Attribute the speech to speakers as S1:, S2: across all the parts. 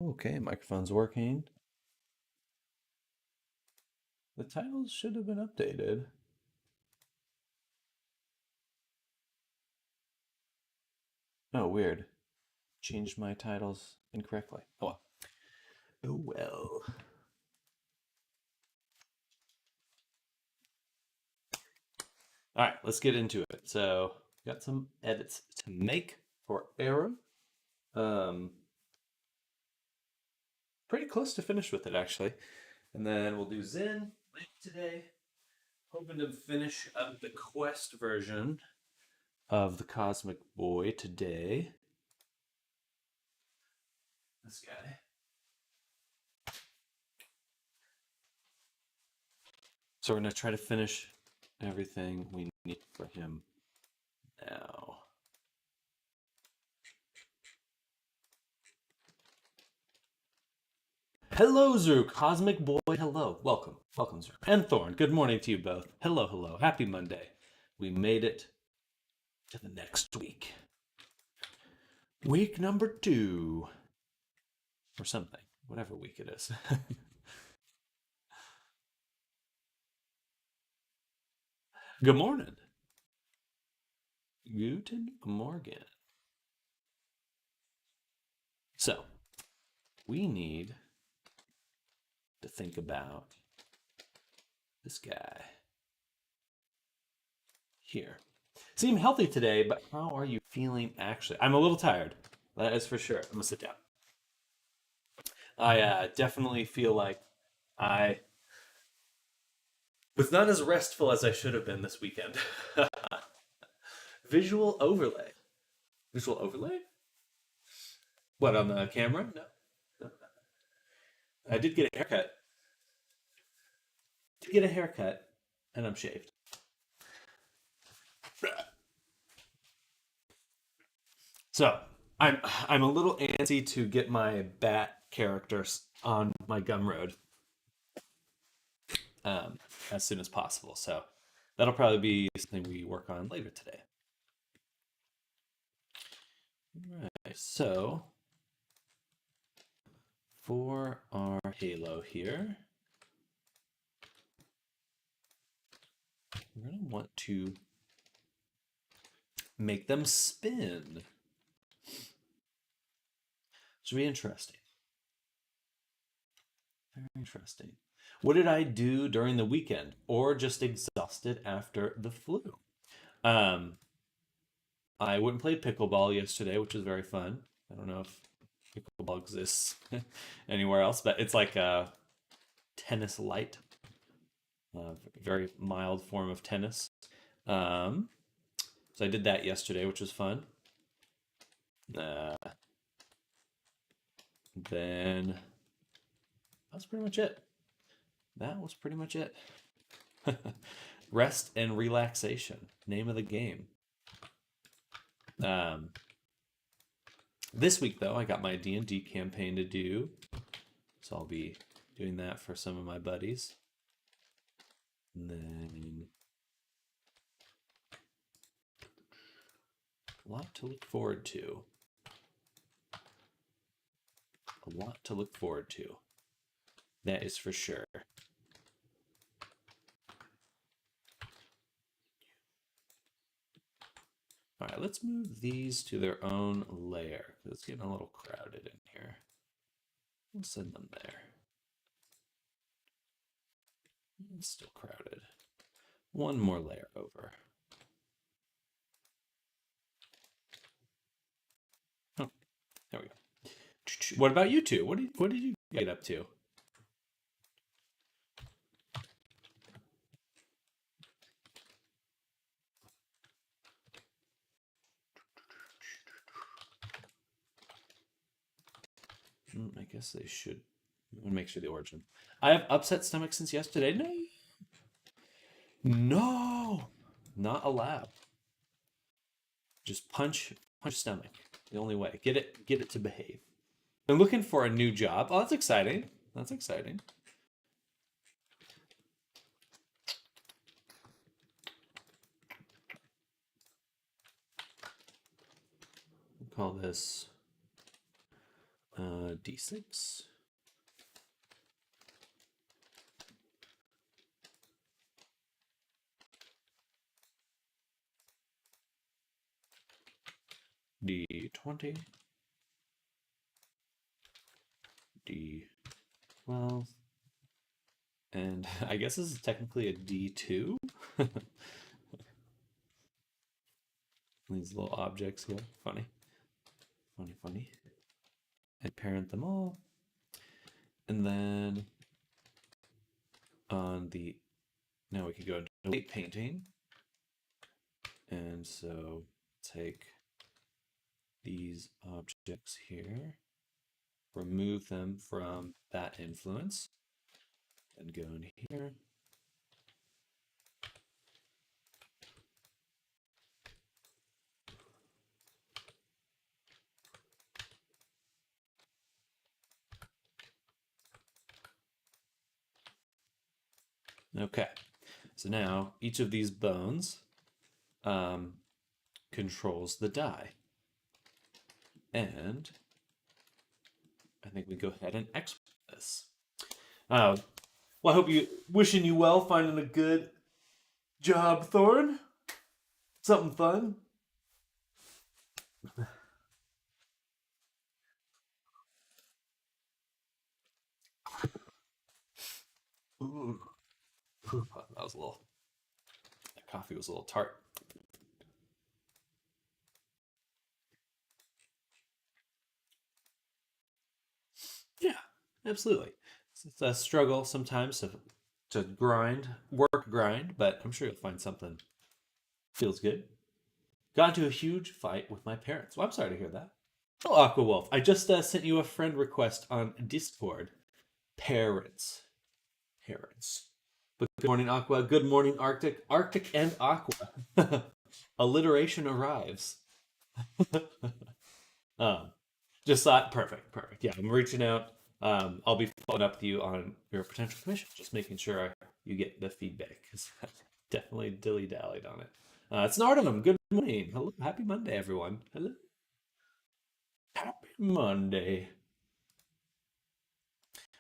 S1: Okay, microphone's working. The titles should have been updated. Oh, weird. Changed my titles incorrectly. Oh well. Oh well. All right, let's get into it. So, got some edits to make for Arrow. Um, Pretty close to finish with it actually. And then we'll do Zen later today. Hoping to finish up the Quest version of the Cosmic Boy today. This guy. So we're gonna try to finish everything we need for him now. Hello, Zru, Cosmic Boy. Hello, welcome, Zru, and Thorn. Good morning to you both. Hello. Happy Monday. We made it to the next week. Week number 2, or something, whatever week it is. Good morning. Guten Morgen. So, we need to think about this guy here. Seem healthy today, but how are you feeling actually? I'm a little tired. That is for sure. I'm gonna sit down. I definitely feel like I was not as restful as I should have been this weekend. Visual overlay. Visual overlay? What, on the camera? No. I did get a haircut. Did get a haircut, and I'm shaved. So I'm a little antsy to get my bat characters on my Gumroad as soon as possible. So that'll probably be something we work on later today. All right, so for our Halo here, we're going to want to make them spin. Should be interesting. Very interesting. What did I do during the weekend, or just exhausted after the flu? Um, I went and played pickleball yesterday, which was very fun. I don't know if pickleball exists anywhere else, but it's like a tennis light, a very mild form of tennis. Um, so I did that yesterday, which was fun. Uh, then that's pretty much it. That was pretty much it. Rest and relaxation, name of the game. This week though, I got my D&D campaign to do, so I'll be doing that for some of my buddies. And then a lot to look forward to. A lot to look forward to. That is for sure. All right, let's move these to their own layer. It's getting a little crowded in here. We'll send them there. It's still crowded. One more layer over. Oh, there we go. What about you two? What did you get up to? I guess they should. I'm gonna make sure the origin. I have upset stomach since yesterday. No, not allowed. Just punch stomach. The only way. Get it to behave. I'm looking for a new job. Oh, that's exciting. That's exciting. We'll call this. D6. D20. D12. And I guess this is technically a D2. These little objects here. Funny. Funny, funny. I parent them all. And then on the, now we can go into weight painting. And so take these objects here, remove them from that influence, and go in here. Okay, so now each of these bones controls the die. And I think we go ahead and export this. Well, I hope wishing you well, finding a good job, Thorn. Something fun. Ooh. That was that coffee was a little tart. Yeah, absolutely. It's a struggle sometimes to grind, but I'm sure you'll find something feels good. Got into a huge fight with my parents. Well, I'm sorry to hear that. Oh, Aqua Wolf, I just sent you a friend request on Discord. Parents. But good morning, Aqua. Good morning, Arctic. Arctic and Aqua. Alliteration arrives. Just thought, perfect. Yeah, I'm reaching out. I'll be following up with you on your potential commission, just making sure you get the feedback, because I definitely dilly-dallied on it. It's Nardum. Good morning. Hello. Happy Monday, everyone. Hello. Happy Monday.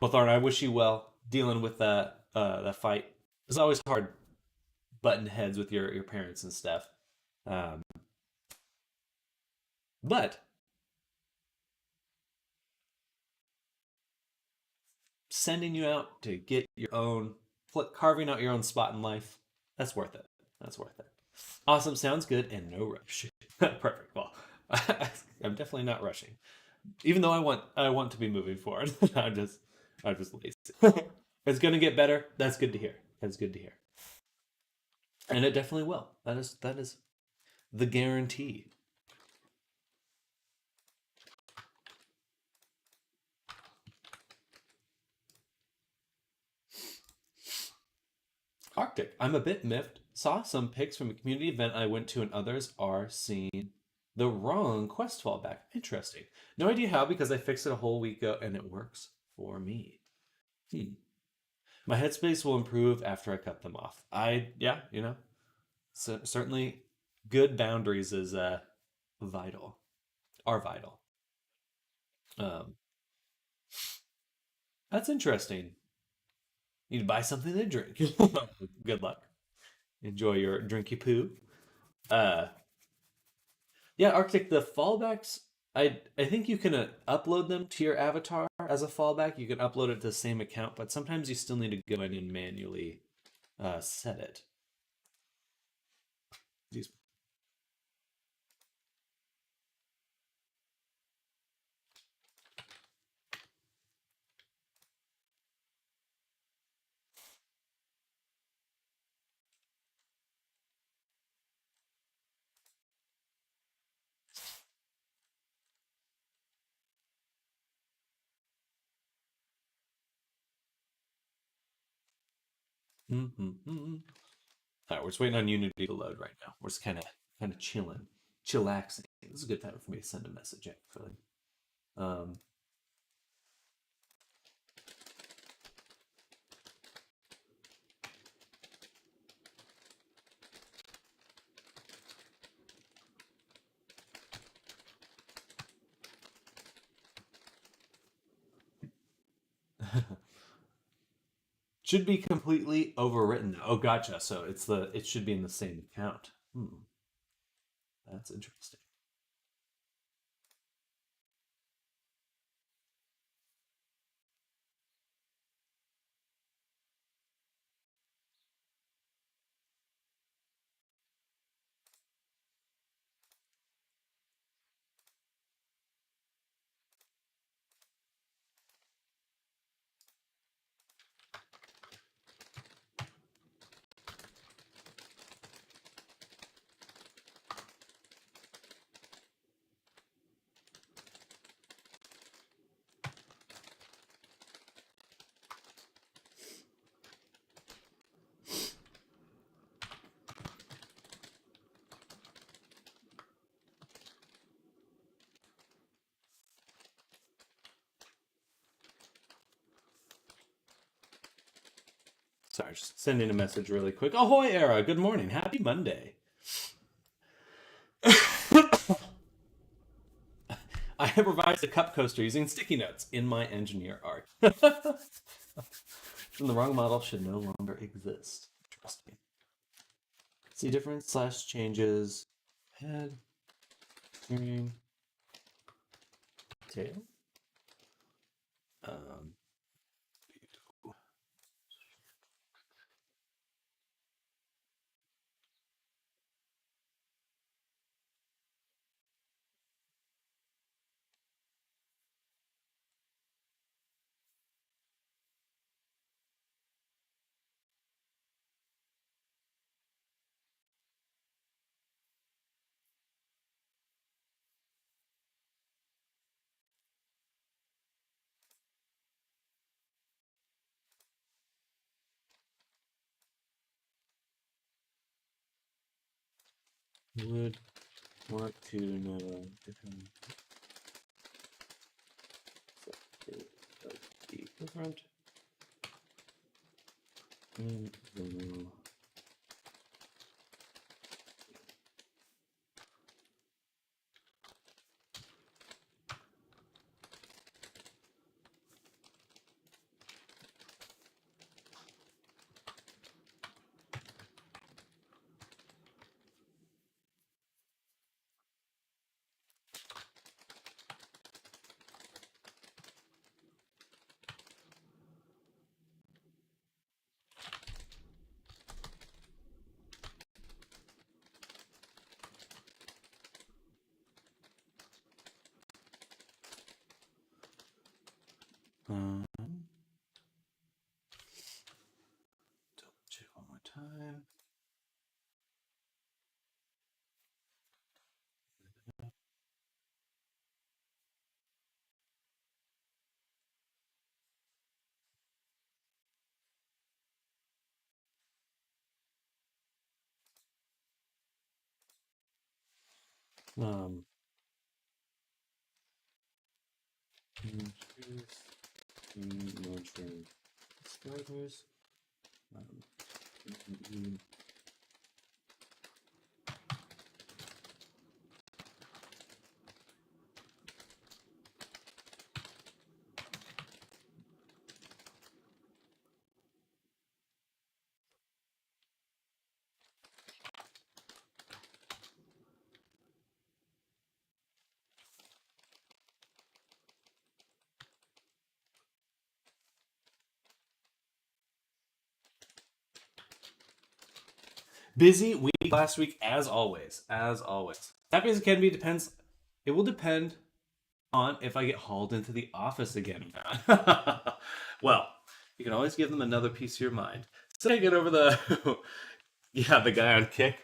S1: Well, Thorn, I wish you well dealing with that fight. It's always hard butting heads with your parents and stuff. Um, but sending you out to get your own, carving out your own spot in life, that's worth it. That's worth it. Awesome. Sounds good. And no rush. Perfect. Well, I'm definitely not rushing, even though I want to be moving forward. I'm just lazy. It's gonna get better. That's good to hear. That's good to hear. And it definitely will. That is the guarantee. Arctic. I'm a bit miffed. Saw some pics from a community event I went to, and others are seeing the wrong quest fallback. Interesting. No idea how, because I fixed it a whole week ago and it works for me. My headspace will improve after I cut them off. Yeah, so certainly good boundaries is vital. Are vital. Um, that's interesting. You need to buy something to drink. Good luck. Enjoy your drinky poo. Uh, yeah, Arctic. The fallbacks. I think you can upload them to your avatar as a fallback. You can upload it to the same account, but sometimes you still need to go in and manually set it. These. Mm-hmm. All right, we're just waiting on Unity to load right now. We're just kind of chillaxing. This is a good time for me to send a message, actually. Um, Should be completely overwritten. Oh, gotcha. So it should be in the same account. That's interesting. Sorry, just sending a message really quick. Ahoy, Era. Good morning. Happy Monday. I have revised a cup coaster using sticky notes in my engineer art. From the wrong model should no longer exist. Trust me. See difference slash changes. Head, steering, tail. Um, would want to know different different in the double check one more time. Launching subscribers. Busy week last week, as always. As always. Happy as it can be depends. It will depend on if I get hauled into the office again. Well, you can always give them another piece of your mind. So I get over the yeah, the guy on Kick.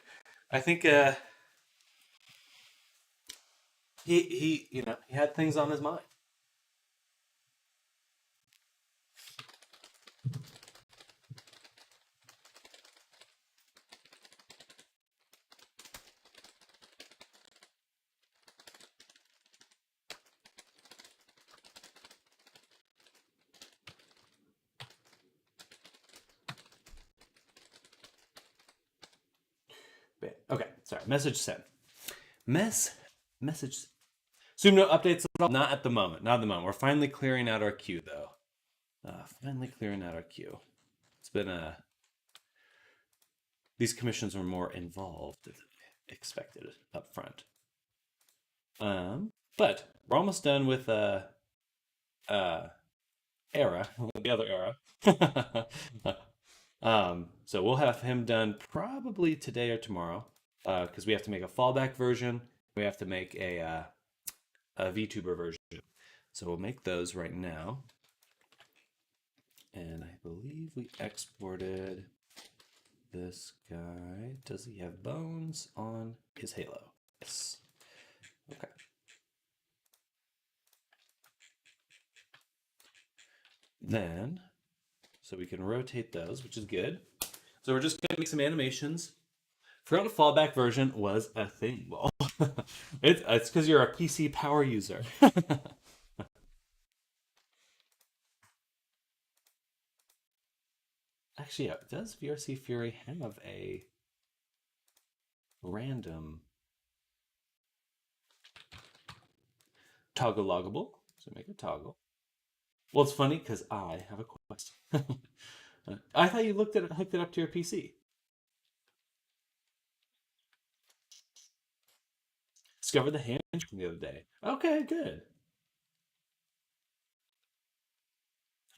S1: I think he he had things on his mind. Okay, sorry. Message sent. Message. Zoom note updates at all? Not at the moment. Not at the moment. We're finally clearing out our queue though. Finally clearing out our queue. It's been these commissions were more involved than expected up front. But we're almost done with uh era, the other era. So we'll have him done probably today or tomorrow, because we have to make a fallback version. We have to make a VTuber version. So we'll make those right now. And I believe we exported this guy. Does he have bones on his halo? Yes. Okay. Then, so we can rotate those, which is good. So we're just gonna make some animations. Forgot a fallback version was a thing. Well, it's because you're a PC power user. Actually, yeah, does VRC Fury have a random toggle loggable? So make a toggle. Well, it's funny because I have a quest. I thought you hooked it up to your PC. Discovered the hand from the other day. Okay, good.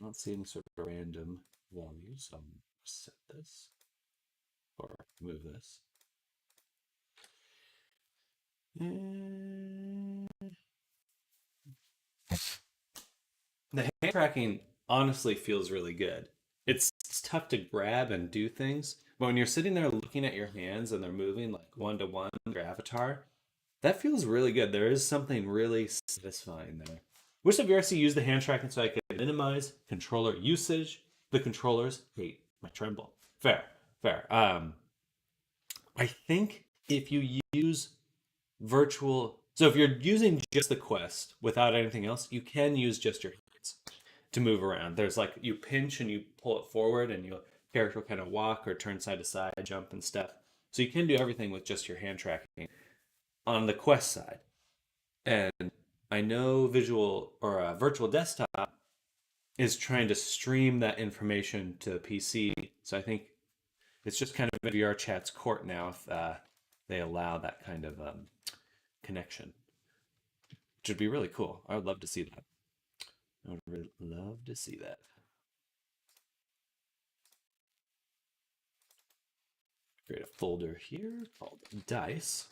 S1: I don't see any sort of random values. So I'm gonna set this or move this. And the hand tracking honestly feels really good. It's tough to grab and do things, but when you're sitting there looking at your hands and they're moving like one to one, your avatar, that feels really good. There is something really satisfying there. Wish that VRC used the hand tracking so I could minimize controller usage. The controllers hate my tremble. Fair, fair. I think if you use virtual, so if you're using just the quest without anything else, you can use just your hands to move around. There's like you pinch and you pull it forward, and your character will kind of walk or turn side to side, jump and stuff. So you can do everything with just your hand tracking on the quest side. And I know visual or virtual desktop is trying to stream that information to the PC. So I think it's just kind of in VR chat's court now if they allow that kind of connection, which would be really cool. I would love to see that. I would really love to see that. Create a folder here called dice.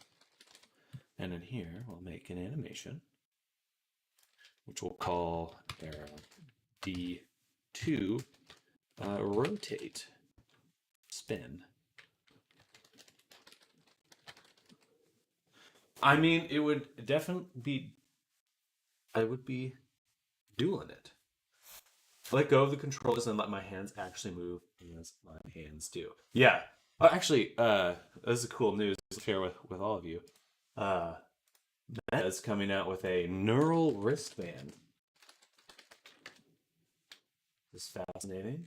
S1: And in here, we'll make an animation, which we'll call D2 rotate spin. I mean, it would definitely be, I would be doing it. Let go of the controls and let my hands actually move as my hands do. Yeah. Oh, actually, this is cool news to share with all of you. Meta is coming out with a neural wristband. This is fascinating.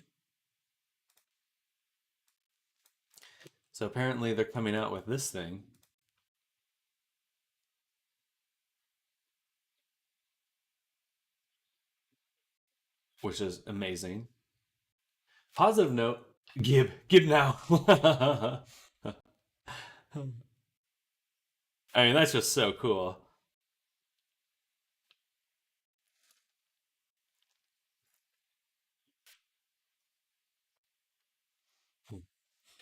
S1: So apparently they're coming out with this thing. Which is amazing. Positive note, Gib now. I mean, that's just so cool.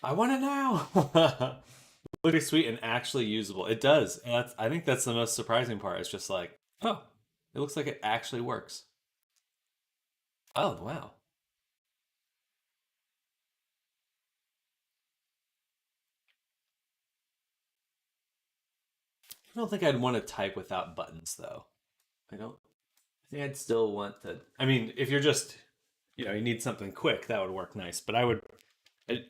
S1: I want it now. Looks sweet and actually usable. It does. And I think that's the most surprising part. It's just like, oh, it looks like it actually works. Oh, wow. I don't think I'd want to type without buttons, though. I don't. I think I'd still want to. I mean, if you're just, you need something quick, that would work nice. But I would.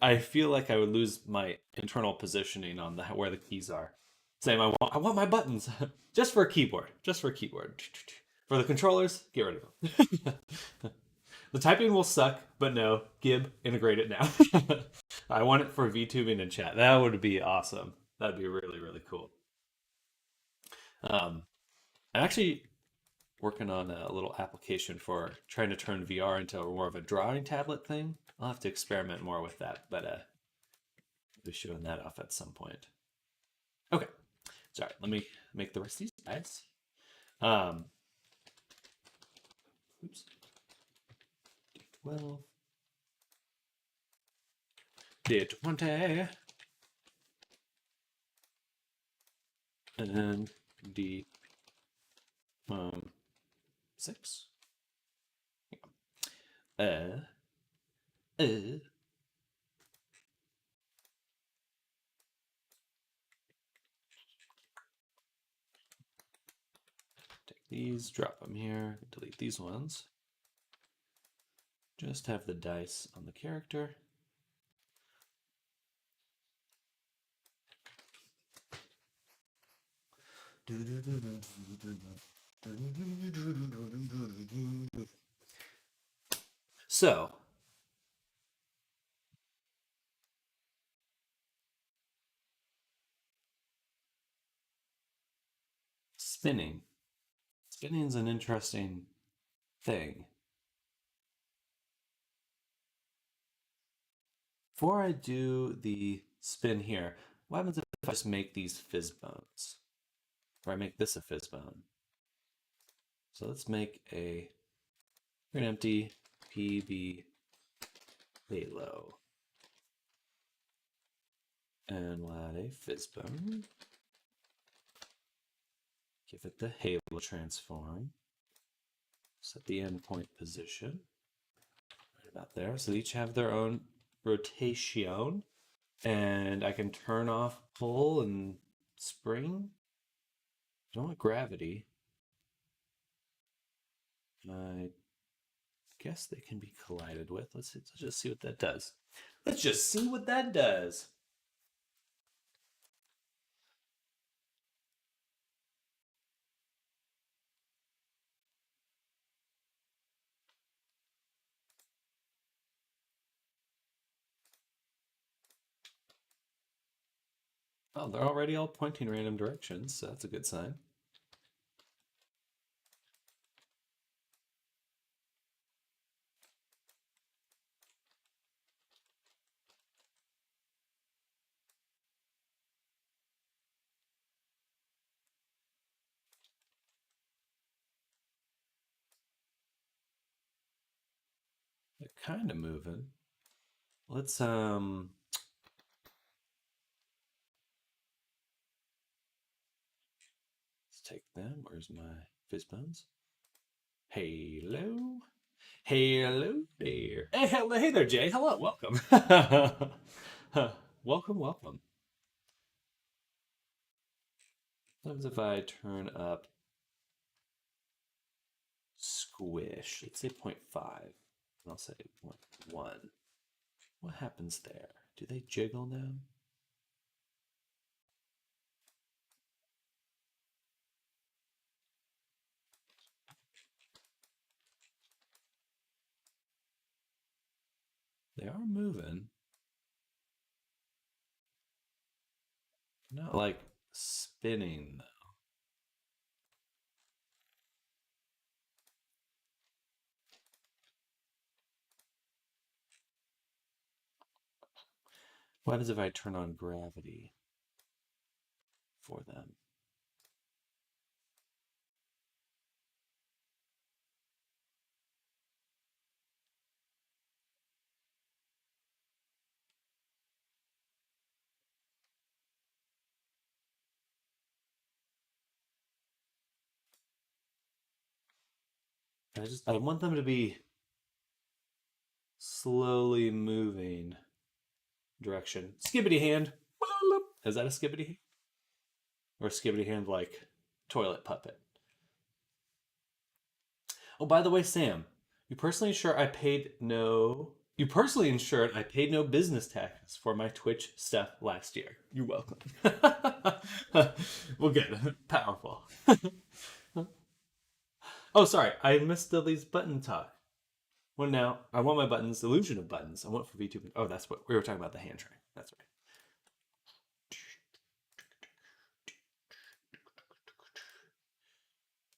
S1: I feel like I would lose my internal positioning on where the keys are. Saying I want my buttons just for a keyboard, just for a keyboard. For the controllers, get rid of them. The typing will suck, but no, Gib, integrate it now. I want it for VTubing and chat. That would be awesome. That'd be really, really cool. Um, and actually, working on a little application for trying to turn VR into more of a drawing tablet thing. I'll have to experiment more with that, but I'll be showing that off at some point. Okay, sorry, let me make the rest of these guys. Oops. 12. D20. And D 6. Yeah. Take these, drop them here, delete these ones. Just have the dice on the character. So, spinning. Spinning is an interesting thing. Before I do the spin here, what happens if I just make these fizz bones? Or I make this a fizz bone? So let's make an empty PB halo. And we'll add a fizz bone. Give it the halo transform. Set the endpoint position. Right about there. So they each have their own rotation. And I can turn off pull and spring. I don't want gravity. I guess they can be collided with. Let's just see what that does. Let's just see what that does. Oh, they're already all pointing random directions, so that's a good sign. They're kind of moving. Let's take them. Where's my fizz bones? Halo. Hello there. Hey there, Jay. Hello, welcome. Welcome, welcome. Sometimes if I turn up squish, let's say 0.5, and I'll say 0.1. What happens there? Do they jiggle now? They are moving. Not like spinning, though. What happens if I turn on gravity for them? I want them to be slowly moving direction. Skibbity hand. Is that a skibbity hand? Or a skibbity hand like toilet puppet? Oh, by the way, Sam, you personally ensured I paid no business taxes for my Twitch stuff last year. You're welcome. Well, good. Powerful. Oh, sorry. I missed Lily's button talk. Well, now I want my buttons, illusion of buttons. I want for VTuber. Oh, that's what we were talking about, the hand train. That's right.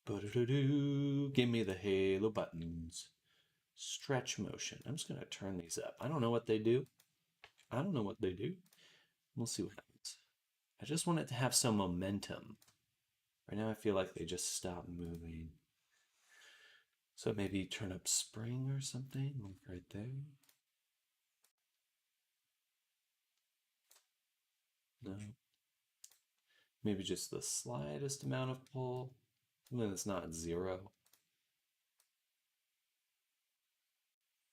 S1: Give me the halo buttons. Stretch motion. I'm just going to turn these up. I don't know what they do. I don't know what they do. We'll see what happens. I just want it to have some momentum. Right now I feel like they just stop moving. So maybe turn up spring or something, like right there. No. Maybe just the slightest amount of pull. And then it's not zero.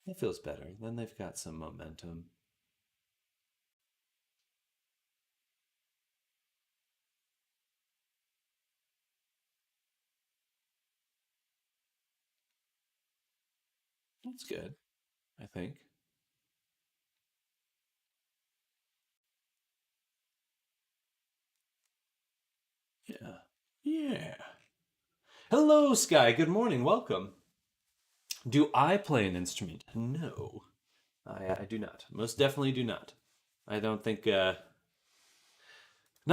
S1: It feels better. Then they've got some momentum. That's good, I think. Yeah. Yeah. Hello, Sky. Good morning. Welcome. Do I play an instrument? No, I do not. Most definitely do not. I don't think. Not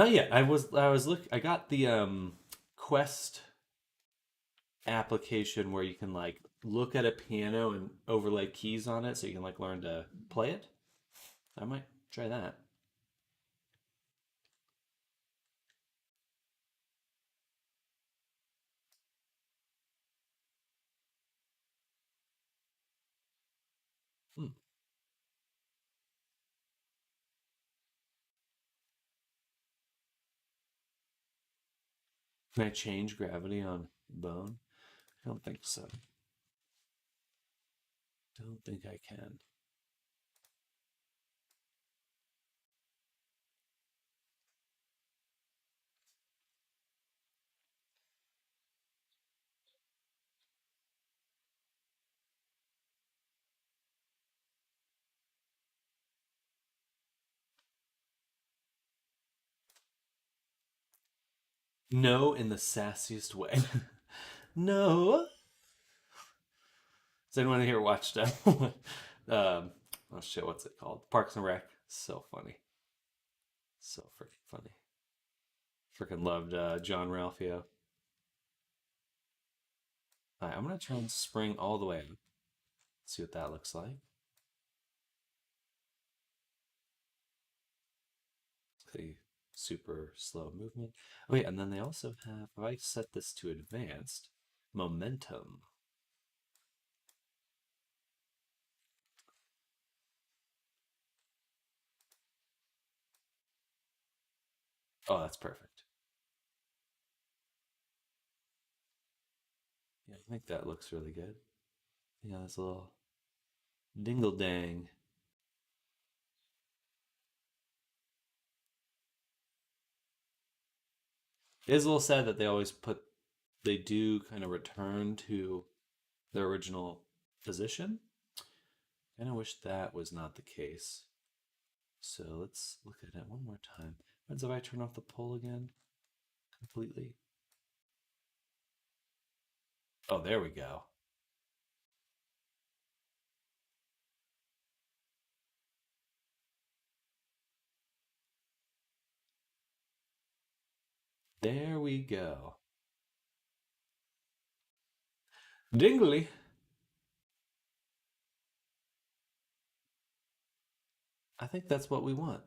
S1: yet. I got the Quest application where you can like look at a piano and overlay keys on it, so you can like learn to play it. I might try that. Hmm. Can I change gravity on bone? I don't think so. Don't think I can. No, in the sassiest way. No. Does anyone here watched oh shit, what's it called? Parks and Rec. So funny. So freaking funny. Freaking loved John Ralphio. All right, I'm gonna try and spring all the way up. See what that looks like. The super slow movement. Oh yeah, and then they also have, if I set this to advanced, momentum. Oh, that's perfect. Yeah, I think that looks really good. Yeah, this little dingle dang. It is a little sad that they do kind of return to their original position. Kind of wish that was not the case. So let's look at it one more time. What if I turn off the pull again completely? Oh, there we go. There we go. Dingly. I think that's what we want.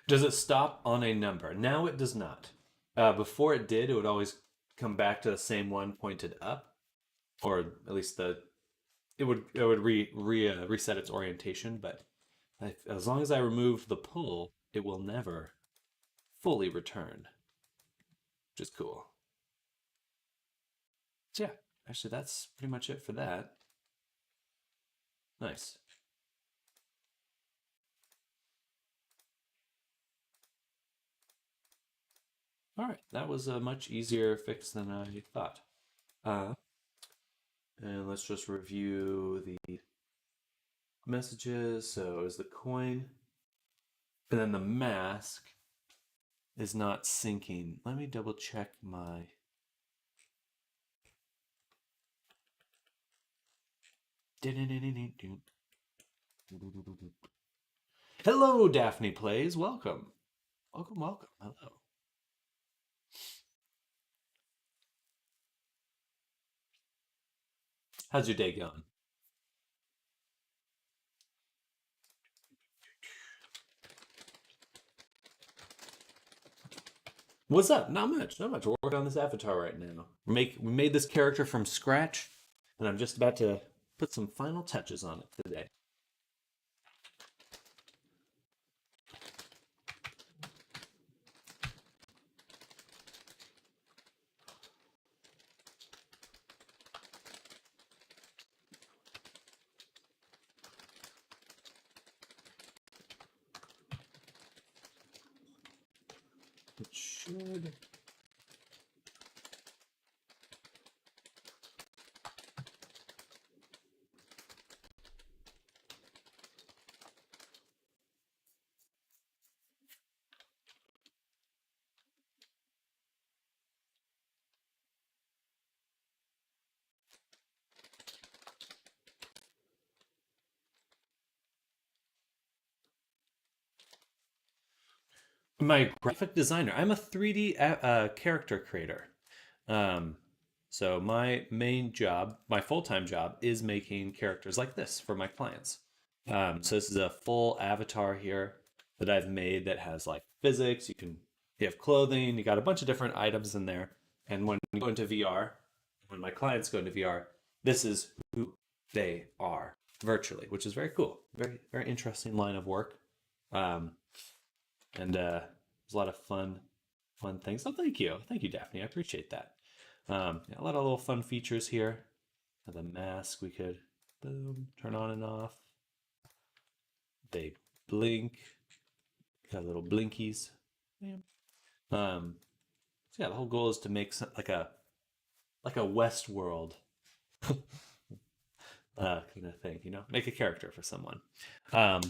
S1: Does it stop on a number? Now it does not. Before it did, it would always come back to the same one pointed up, or at least it would reset its orientation. But as long as I remove the pull, it will never fully return, which is cool. So yeah, actually that's pretty much it for that. Nice. All right, that was a much easier fix than I thought. Uh, and let's just review the messages. So is the coin And then the mask is not syncing. Let me double check my... Hello, Daphne Plays. Welcome. Welcome, welcome. Hello. How's your day going? What's up? Not much. Not much. We're working on this avatar right now. We made this character from scratch, and I'm just about to put some final touches on it today. It should. My graphic designer. I'm a 3D character creator. Um, so my main job, my full-time job, is making characters like this for my clients. So this is a full avatar here that I've made that has like physics. You have clothing. You got a bunch of different items in there. And when you go into VR, when my clients go into VR, this is who they are virtually, which is very cool. Very very interesting line of work. Um, and there's a lot of fun things. So thank you, Daphne. I appreciate that. Yeah, a lot of little fun features here. The mask we could boom turn on and off. They blink. Got little blinkies. Yeah. So yeah, the whole goal is to make like a Westworld kind of thing. Make a character for someone. Um,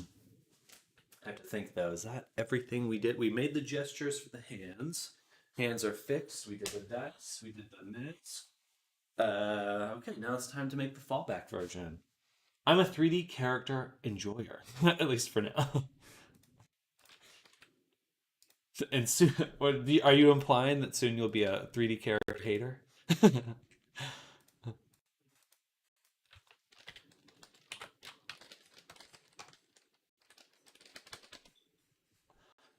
S1: I have to think though, is that everything we did? We made the gestures for the hands. Hands are fixed. We did the dice. We did the minutes. Okay, now it's time to make the fallback version. I'm a 3D character enjoyer, at least for now. And soon, are you implying that soon you'll be a 3D character hater?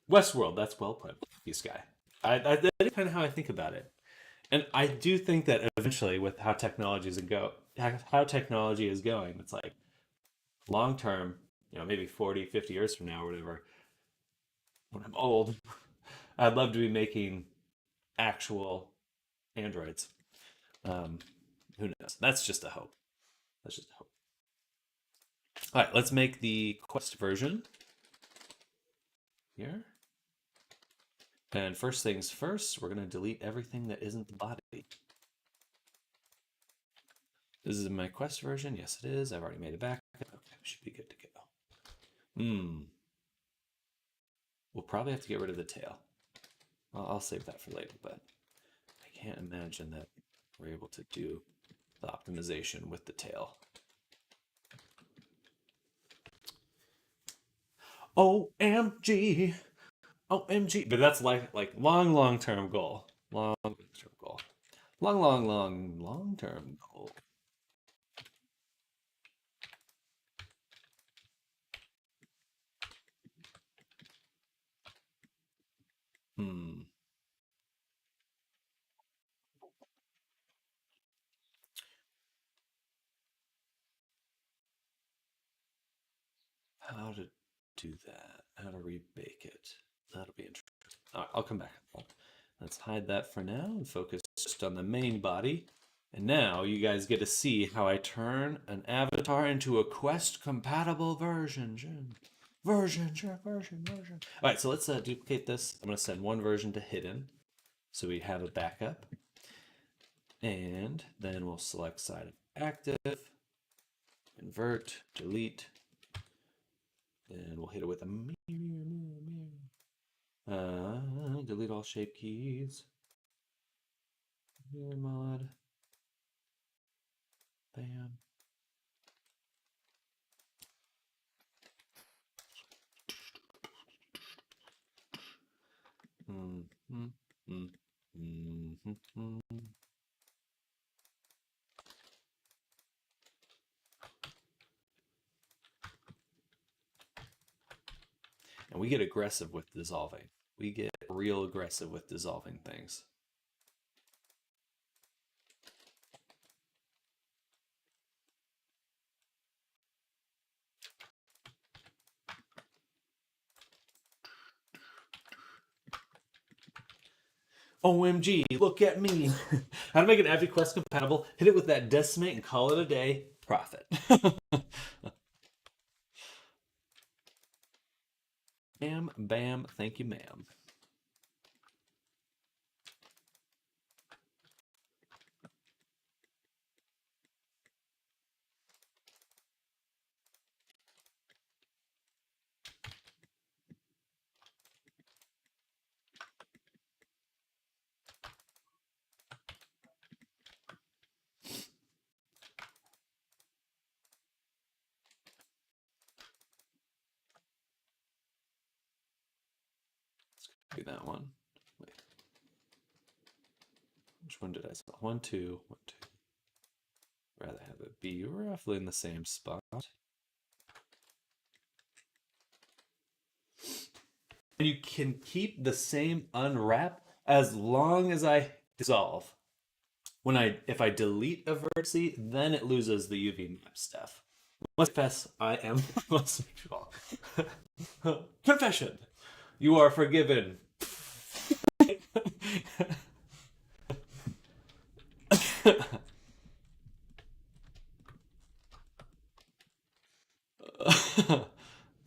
S1: Westworld, that's well put. This guy. That's kind of how I think about it. And I do think that eventually, with how technology is going, it's like long term, maybe 40, 50 years from now or whatever, when I'm old, I'd love to be making actual androids. Um, who knows? That's just a hope. That's just a hope. All right, let's make the quest version here. And first things first, we're going to delete everything that isn't the body. This is my quest version. Yes, it is. I've already made it back. Okay, we should be good to go. We'll probably have to get rid of the tail. I'll save that for later, but I can't imagine that we're able to do the optimization with the tail. OMG. OMG. But that's like long term goal. Long term goal. Long term goal. How to do that? How to rebake it? That'll be interesting. All right, I'll come back. Let's hide that for now and focus just on the main body. And now you guys get to see how I turn an avatar into a quest compatible version. Version. All right, so let's duplicate this. I'm going to send one version to hidden so we have a backup. And then we'll select side of active, invert, delete, And we'll hit it with a mirror, mirror, mirror. Delete all shape keys. Mirror mod. Bam. And we get aggressive with dissolving. We get real aggressive with dissolving things. OMG, look at me. How to make an AbdiQuest compatible. Hit it with that decimate and call it a day. Profit. Bam, bam, thank you, ma'am. Let's do that one. Wait. Which one did I spell? 1, 2, 1, 2. Rather have it be roughly in the same spot. And you can keep the same unwrap as long as I dissolve. If I delete a vertice, then it loses the UV map stuff. Let's confess I am homosexual. Confession. You are forgiven.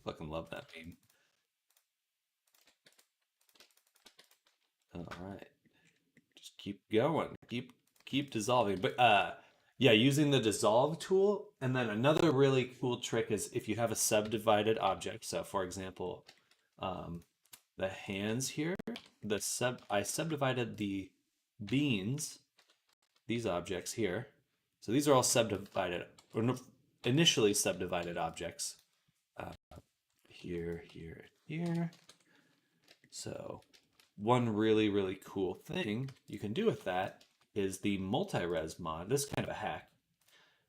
S1: Fucking love that meme. All right. Just keep going. Keep dissolving. But yeah, using the dissolve tool, and then another really cool trick is if you have a subdivided object. So for example, the hands here, I subdivided the beans, these objects here. So these are all subdivided, or initially subdivided objects. Here, here, here. So one really, really cool thing you can do with that is the multi-res mod. This is kind of a hack.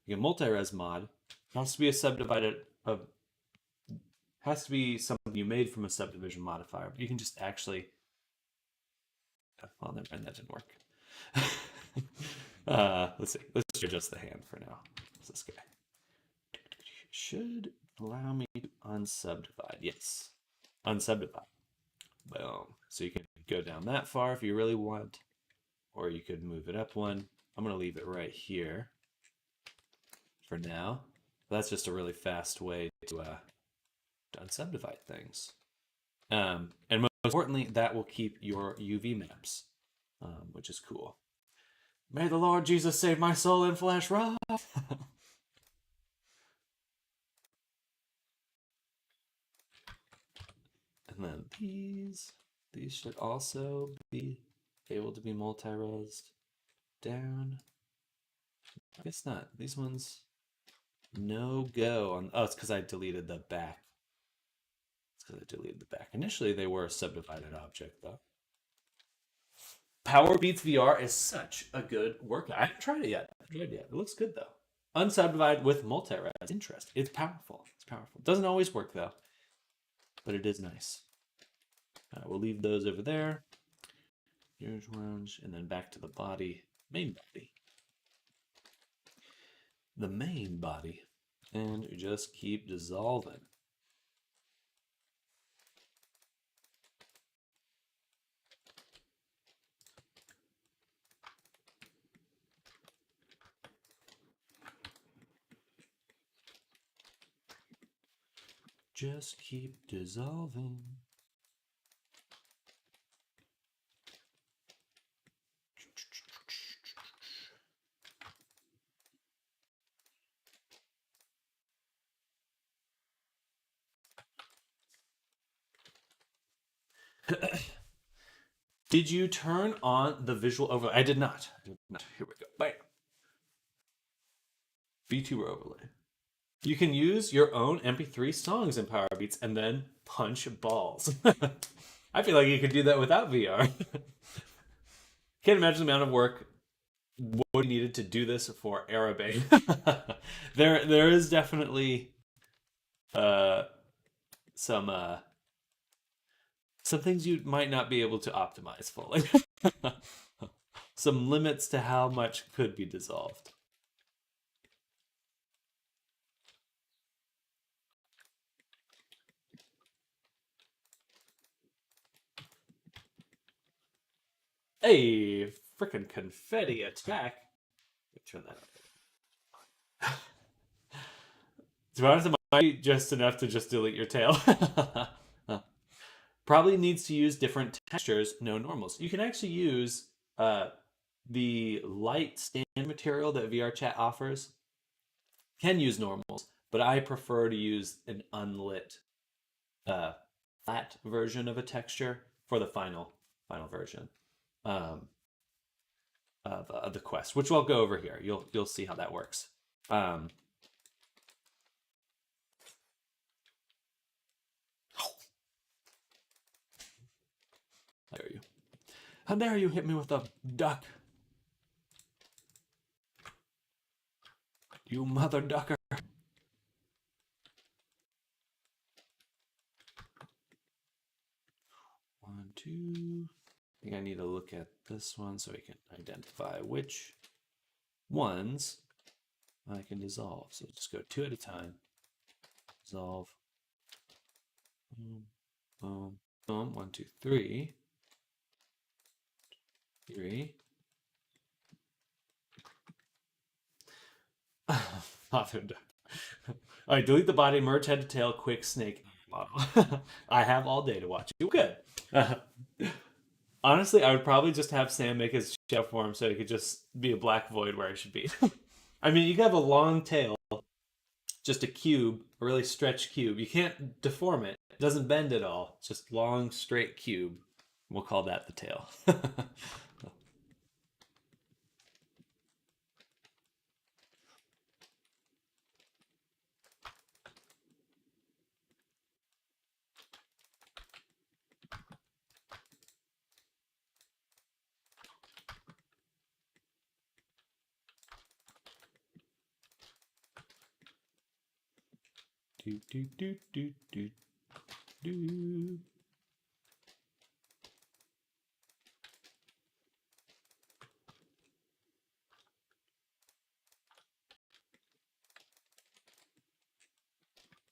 S1: You can multi-res mod. It has to be a subdivided has to be something you made from a subdivision modifier, but you can just actually well, never mind, that didn't work. Let's see. Let's do just the hand for now. What's this guy? Should allow me to unsubdivide. Yes. Unsubdivide. Boom. So you can go down that far if you really want, or you could move it up one. I'm going to leave it right here for now. That's just a really fast way to unsubdivide things. And most importantly, that will keep your UV maps, which is cool. May the Lord Jesus save my soul in Flash Rock. And then these should also be able to be multi-resed down. I guess not. These ones, no go on. Oh, it's because I deleted the back. It's because I deleted the back. Initially, they were a subdivided object, though. Powerbeats VR is such a good workout. I haven't tried it yet. It looks good, though. Unsubdivided with multi-res. Interesting. It's powerful. It's powerful. It doesn't always work, though. But it is nice. We'll leave those over there. Here's orange, and then back to the body, main body. The main body, and just keep dissolving. Just keep dissolving. Did you turn on the visual overlay? I did not. Here we go. Bam. VTuber overlay. You can use your own MP3 songs in Powerbeats and then punch balls. I feel like you could do that without VR. Can't imagine the amount of work what needed to do this for Arabane. There is definitely uh, some things you might not be able to optimize fully. Some limits to how much could be dissolved. Hey, freaking confetti attack. Turn that up. To be honest, it might be just enough to just delete your tail. Probably needs to use different textures, no normals. You can actually use the light stand material that VRChat offers. Can use normals, but I prefer to use an unlit flat version of a texture for the final version of the quest, which I'll go over here. You'll see how that works. How dare you? How dare you hit me with a duck? You mother ducker. 1, 2. I think I need to look at this one so we can identify which ones I can dissolve. So just go 2 at a time. Dissolve. Boom, boom, boom. 1, 2, 3. 3. All right, delete the body, merge head to tail, quick snake model. I have all day to watch you. Good. Honestly, I would probably just have Sam make his shadow form so he could just be a black void where he should be. I mean, you can have a long tail, just a cube, a really stretched cube. You can't deform it. It doesn't bend at all. It's just long, straight cube. We'll call that the tail. Do, do, do, do, do, do.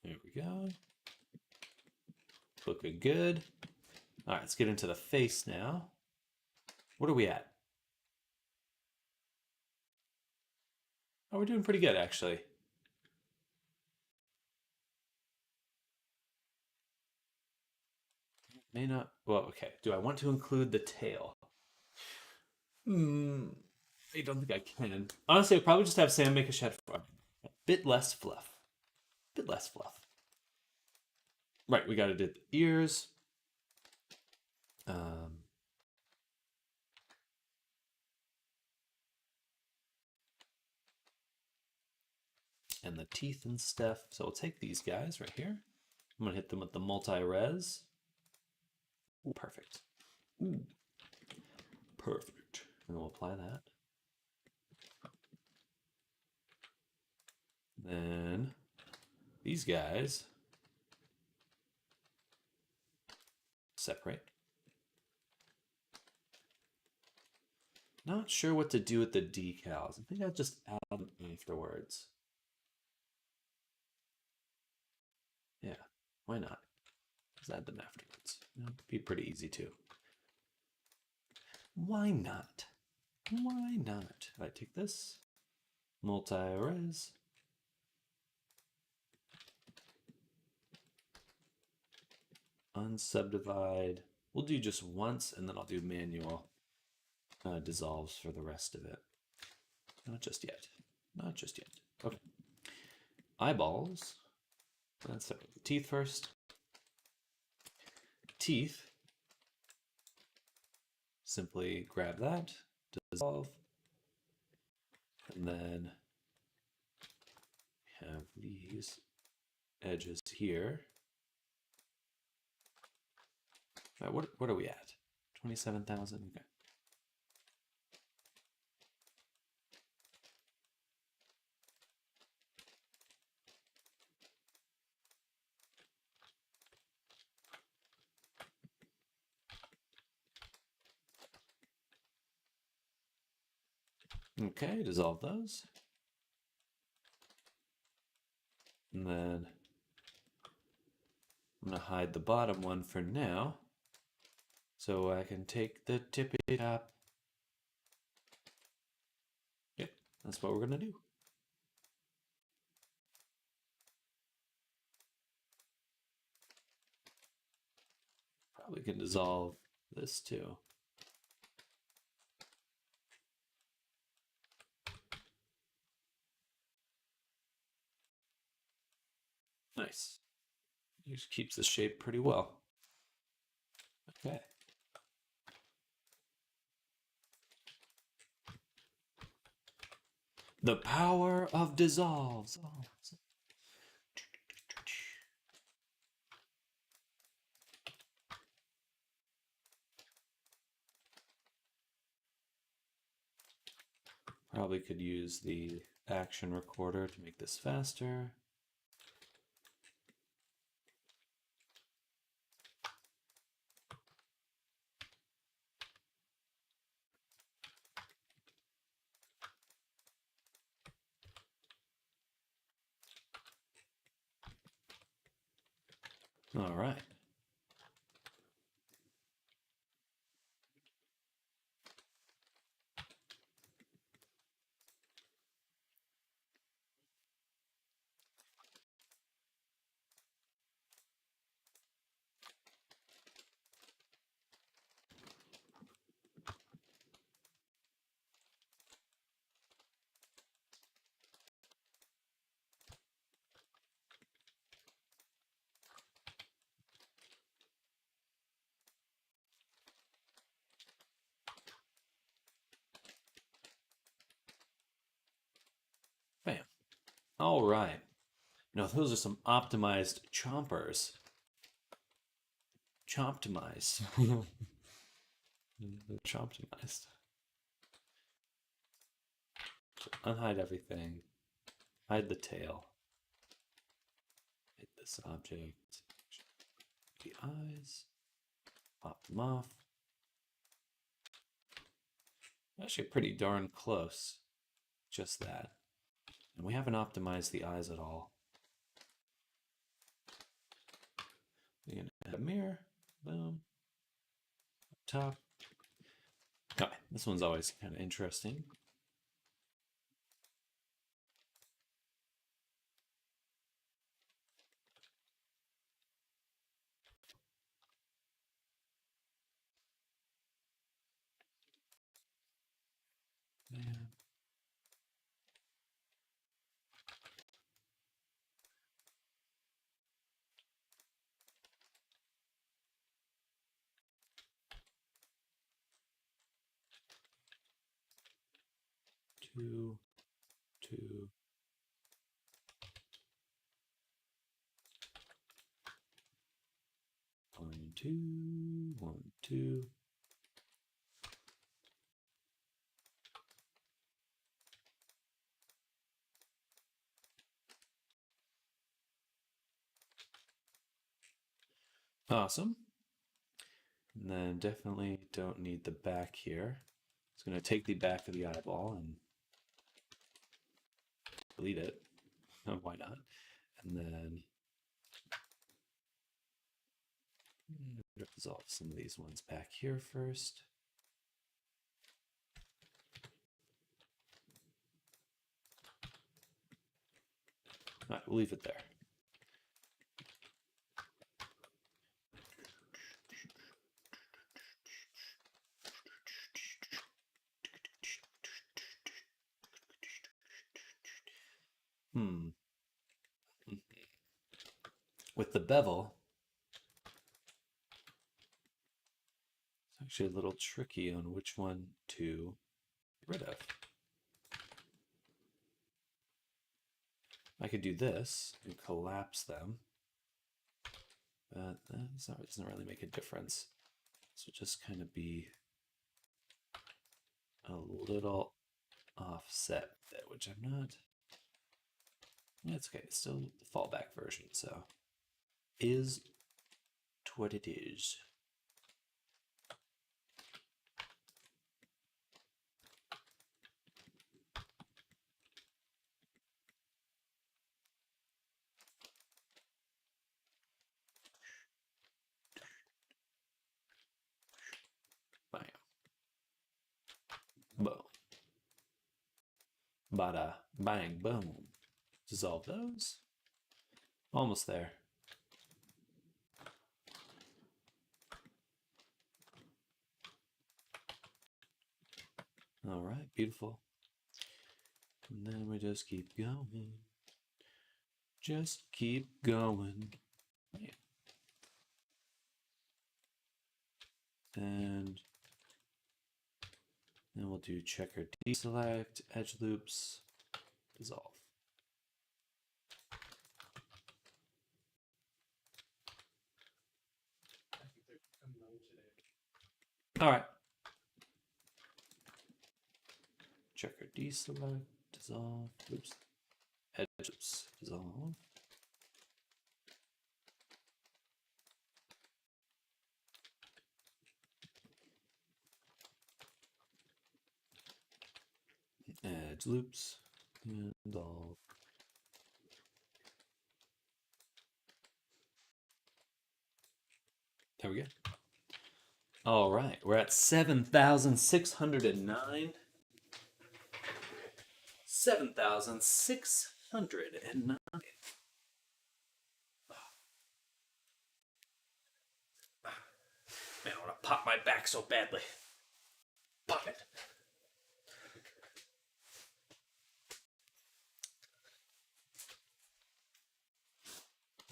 S1: There we go. Looking good. All right, let's get into the face now. What are we at? Oh, we're doing pretty good, actually. May not. Well, okay. Do I want to include the tail? I don't think I can. Honestly, I'd probably just have Sam make a shed form. A bit less fluff. Bit less fluff. Right, we got to do the ears. And the teeth and stuff. So we'll take these guys right here. I'm going to hit them with the multi-res. Ooh, perfect. Ooh. Perfect. And we'll apply that. Then these guys separate. Not sure what to do with the decals. I think I'll just add them afterwards. Yeah, why not? Just add them afterwards. It'd be pretty easy too. Why not? Why not? I take this, multi-res. Unsubdivide. We'll do just once and then I'll do manual dissolves for the rest of it. Not just yet. Not just yet. Okay. Eyeballs. Let's start with the teeth first. Teeth. simply grab that, dissolve, and then have these edges here. Right, what are we at? 27,000? Okay. Okay, dissolve those. And then I'm going to hide the bottom one for now, so I can take the tippy top. Yep, that's what we're going to do. Probably can dissolve this too. Nice. It just keeps the shape pretty well. Okay. The power of dissolves. Oh. Probably could use the action recorder to make this faster. All right. Bam. All right. Now those are some optimized chompers. Chomptimized. Chomptimized. So unhide everything. Hide the tail. Hide this object. The eyes. Pop them off. Actually pretty darn close. Just that. And we haven't optimized the eyes at all. We're gonna add a mirror. Boom. Up top. Okay, this one's always kind of interesting. Man. Two, two. One, two, one, two. Awesome. And then definitely don't need the back here. It's going to take the back of the eyeball and delete it. Why not? And then dissolve some of these ones back here first. All right, we'll leave it there. With the bevel, it's actually a little tricky on which one to get rid of. I could do this and collapse them, but that doesn't really make a difference. So just kind of be a little offset there, which I'm not. Yeah, it's okay. It's still the fallback version, so is what it is. Bam. Boom. Bada bang boom. Dissolve those. Almost there. All right, beautiful. And then we just keep going. Just keep going. And then we'll do checker deselect, edge loops, dissolve. All right. Checker deselect, dissolve, oops, edge loops, dissolve. Edge loops, and dissolve. There we go. All right, we're at 7,609. 7,609. Man, I want to pop my back so badly. Pop it.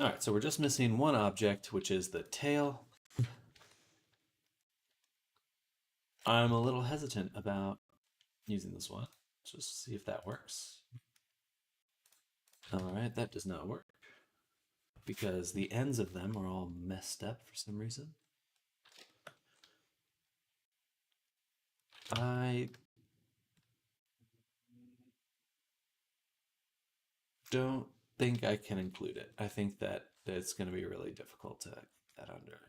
S1: All right, so we're just missing one object, which is the tail. I'm a little hesitant about using this one. Just see if that works. All right, that does not work because the ends of them are all messed up for some reason. I don't think I can include it. I think that it's going to be really difficult to get that under.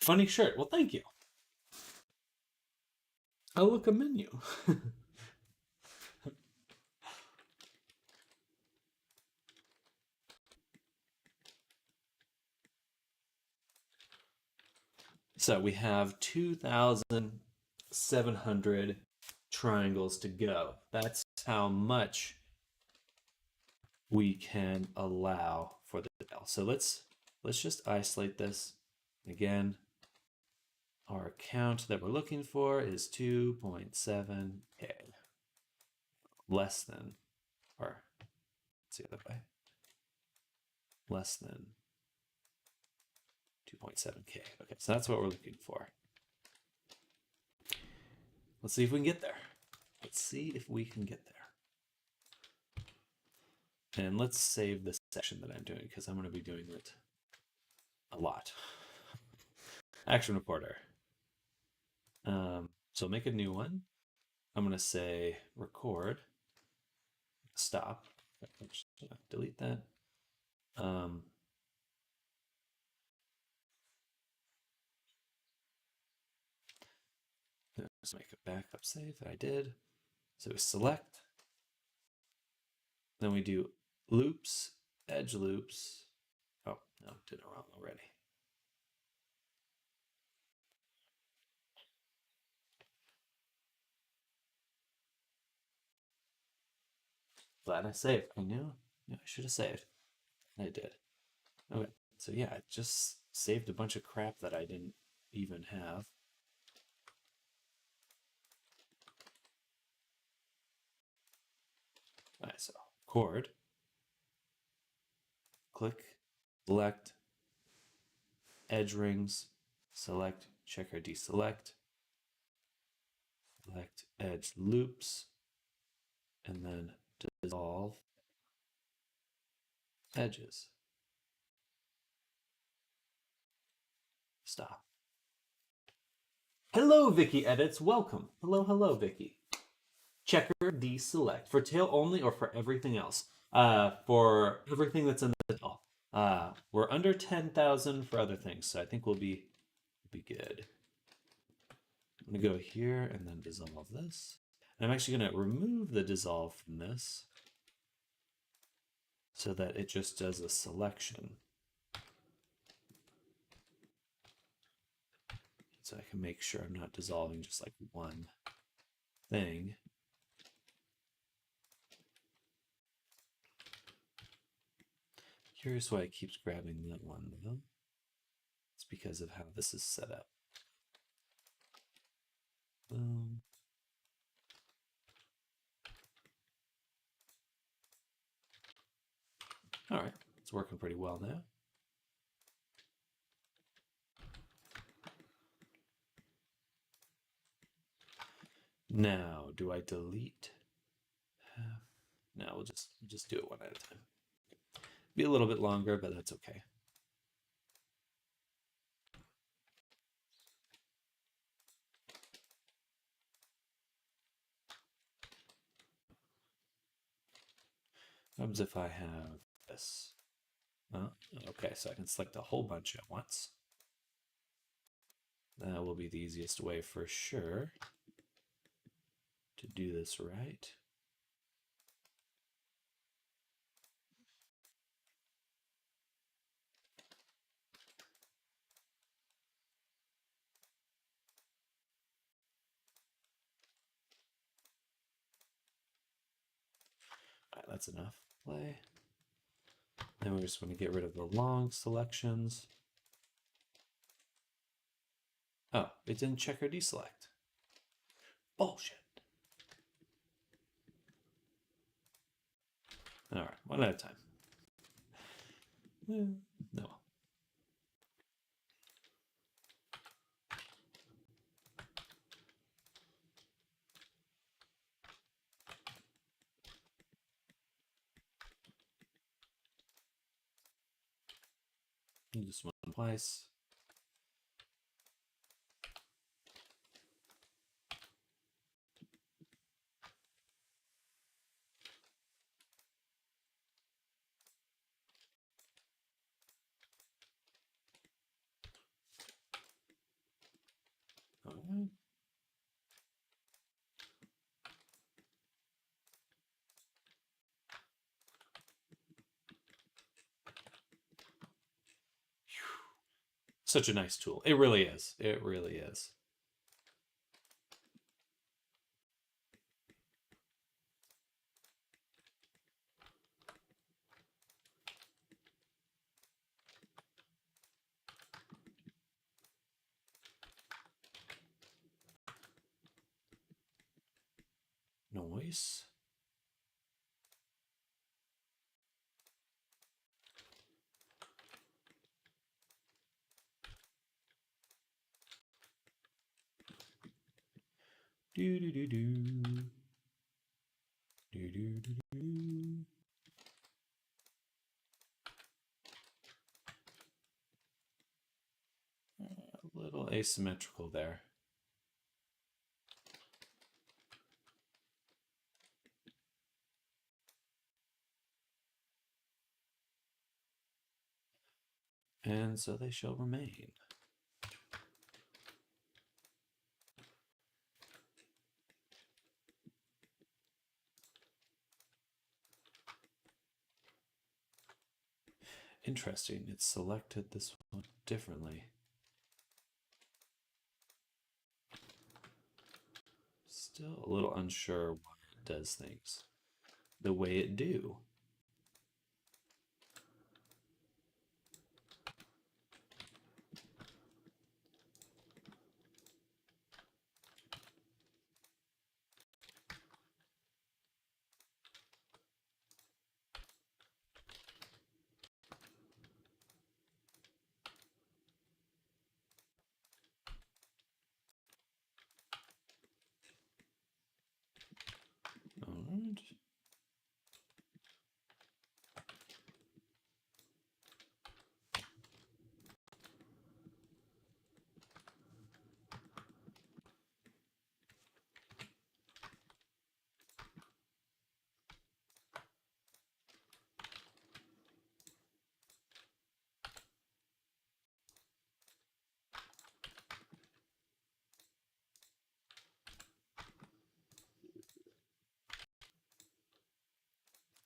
S1: Funny shirt. Well, thank you. Oh, look, a menu. So we have 2,700 triangles to go. That's how much we can allow for the tail. So let's just isolate this. Again, our count that we're looking for is 2.7K. Less than, or it's the other way. Less than 2.7K. Okay, so that's what we're looking for. Let's see if we can get there. Let's see if we can get there. And let's save this section that I'm doing because I'm going to be doing it a lot. Action reporter. So make a new one. I'm going to say record. Stop. Delete that. Let's make a backup save that I did. So we select. Then we do loops, edge loops. Oh, no, did it wrong already. Glad I saved. I knew. Yeah, I should have saved. I did. Okay. So yeah, I just saved a bunch of crap that I didn't even have. All right, so chord. Click, select, edge rings, select checker deselect, select edge loops, and then dissolve edges. Stop. Hello, Vicky Edits. Welcome. Hello, hello, Vicky. Checker deselect for tail only or for everything else. For everything that's in the tail. We're under 10,000 for other things, so I think we'll be good. I'm gonna go here and then dissolve this. And I'm actually gonna remove the dissolve from this so that it just does a selection. So I can make sure I'm not dissolving just like one thing. Curious why it keeps grabbing that one though. It's because of how this is set up. Boom. All right, it's working pretty well now. Now, do I delete? No, we'll just do it one at a time. Be a little bit longer, but that's okay. What happens if I have this? Okay, so I can select a whole bunch at once. That will be the easiest way for sure to do this right. All right, that's enough. Play. Then we just want to get rid of the long selections. Oh, it didn't check or deselect. Bullshit. All right, one at a time. No. Just one twice. All right. Such a nice tool. It really is. It really is. Noise. Do do do do. Do do do do. A little asymmetrical there. And so they shall remain. Interesting, it selected this one differently. Still a little unsure why it does things the way it do.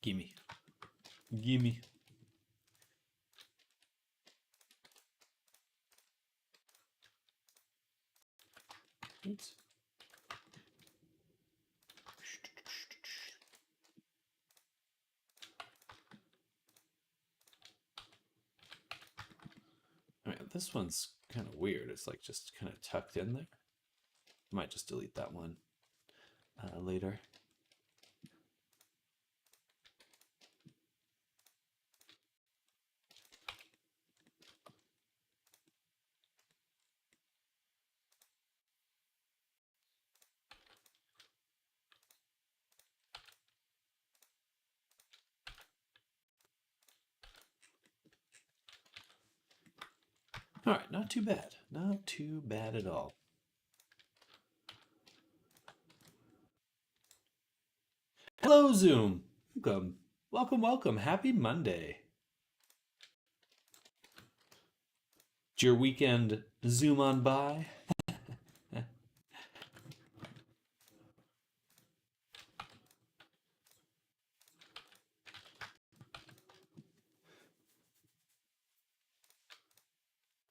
S1: Gimme. Gimme. Oops. I mean, this one's kind of weird. It's like just kind of tucked in there. Might just delete that one later. All right, not too bad. Not too bad at all. Hello, Zoom. Welcome. Welcome, welcome. Happy Monday. Did your weekend zoom on by?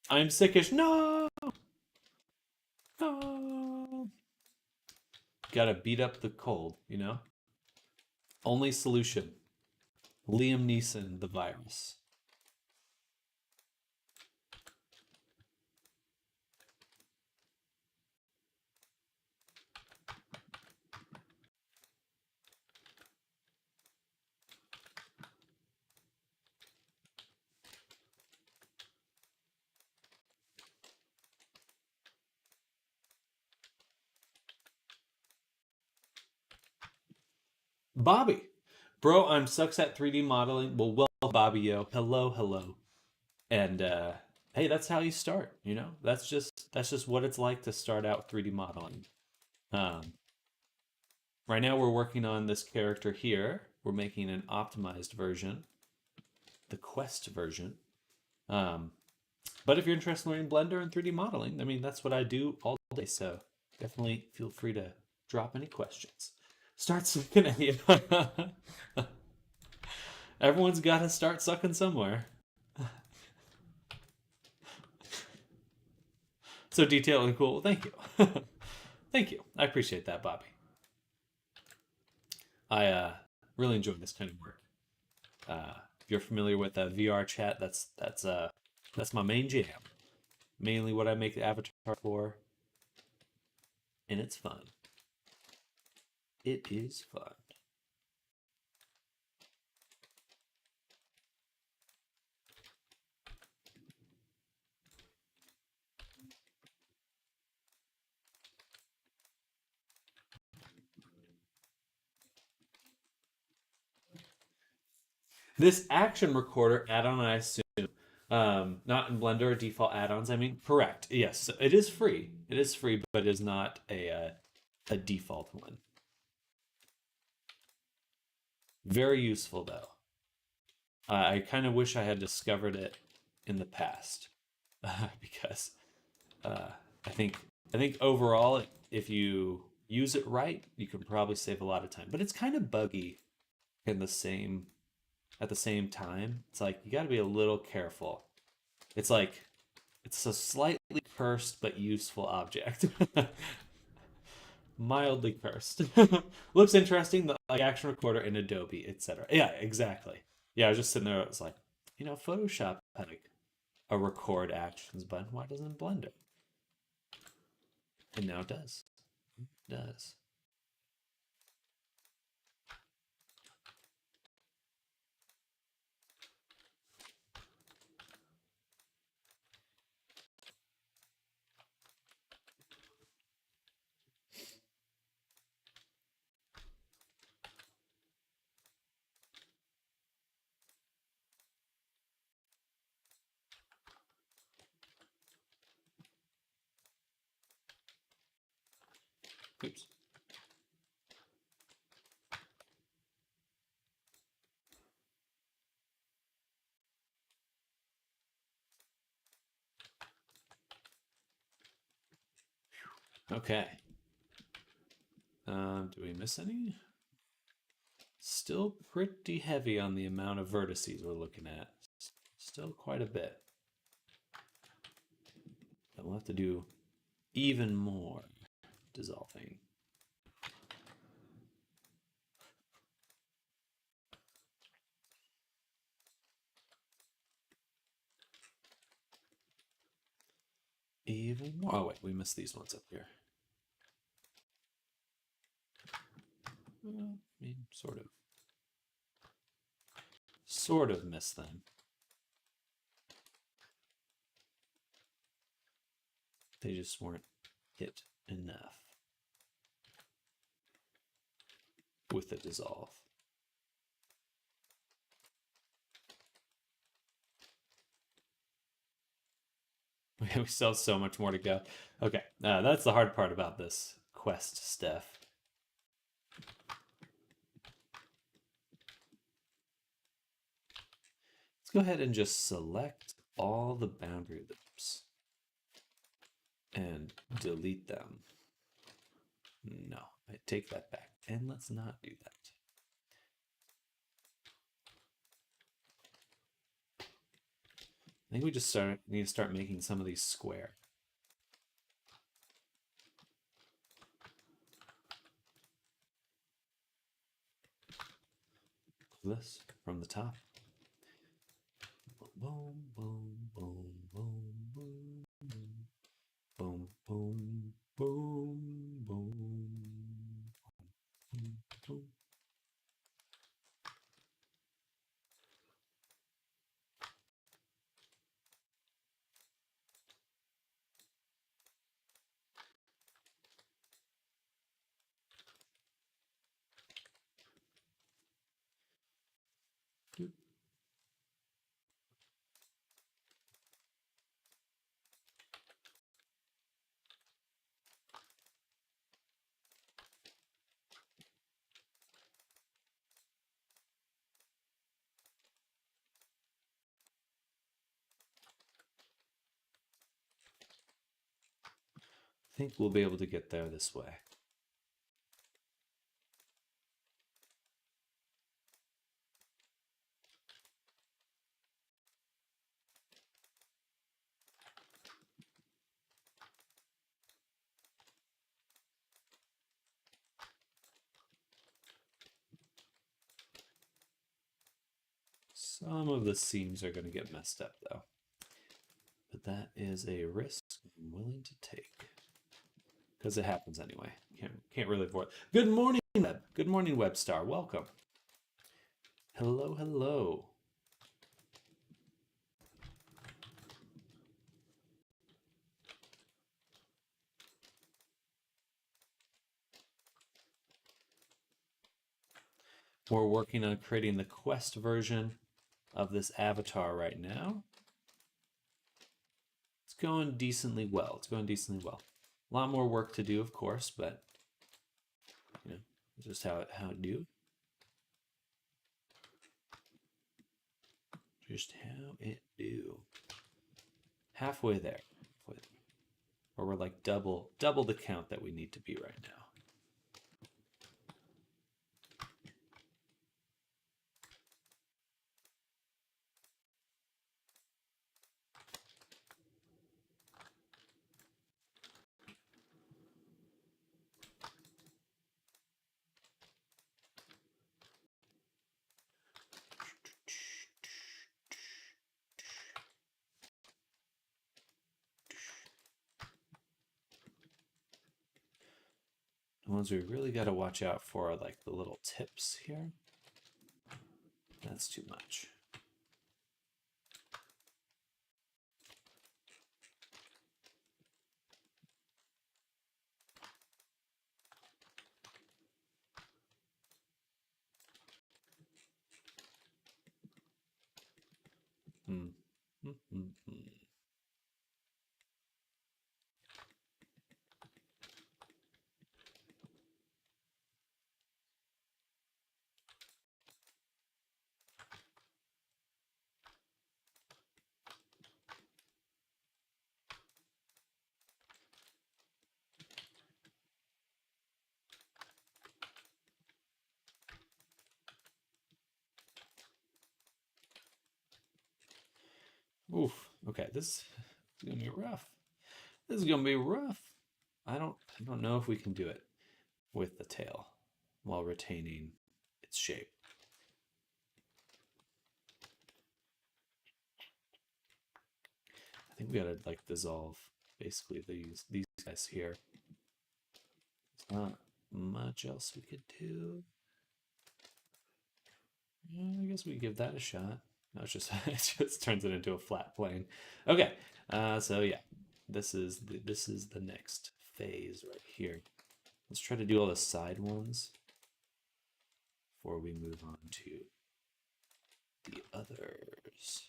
S1: I'm sickish. No! No! Gotta beat up the cold, you know? Only solution. Liam Neeson, the virus. Bobby. Bro, I'm sucks at 3D modeling. Well, welcome, Bobby, yo. Hello, hello. And hey, that's how you start, you know? That's just what it's like to start out 3D modeling. Um, right now we're working on this character here. We're making an optimized version, the Quest version. But if you're interested in learning Blender and 3D modeling, I mean, that's what I do all day. So definitely feel free to drop any questions. Start sucking at you. Everyone's got to start sucking somewhere. So detailed and cool. Thank you. Thank you. I appreciate that, Bobby. I really enjoy this kind of work. If you're familiar with VR chat, that's my main jam. Mainly what I make the avatar for, and it's fun. It is fun. This action recorder add-on, I assume, not in Blender or default add-ons. I mean, correct. Yes, it is free. It is free, but it is not a default one. Very useful though. I kind of wish I had discovered it in the past because I think overall, if you use it right, you can probably save a lot of time. But it's kind of buggy in the same at the same time. It's like you got to be a little careful. It's like it's a slightly cursed but useful object. Mildly cursed. Looks interesting, the like action recorder in Adobe, etc. Yeah, exactly. Yeah, I was just sitting there. It's like, Photoshop had a record actions button. Why doesn't Blender? And now it does. It does. Oops. Okay. Do we miss any? Still pretty heavy on the amount of vertices we're looking at. Still quite a bit. But we'll have to do even more dissolving. Even more. Oh wait, we missed these ones up here. Well, I mean, sort of missed them. They just weren't hit enough with the dissolve. We still have so much more to go. Okay, that's the hard part about this quest stuff. Let's go ahead and just select all the boundary loops and delete them. No, I take that back. And let's not do that. I think we just need to start making some of these square. This from the top. Boom, boom, boom, boom, boom, boom, boom, boom, boom, boom, boom. I think we'll be able to get there this way. Some of the seams are going to get messed up though, but that is a risk I'm willing to take because it happens anyway. Can't really avoid. Good morning, Web. Good morning, Webstar. Welcome. Hello, hello. We're working on creating the quest version of this avatar right now. It's going decently well. It's going decently well. A lot more work to do, of course, but you know, just how it do. Just how it do. Halfway there. Or we're like double the count that we need to be right now. The ones we really got to watch out for are like the little tips here. That's too much. Okay, this is gonna be rough. This is gonna be rough. I don't know if we can do it with the tail while retaining its shape. I think we gotta like dissolve basically these guys here. There's not much else we could do. Yeah, I guess we give that a shot. No, it's just it just turns it into a flat plane. Okay, so yeah, this is the next phase right here. Let's try to do all the side ones before we move on to the others.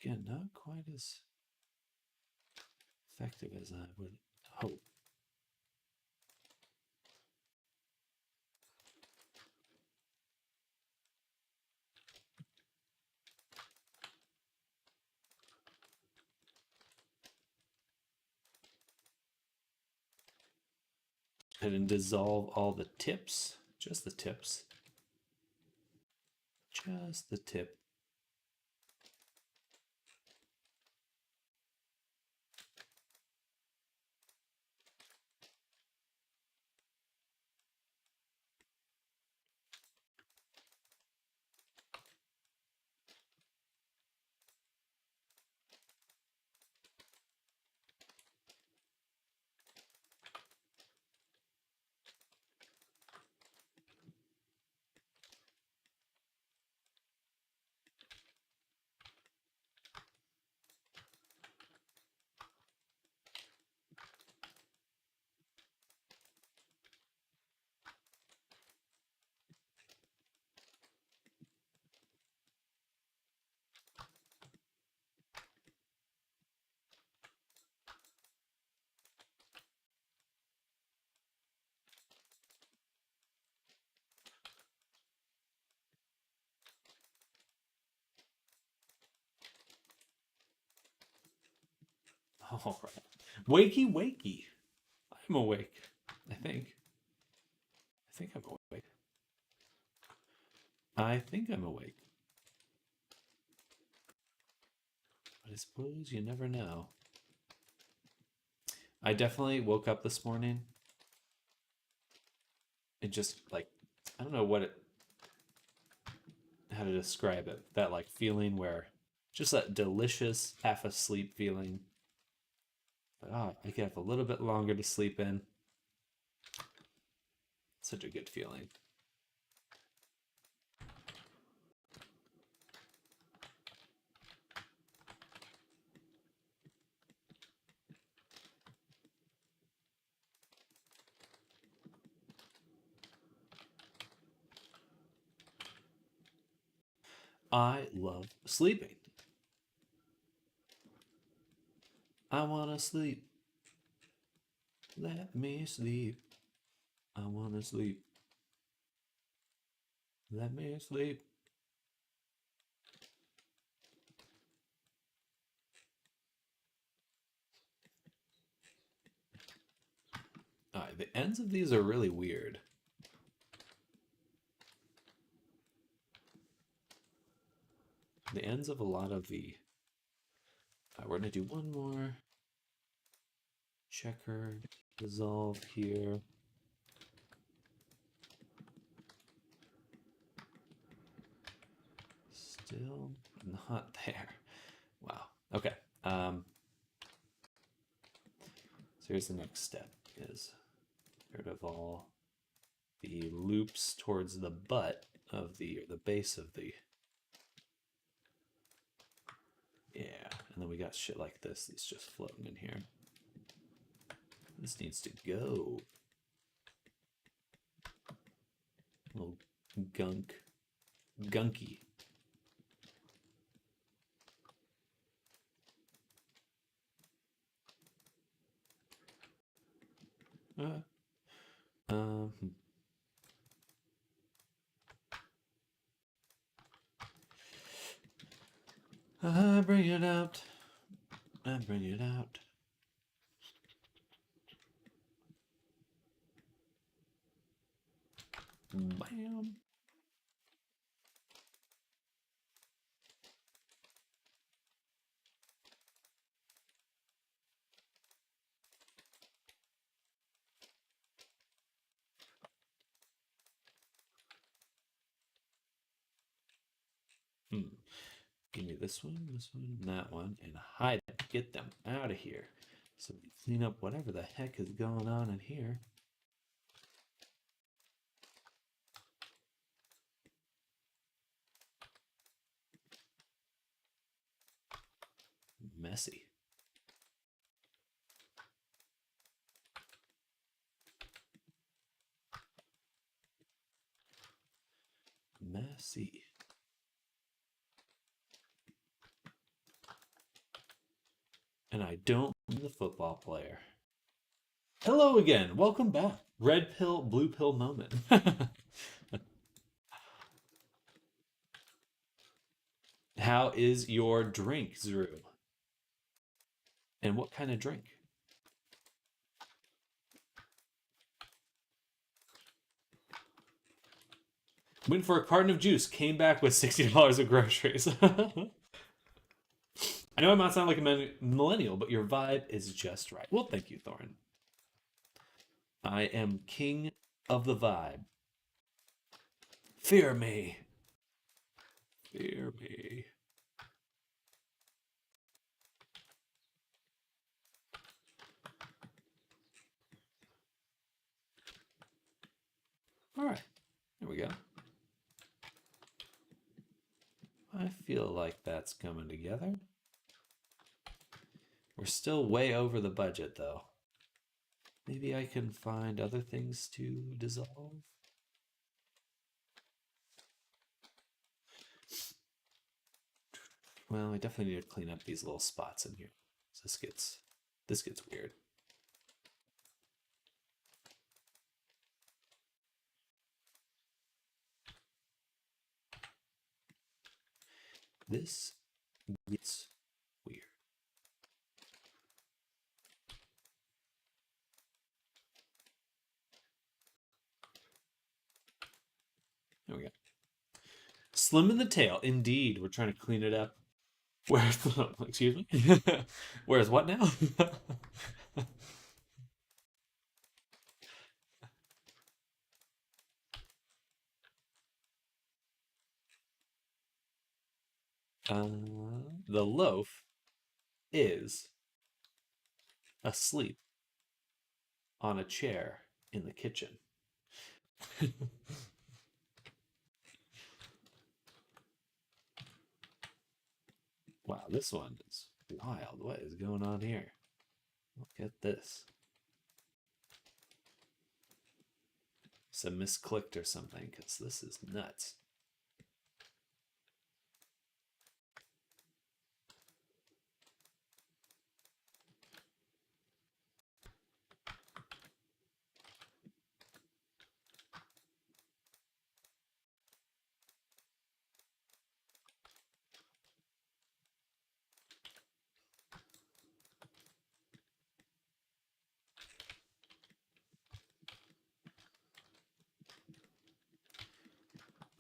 S1: Again, not quite as effective as I would hope. Go ahead and dissolve all the tips, just the tips, just the tip. All right. Wakey, wakey. I'm awake. I think. I think I'm awake. I think I'm awake. But I suppose you never know. I definitely woke up this morning. It just like, I don't know how to describe it. That like feeling where just that delicious half asleep feeling. But I can have a little bit longer to sleep in. Such a good feeling. I love sleeping. I want to sleep. Let me sleep. I want to sleep. Let me sleep. All right, the ends of these are really weird. The ends of a lot of the... we're going to do one more. Checker, dissolve here. Still not there. Wow. Okay. So here's the next step is get rid of all the loops towards the butt of the base of the... Yeah, and then we got shit like this that's just floating in here. This needs to go. Little gunky. I bring it out. I bring it out. Bam. Give me this one, and that one, and hide them. Get them out of here. So we clean up whatever the heck is going on in here. Messy. Messy. And I don't mean the football player. Hello again. Welcome back. Red pill, blue pill moment. How is your drink, Zru? And what kind of drink? Went for a carton of juice, came back with $60 of groceries. I know I might sound like a millennial, but your vibe is just right. Well, thank you, Thorin. I am king of the vibe. Fear me. Fear me. All right, there we go. I feel like that's coming together. We're still way over the budget, though. Maybe I can find other things to dissolve. Well, I definitely need to clean up these little spots in here. So this gets weird. This gets weird. There we go. Slim in the tail. Indeed, we're trying to clean it up. Where's the, excuse me? Where's what now? The loaf is asleep on a chair in the kitchen. Wow, this one is wild. What is going on here? Look at this. Some misclicked or something, because this is nuts.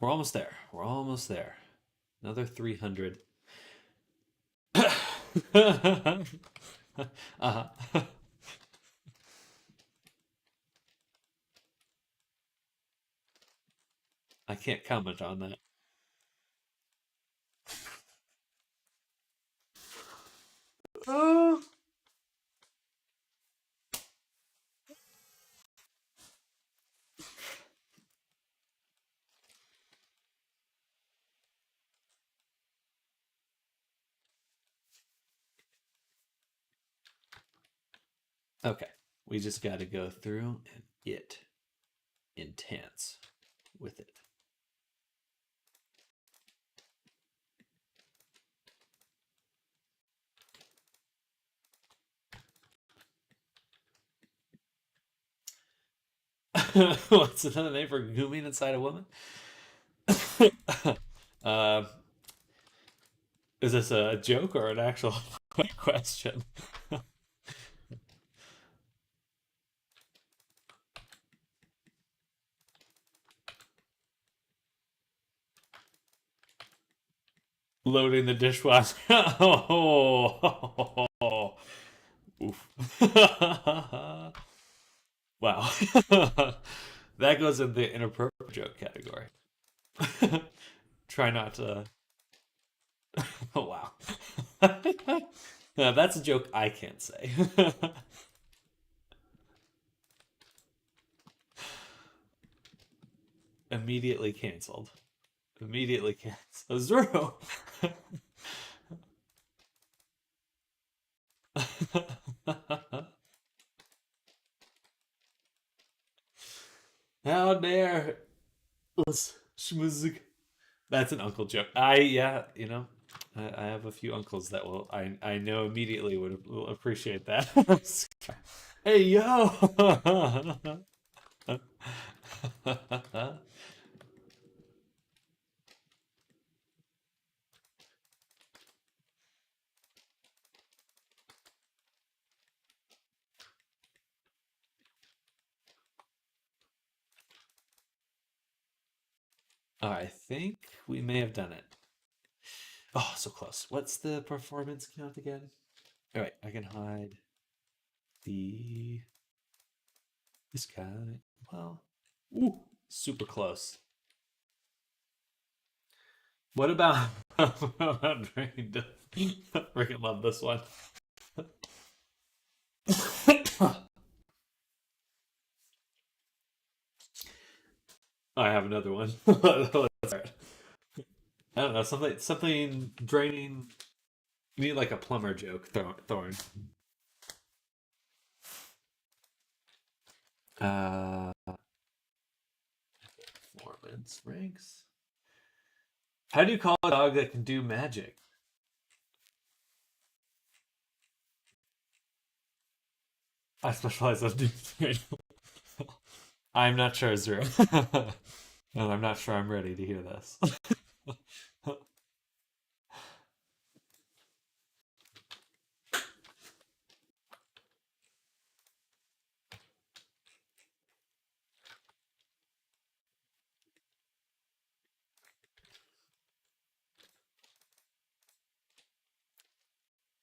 S1: We're almost there. We're almost there. Another 300. Uh-huh. I can't comment on that. Oh. Okay, we just got to go through and get intense with it. What's another name for gooming inside a woman? uh, is this a joke or an actual question? Loading the dishwasher. Oh, oof. Wow. That goes in the inappropriate joke category. Try not to. Oh, wow. Now, that's a joke I can't say. Immediately canceled. Immediately canceled. Zero. How dare us schmuzig. That's an uncle joke. Yeah, I have a few uncles that I know immediately will appreciate that. Hey yo. I think we may have done it. Oh, so close. What's the performance count again? All right, I can hide the this guy. Well, ooh, super close. What about Dragon? Freaking love this one. I have another one. I don't know, something draining. You need like a plumber joke, Thorn. Uh, Performance ranks. How do you call a dog that can do magic? I specialize in doing. I'm not sure, Zero. And I'm not sure I'm ready to hear this.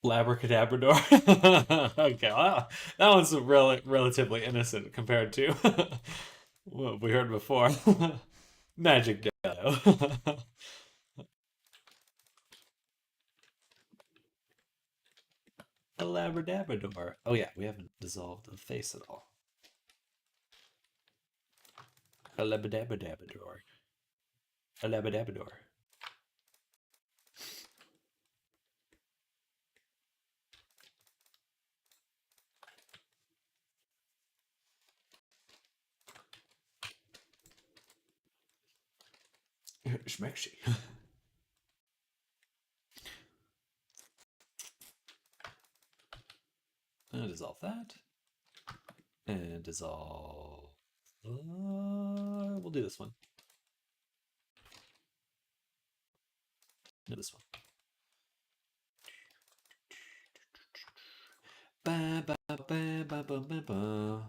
S1: Labracadabrador. Okay, well, that one's relatively innocent compared to what we heard before. Magic Dado. A Labradabrador. Oh yeah, we haven't dissolved the face at all. A Labradabrador. A Labradabrador. Schmexy. Dissolve that. And dissolve. We'll do this one. No, this one. Ba, ba, ba, ba, ba, ba, ba.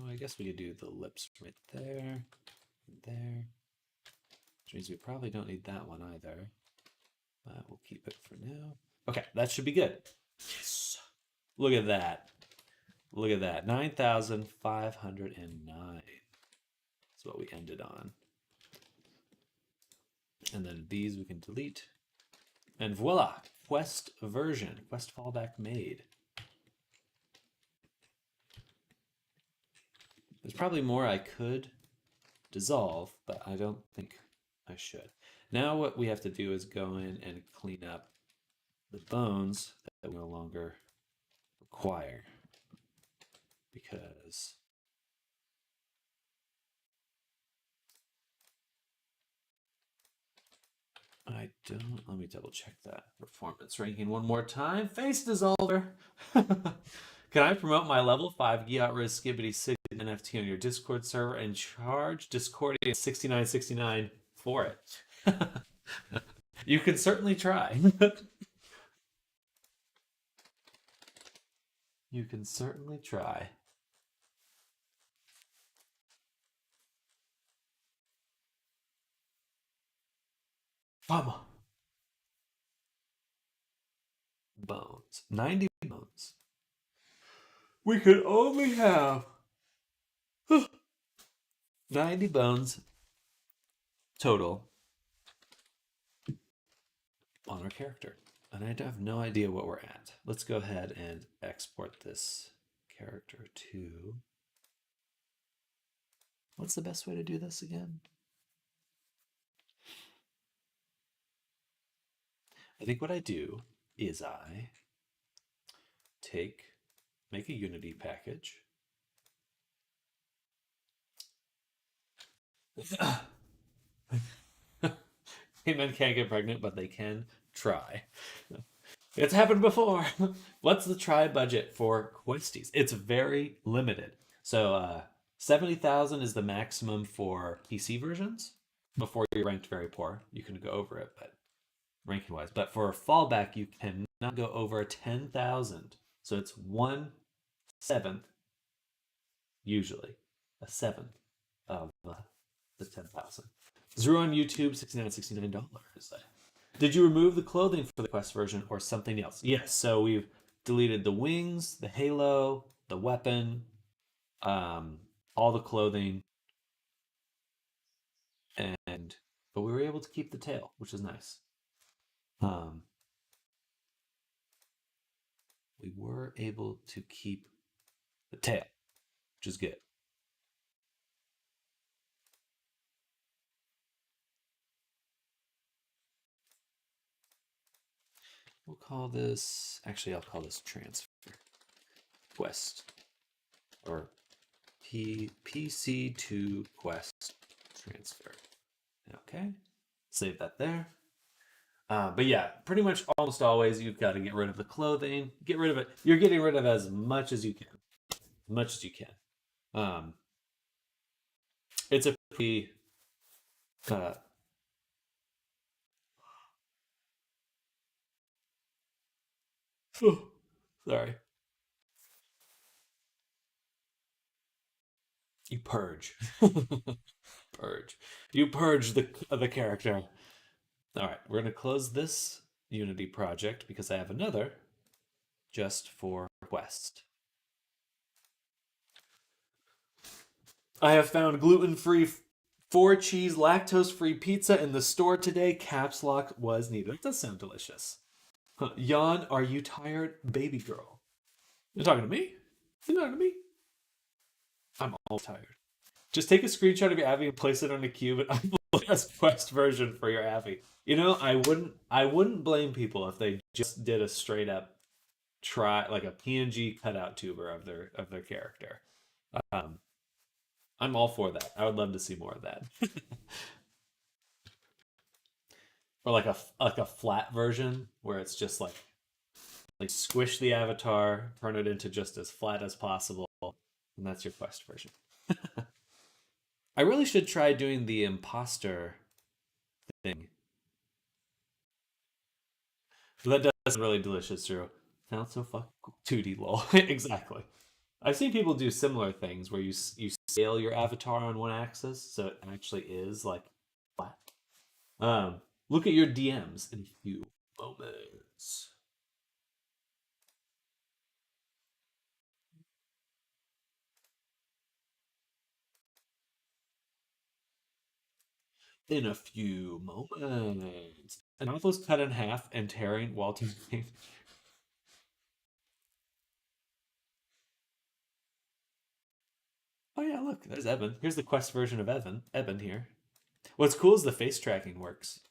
S1: I guess we could do the lips right there, there. Which means we probably don't need that one either. But we'll keep it for now. Okay, that should be good. Yes. Look at that. Look at that. 9,509 is what we ended on. And then these we can delete. And voila, quest version, quest fallback made. There's probably more I could dissolve, but I don't think I should. Now what we have to do is go in and clean up the bones that we no longer require. Because I don't. Let me double check that performance ranking one more time. Face Dissolver. Can I promote my level 5 Giat-Riz Skibbity Sig NFT on your Discord server and charge Discordia 69.69 for it? You can certainly try. You can certainly try. Mama. Bones. 90 bones. We could only have 90 bones total on our character. And I have no idea what we're at. Let's go ahead and export this character to... What's the best way to do this again? I think what I do is I make a Unity package. Men can't get pregnant, but they can try. It's happened before. What's the try budget for Questies? It's very limited. So 70,000 is the maximum for PC versions. Before you're ranked very poor, you can go over it, but ranking wise. But for a fallback, you cannot go over 10,000. So it's 1/7, usually a seventh of the 10,000. Zero on YouTube, $69. Did you remove the clothing for the Quest version or something else? Yes, so we've deleted the wings, the halo, the weapon, all the clothing, but we were able to keep the tail, which is nice. We were able to keep the tail, which is good. We'll call this, actually I'll call this transfer quest, or PC to quest transfer. Okay, save that there. But yeah, pretty much almost always you've got to get rid of the clothing. Get rid of it. You're getting rid of as much as you can. As much as you can. It's a pretty... sorry. You purge. Purge. You purge the character. All right, we're going to close this Unity project because I have another just for Quest. I have found gluten-free 4-cheese lactose-free pizza in the store today. Caps lock was needed. That does sound delicious. Yawn, are you tired, baby girl? You're talking to me? You're talking to me? I'm all tired. Just take a screenshot of your Avi and place it on a cube and upload a Quest version for your Avi. You know, I wouldn't blame people if they just did a straight up try, like a PNG cutout tuber of their character. I'm all for that. I would love to see more of that. Or like a flat version where it's just like squish the avatar, turn it into just as flat as possible, and that's your Quest version. I really should try doing the imposter thing. But that does sound really delicious, Drew. Sounds so fucking cool. 2D lol. Exactly. I've seen people do similar things where you scale your avatar on one axis, so it actually is like flat. Look at your DMs in a few moments. In a few moments. And mouth was cut in half and tearing while teaching. Oh yeah, look, there's Evan. Here's the Quest version of Evan here. What's cool is the face tracking works.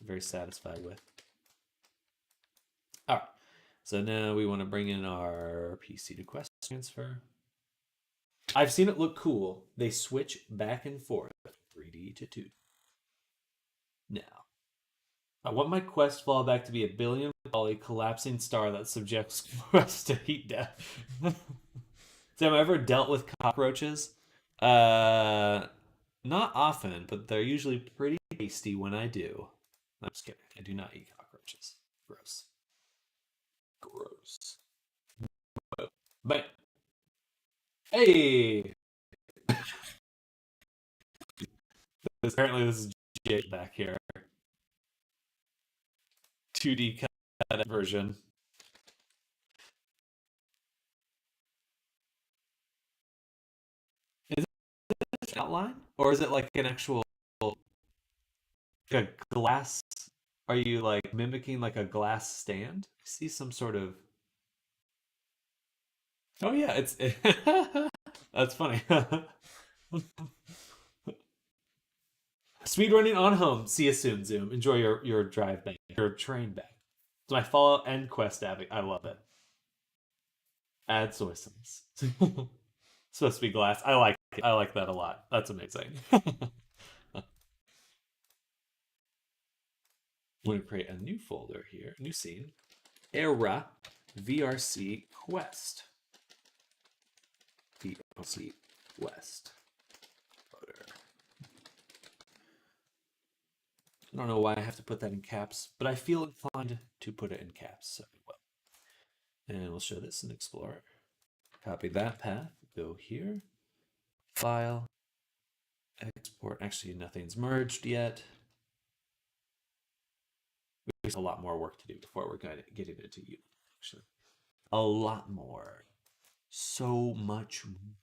S1: I'm very satisfied with. All right, so now we want to bring in our PC to Quest transfer. I've seen it look cool. They switch back and forth, 3D to 2D. Now, I want my quest fallback to be a billion volley collapsing star that subjects quest to heat death. So have I ever dealt with cockroaches? Uh, Not often, but they're usually pretty tasty when I do. I'm just kidding. I do not eat cockroaches. Gross. Gross. But hey, apparently this is Jake back here. 2D cut version. Is it an outline, or is it like an actual like a glass? Are you like mimicking like a glass stand? I see some sort of. Oh yeah, it's that's funny. Speedrunning on home. See you soon, Zoom. Enjoy your drive back, your train back. It's my follow and quest abbey. I love it. Add soy sauce. Supposed to be glass. I like it. I like that a lot. That's amazing. I'm going to create a new folder here, new scene. Era VRC Quest. VRC Quest. Folder. I don't know why I have to put that in caps, but I feel inclined to put it in caps, so I will. And we'll show this in Explorer. Copy that path, go here, file, export. Actually, nothing's merged yet. We have a lot more work to do before we're getting it to you, actually. A lot more. So much more.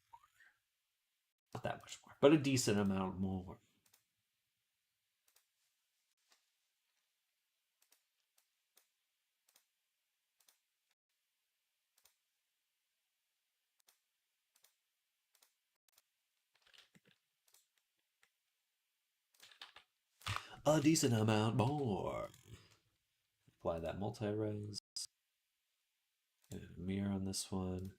S1: Not that much more, but a decent amount more. A decent amount more. Apply that multi-res. And a mirror on this one.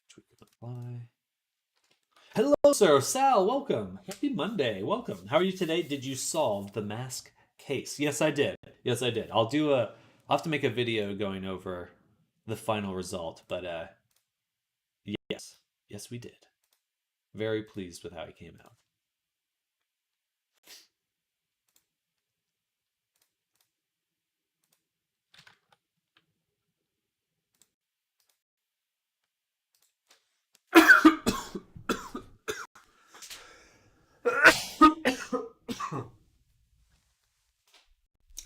S1: Which we can apply. Hello, sir. Sal, welcome. Happy Monday. Welcome. How are you today? Did you solve the mask case? Yes, I did. Yes, I did. I'll have to make a video going over the final result, but yes. Yes, we did. Very pleased with how it came out.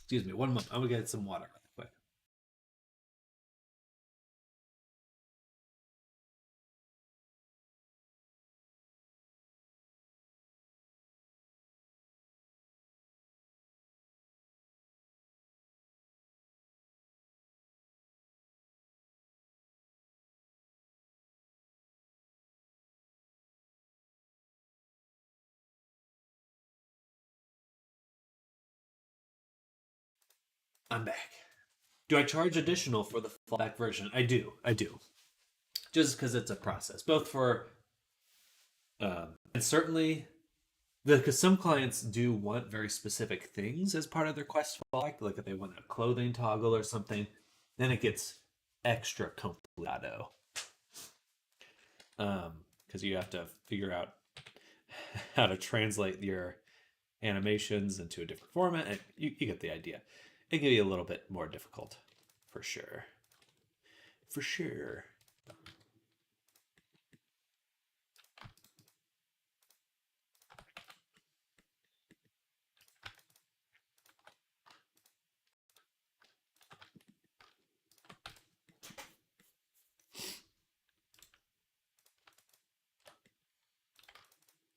S1: Excuse me, one moment. I'm gonna get some water real quick. I'm back. Do I charge additional for the fallback version? I do. I do. Just because it's a process, both for and certainly because some clients do want very specific things as part of their quest fallback, like if they want a clothing toggle or something, then it gets extra complicado. Because you have to figure out how to translate your animations into a different format, and you get the idea. It can be a little bit more difficult, for sure. For sure.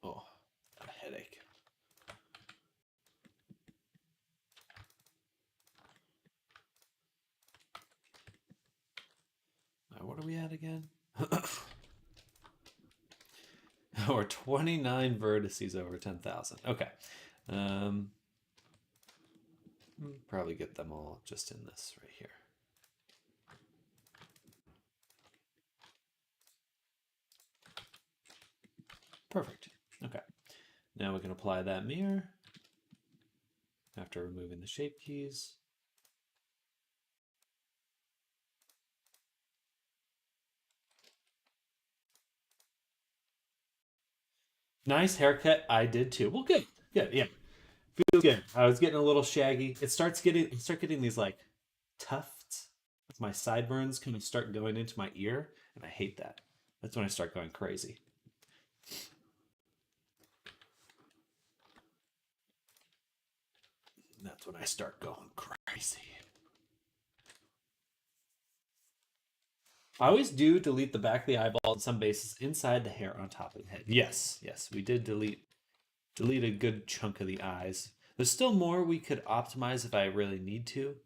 S1: Oh, a headache. What are we at again? Or 29 vertices over 10,000. Okay. Probably get them all just in this right here. Perfect. Okay. Now we can apply that mirror. after removing the shape keys. Nice haircut. I did too. Well, good. Good. Yeah. Feels good. I was getting a little shaggy. I start getting these like tufts. My sideburns kind of start going into my ear, and I hate that. That's when I start going crazy. That's when I start going crazy. I always do delete the back of the eyeball in some bases inside the hair on top of the head. Yes, yes, we did delete a good chunk of the eyes. There's still more we could optimize if I really need to,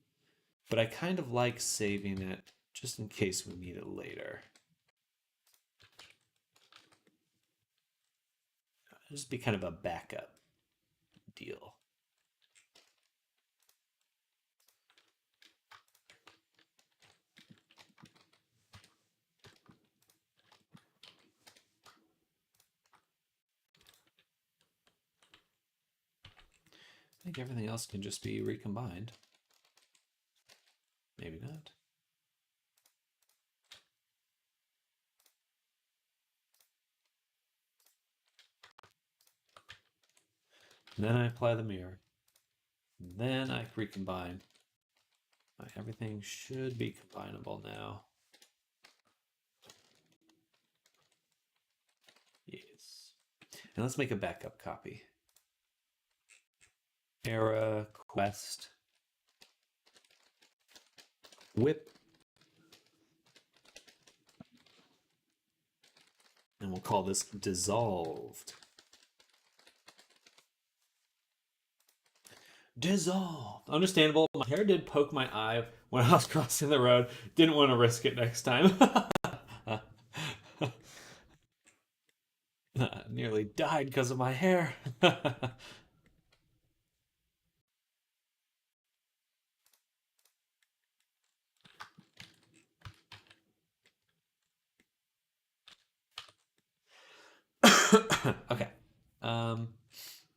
S1: but I kind of like saving it just in case we need it later. It'll just be kind of a backup deal. I think everything else can just be recombined. Maybe not. And then I apply the mirror. Then I recombine. Everything should be combinable now. Yes. And let's make a backup copy. Era, quest, whip. And we'll call this dissolved. Dissolved. Understandable. My hair did poke my eye when I was crossing the road. Didn't want to risk it next time. Nearly died because of my hair. Okay.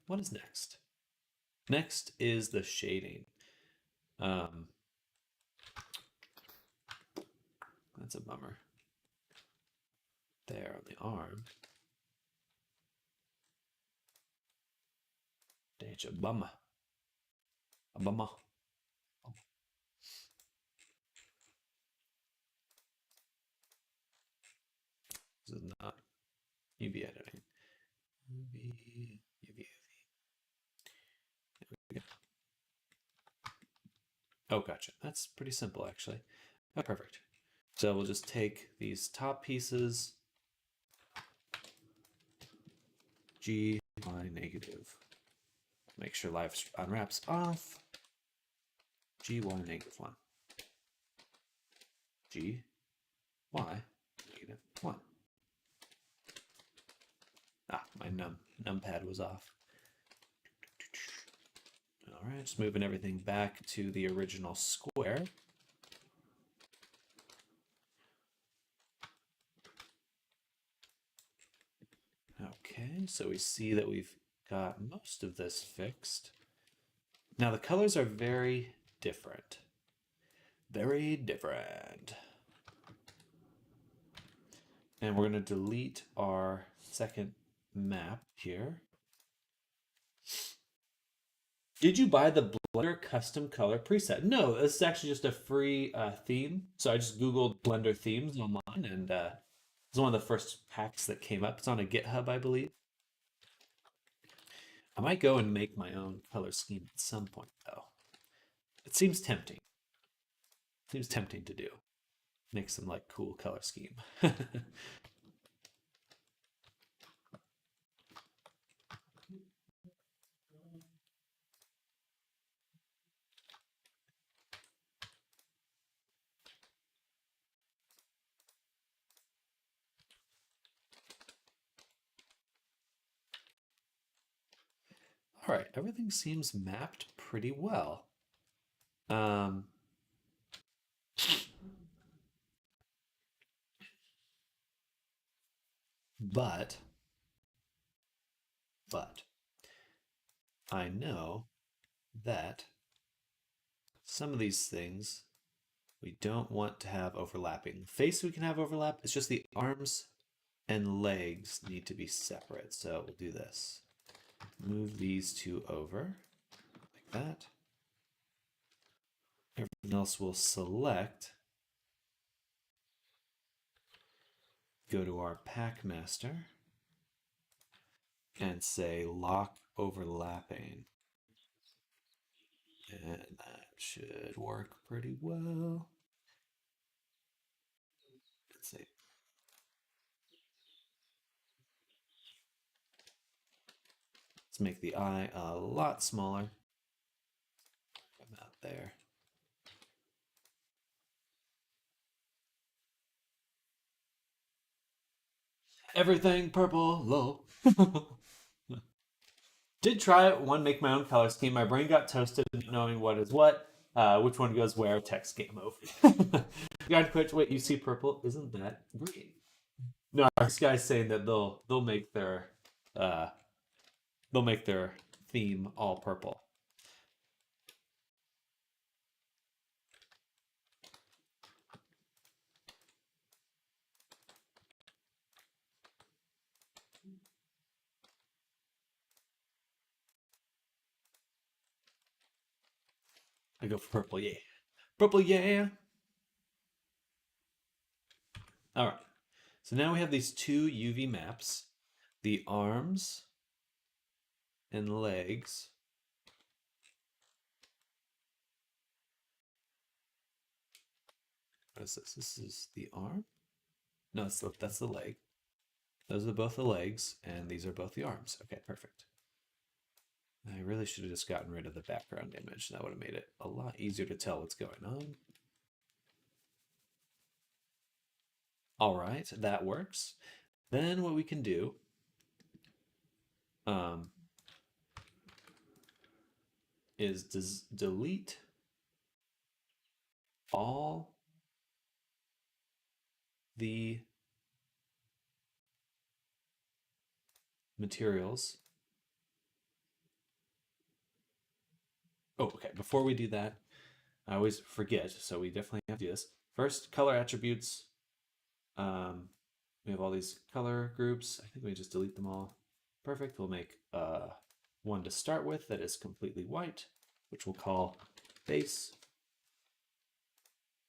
S1: What is next? Next is the shading. That's a bummer. There on the arm. That's a bummer. A bummer. Oh. This is not UV editing. UV. Oh, gotcha. That's pretty simple, actually. Oh, perfect. So we'll just take these top pieces, G, Y negative. Make sure live unwraps off. G, Y negative 1. G, Y negative 1. Ah, my numpad was off. All right, just moving everything back to the original square. Okay, so we see that we've got most of this fixed. Now the colors are very different. Very different. And we're going to delete our second map here. Did you buy the Blender custom color preset? No, this is actually just a free theme. So I just Googled Blender themes online, and it's one of the first packs that came up. It's on a GitHub, I believe. I might go and make my own color scheme at some point, though. It seems tempting. Seems tempting to do. Make some like cool color scheme. All right, everything seems mapped pretty well. But I know that some of these things we don't want to have overlapping. Face we can have overlap. It's just the arms and legs need to be separate. So we'll do this. Move these two over like that. Everything else we'll select. Go to our pack master and say lock overlapping. And that should work pretty well. Let's see. Let's make the eye a lot smaller. About there. Everything purple, low. Did try it one, make my own color scheme. My brain got toasted knowing what is what, which one goes where. Text game over. God, quit. Wait, you see purple? Isn't that green? No, this guy's saying that they'll make their theme all purple. I go for purple, yeah. Purple, yeah. All right. So now we have these two UV maps, the arms and legs. What is this? This is the arm? No, that's the leg. Those are both the legs, and these are both the arms. Okay, perfect. I really should have just gotten rid of the background image. That would have made it a lot easier to tell what's going on. All right, that works. Then what we can do is delete all the materials. Oh, okay. Before we do that, I always forget, so we definitely have to do this. First, color attributes. We have all these color groups. I think we just delete them all. Perfect. We'll make one to start with that is completely white, which we'll call base.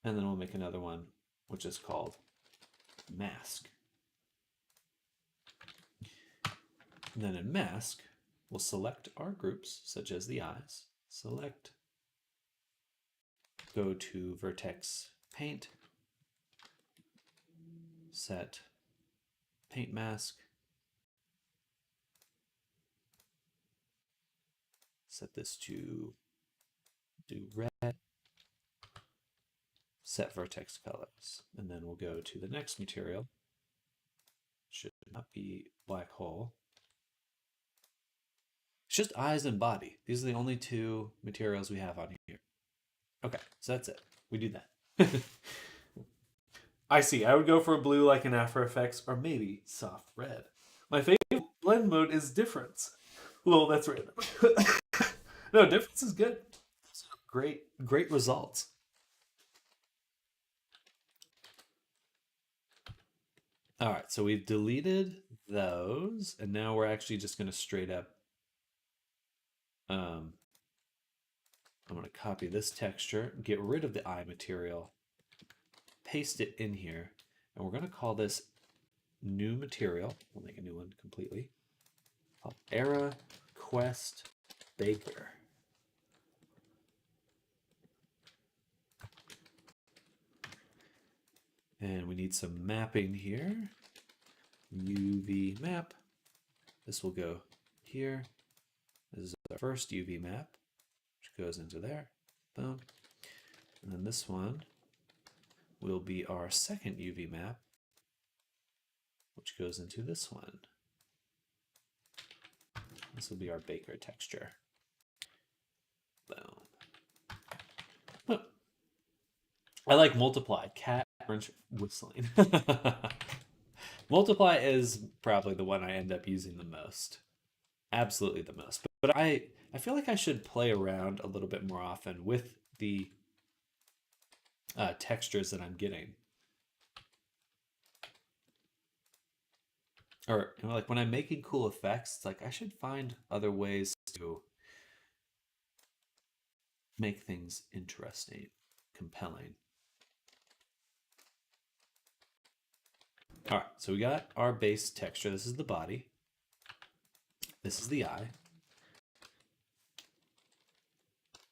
S1: And then we'll make another one, which is called mask. And then in mask, we'll select our groups, such as the eyes. Select, go to vertex paint, set paint mask, set this to do red, set vertex colors, and then we'll go to the next material. Should not be black hole. It's just eyes and body. These are the only two materials we have on here. Okay, so that's it. We do that. I see. I would go for a blue like in After Effects, or maybe soft red. My favorite blend mode is difference. Well, that's random. No, difference is good. Great results. All right, so we've deleted those, and now we're actually just going to straight up I'm going to copy this texture, get rid of the eye material, paste it in here, and we're going to call this new material. We'll make a new one completely. Called Era Quest Baker. And we need some mapping here. UV map. This will go here. This is our first UV map, which goes into there. Boom. And then this one will be our second UV map, which goes into this one. This will be our Baker texture. Boom. Oh. I like multiply. Cat orange whistling. Multiply is probably the one I end up using the most. Absolutely the most. But I I feel like I should play around a little bit more often with the textures that I'm getting. Or like when I'm making cool effects, it's like I should find other ways to make things interesting, compelling. All right, so we got our base texture. This is the body. This is the eye.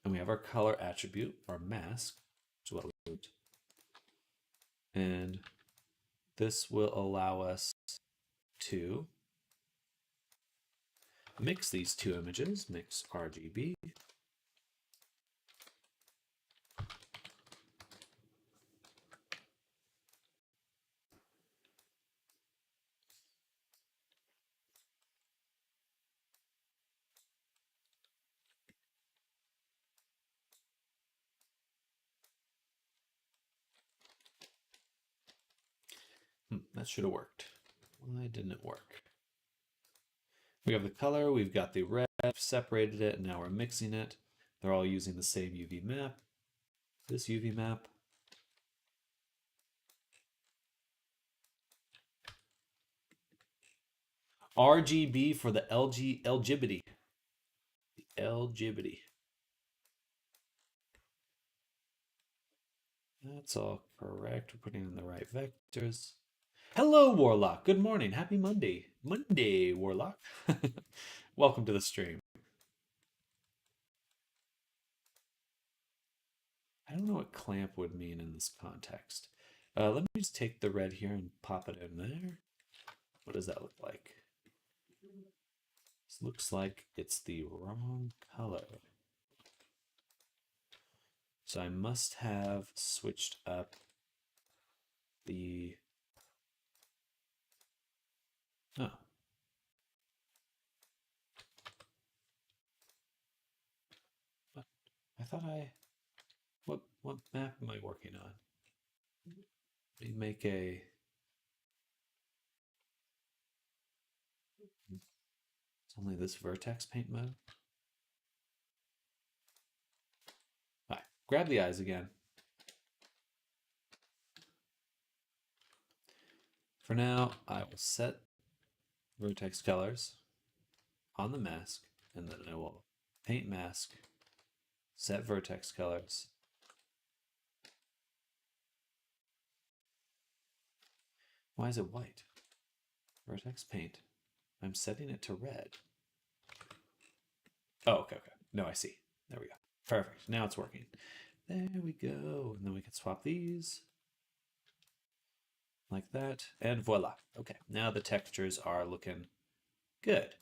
S1: And we have our color attribute, our mask, which is what we moved. And this will allow us to mix these two images, mix RGB. That should have worked. Why didn't it work? We have the color, we've got the red, separated it, and now we're mixing it. They're all using the same UV map. This UV map. RGB for the LGBT. The LGBT. That's all correct. We're putting in the right vectors. Hello, Warlock. Good morning. Happy Monday. Monday, Warlock. Welcome to the stream. I don't know what clamp would mean in this context. Let me just take the red here and pop it in there. What does that look like? This looks like it's the wrong color. So I must have switched up the... Oh. What? I thought I... What map am I working on? Let me make a... It's only this vertex paint mode. All right, grab the eyes again. For now, I will set vertex colors on the mask, and then I will paint mask, set vertex colors. Why is it white? Vertex paint. I'm setting it to red. Oh, okay. No, I see. There we go. Perfect. Now it's working. There we go. And then we can swap these. Like that. And voila. Okay, now the textures are looking good.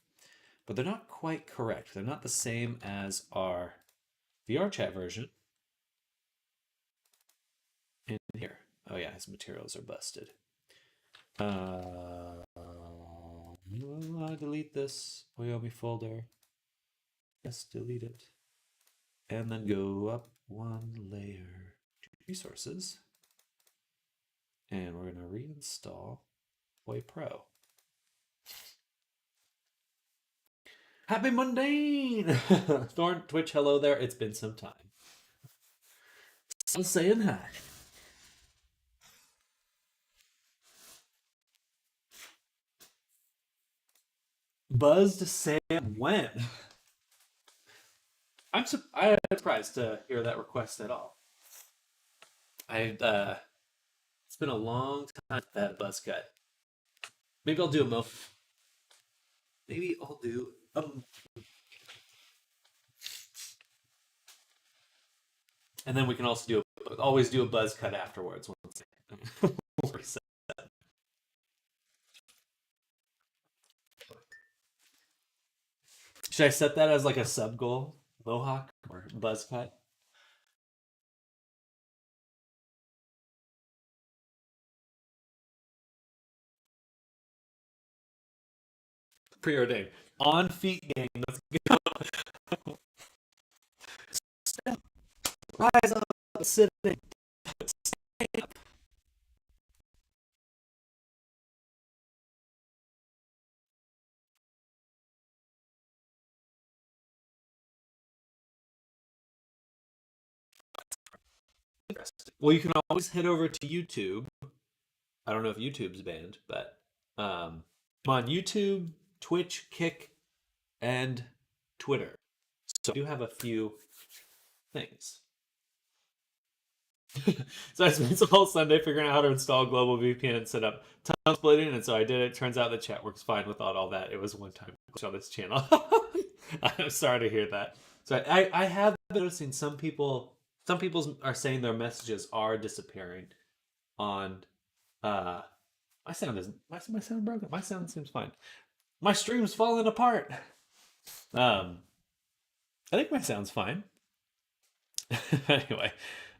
S1: But they're not quite correct. They're not the same as our VRChat version. In here. Oh yeah, his materials are busted. Delete this Wyoming folder. Yes, delete it. And then go up one layer to resources. And we're going to reinstall Voy Pro. Happy mundane! Thorn Twitch, hello there. It's been some time. I'm saying hi. Buzzed Sam when? I'm surprised to hear that request at all. It's been a long time that buzz cut. Maybe I'll do a mo. Maybe I'll do a. And then we can also always do a buzz cut afterwards. Should I set that as like a sub goal? Lohawk or buzz cut? Preordained. On feet gang. Let's go. Rise up, sitting. Stand up. Interesting. Well, you can always head over to YouTube. I don't know if YouTube's banned, but I'm on YouTube, Twitch, Kick, and Twitter. So I do have a few things. So I spent the whole Sunday figuring out how to install Global VPN and set up time splitting, and so I did it. Turns out the chat works fine without all that. It was one time on this channel. I'm sorry to hear that. So I have been noticing some people are saying their messages are disappearing on my sound isn't my sound broken. My sound seems fine. My stream's falling apart. I think my sound's fine. Anyway,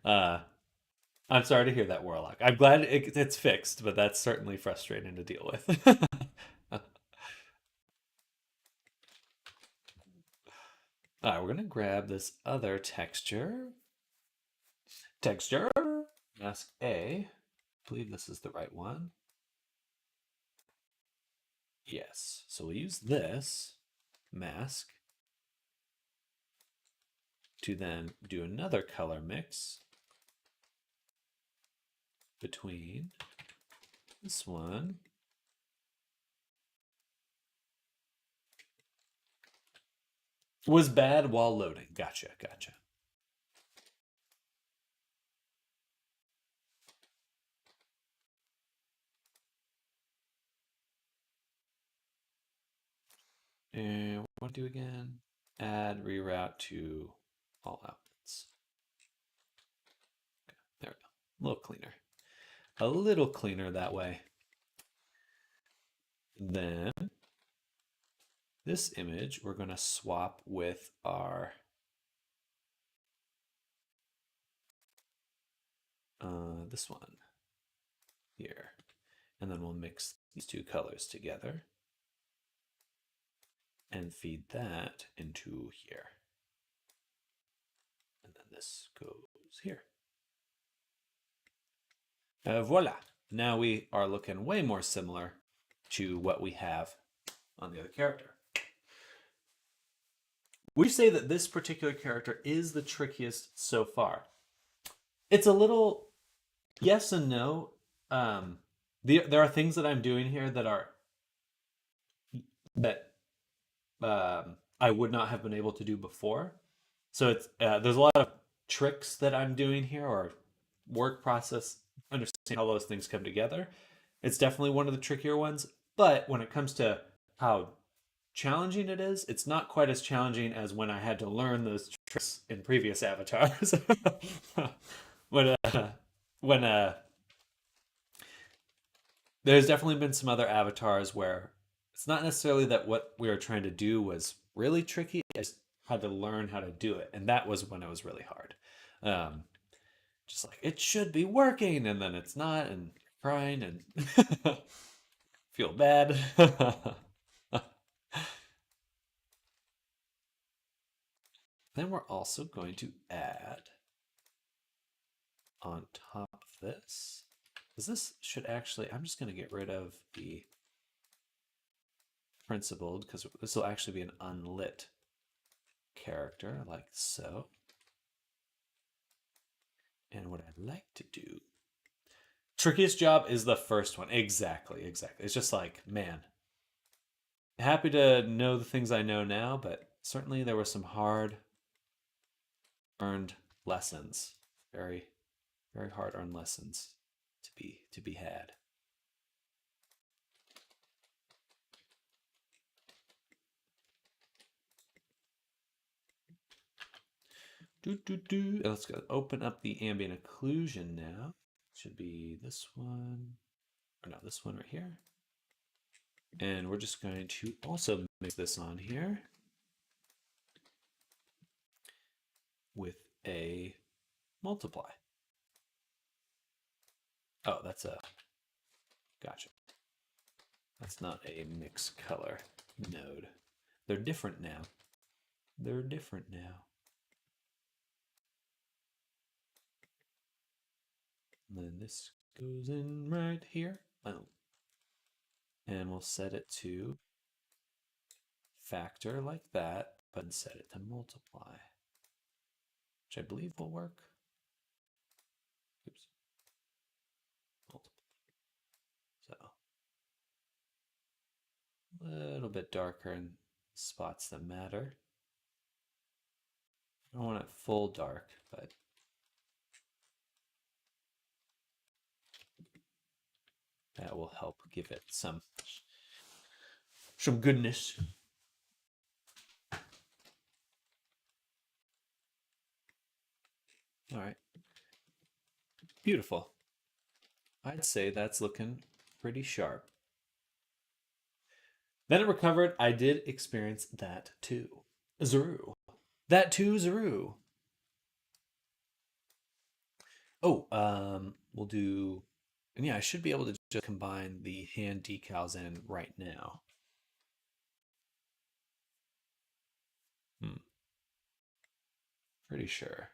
S1: I'm sorry to hear that, Warlock. I'm glad it's fixed, but that's certainly frustrating to deal with. All right, we're gonna grab this other texture. Texture, mask A. I believe this is the right one. Yes, so we'll use this mask to then do another color mix between this one was bad while loading. Gotcha. And what do again? Add reroute to all outputs. Okay, there we go. A little cleaner. A little cleaner that way. Then this image we're going to swap with our this one here. And then we'll mix these two colors together and feed that into here. And then this goes here. Voila. Now we are looking way more similar to what we have on the other character. We say that this particular character is the trickiest so far. It's a little yes and no. There are things that I'm doing here that I would not have been able to do before. So it's there's a lot of tricks that I'm doing here, or work process, understanding how those things come together. It's definitely one of the trickier ones. But when it comes to how challenging it is, it's not quite as challenging as when I had to learn those tricks in previous avatars. when there's definitely been some other avatars where it's not necessarily that what we were trying to do was really tricky. I just had to learn how to do it, and that was when it was really hard. Just like it should be working, and then it's not, and crying and feel bad. Then we're also going to add on top of this, because this should actually, I'm just going to get rid of the principled, because this will actually be an unlit character, like so. And what I'd like to do, trickiest job is the first one. Exactly. It's just like, man, happy to know the things I know now, but certainly there were some hard earned lessons, very hard earned lessons to be had. Let's go open up the ambient occlusion now. Should be this one, or no, this one right here. And we're just going to also mix this on here with a multiply. Oh, that's a, gotcha. That's not a mix color node. They're different now. They're different now. And then this goes in right here. Boom. And we'll set it to factor like that, but set it to multiply, which I believe will work. little bit darker in spots that matter. I don't want it full dark, but that will help give it some goodness. All right. Beautiful. I'd say that's looking pretty sharp. Then it recovered. I did experience that too. Zuru. That too, Zuru. Oh, we'll do, and yeah, I should be able to just combine the hand decals in right now. Pretty sure.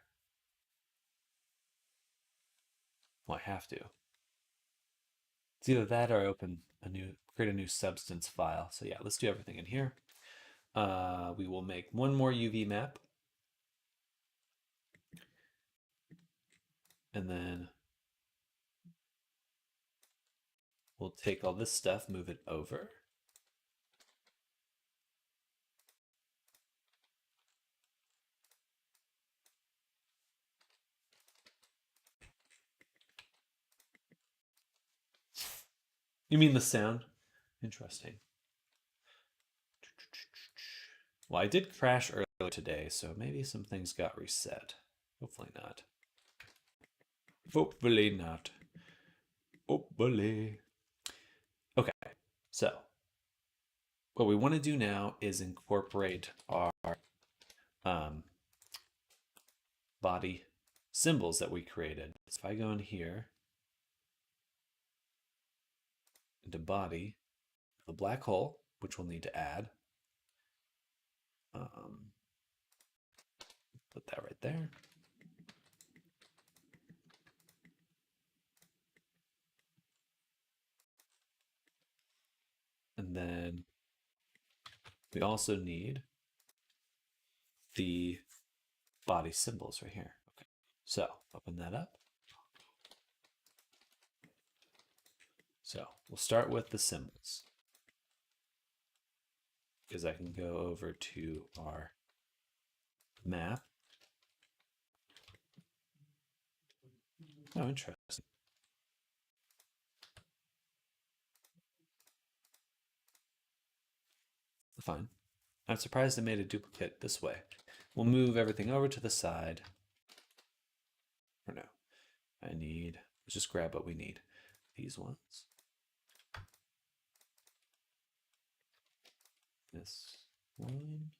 S1: Well, I have to. It's either that or create a new substance file. So yeah, let's do everything in here. We will make one more UV map. And then we'll take all this stuff, move it over. You mean the sound? Interesting. Well, I did crash earlier today, so maybe some things got reset. Hopefully not. Hopefully not. Hopefully. Okay, so what we want to do now is incorporate our body symbols that we created. So if I go in here into body, the black hole, which we'll need to add. Put that right there. And then we also need the body symbols right here. Okay, so open that up. So we'll start with the symbols, because I can go over to our map. Oh, interesting. Fine. I'm surprised I made a duplicate this way. We'll move everything over to the side. Or no, let's just grab what we need. These ones. This one.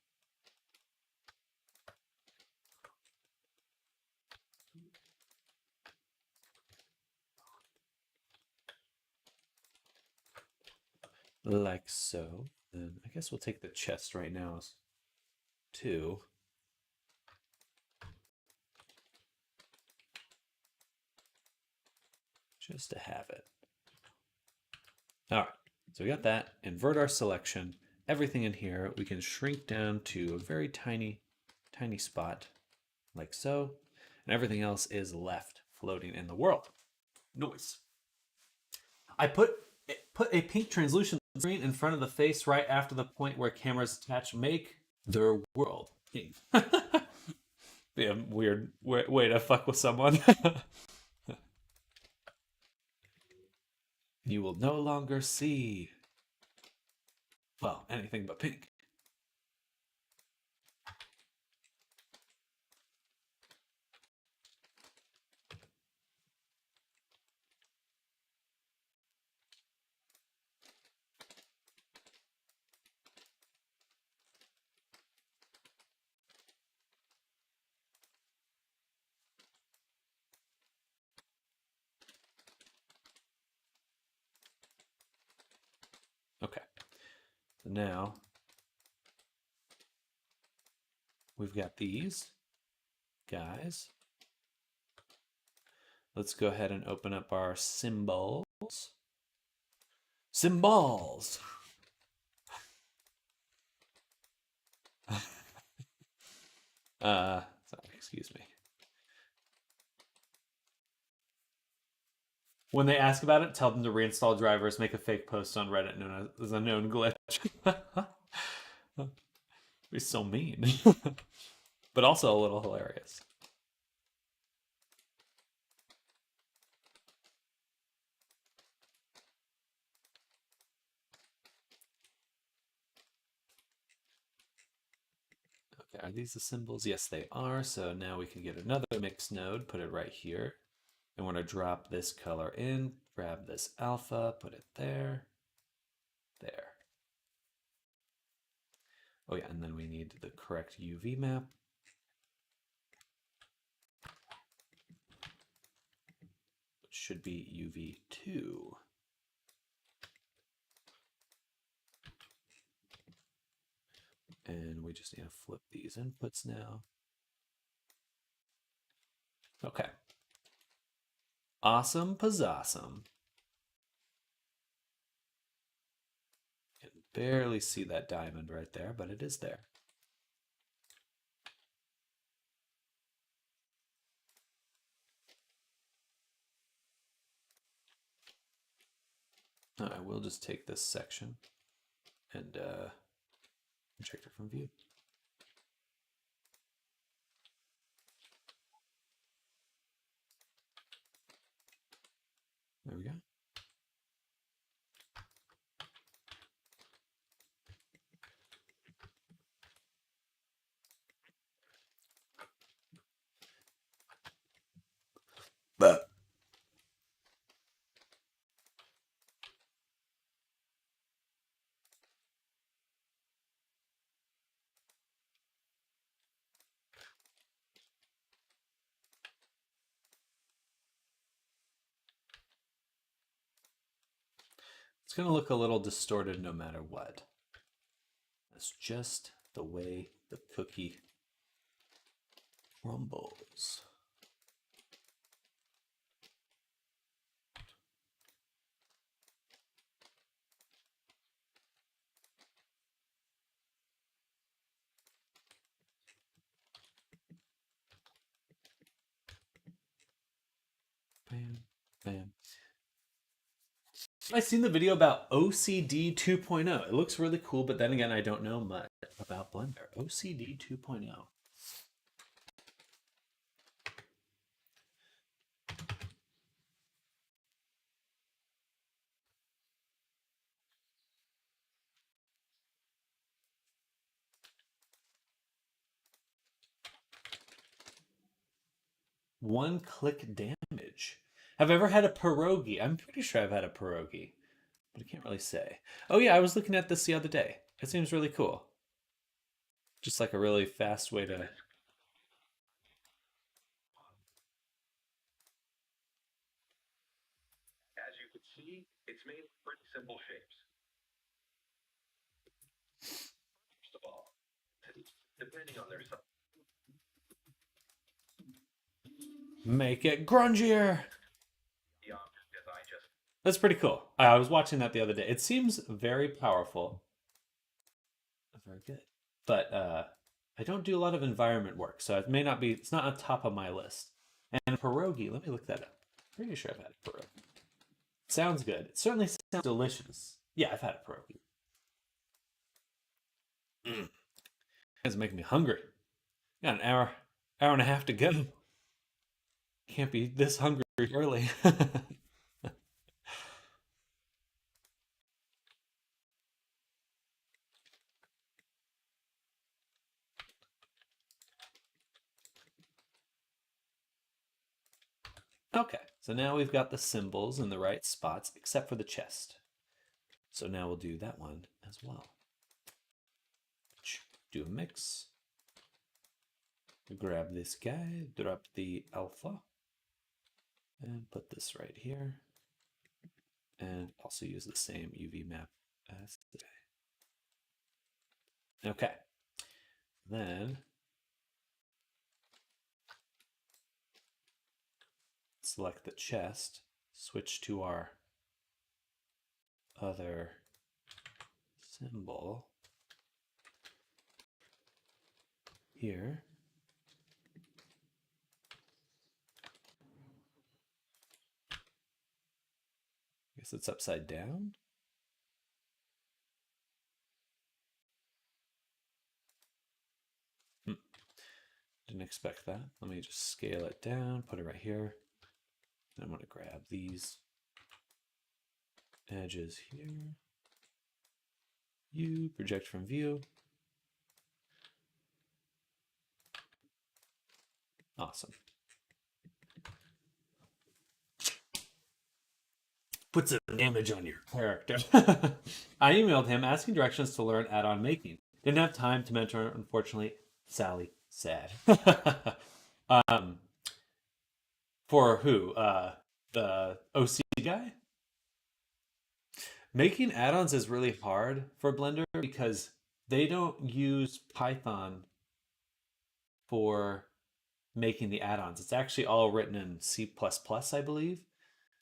S1: Like so. Then I guess we'll take the chest right now too. Just to have it. All right, so we got that. Invert our selection. Everything in here we can shrink down to a very tiny spot, like so. And everything else is left floating in the world. Noise. I put a pink translucent screen in front of the face right after the point where cameras attached make their world pink. Be a weird way to fuck with someone. You will no longer see, well, anything but pink. Okay, so now we've got these guys. Let's go ahead and open up our symbols. Symbols! Sorry, excuse me. When they ask about it, tell them to reinstall drivers, make a fake post on Reddit known as a known glitch. Be so mean, but also a little hilarious. Okay, are these the symbols? Yes, they are. So now we can get another mix node, put it right here. I want to drop this color in, grab this alpha, put it there, there. Oh yeah, and then we need the correct UV map. Which should be UV2. And we just need to flip these inputs now. Okay. Awesome pizzawesome. Can barely see that diamond right there, but it is there. I will just take this section and inject it from view. There we go. But it's going to look a little distorted no matter what. That's just the way the cookie crumbles. Bam, bam. I've seen the video about OCD 2.0. It looks really cool, but then again, I don't know much about Blender. OCD 2.0. One-click damage. Have I ever had a pierogi? I'm pretty sure I've had a pierogi, but I can't really say. Oh yeah, I was looking at this the other day. It seems really cool. Just like a really fast way to...
S2: As you can see, it's made of pretty simple shapes. First of all, depending on their size.
S1: Make it grungier. That's pretty cool. I was watching that the other day. It seems very powerful. Very good. But I don't do a lot of environment work, so it may not be, it's not on top of my list. And pierogi, let me look that up. Pretty sure I've had a pierogi. Sounds good. It certainly sounds delicious. Yeah, I've had a pierogi. It's making me hungry. Got an hour and a half to go. Can't be this hungry early. Okay, so now we've got the symbols in the right spots, except for the chest. So now we'll do that one as well. Do a mix. Grab this guy, drop the alpha, and put this right here. And also use the same UV map as today. Okay. Then select the chest, switch to our other symbol here. guess it's upside down. Didn't expect that. Let me just scale it down, put it right here. I'm going to grab these edges here. You project from view. Awesome. Puts an image on your character. I emailed him asking directions to learn add-on making. Didn't have time to mentor, unfortunately. Sally, sad. For who? The OC guy? Making add-ons is really hard for Blender because they don't use Python for making the add-ons. It's actually all written in C++, I believe.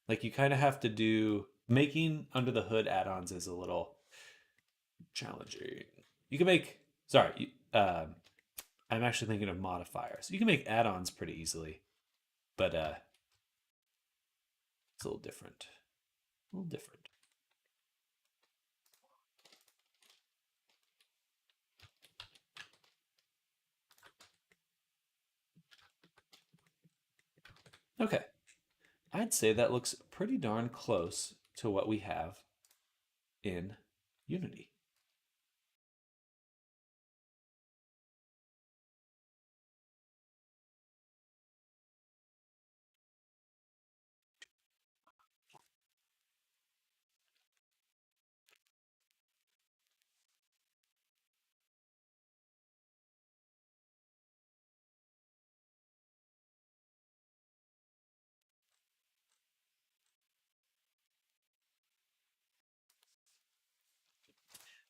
S1: Like you kind of have to do making under the hood add-ons is a little challenging. You can make, sorry, I'm actually thinking of modifiers. You can make add-ons pretty easily, but it's a little different. A little different. Okay. I'd say that looks pretty darn close to what we have in Unity.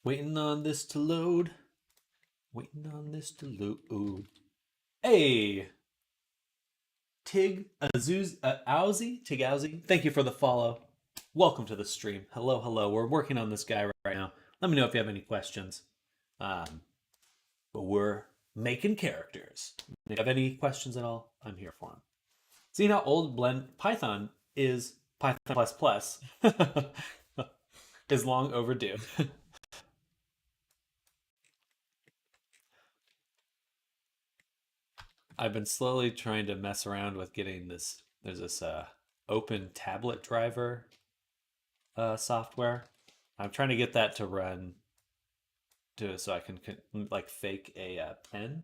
S1: Waiting on this to load. Waiting on this to load. Hey! Tig Tigowzy, thank you for the follow. Welcome to the stream. Hello, hello. We're working on this guy right now. Let me know if you have any questions. But we're making characters. If you have any questions at all, I'm here for them. Seeing how old Python is, Python++ is long overdue. I've been slowly trying to mess around with getting this. There's this open tablet driver software. I'm trying to get that to run so I can like fake a pen,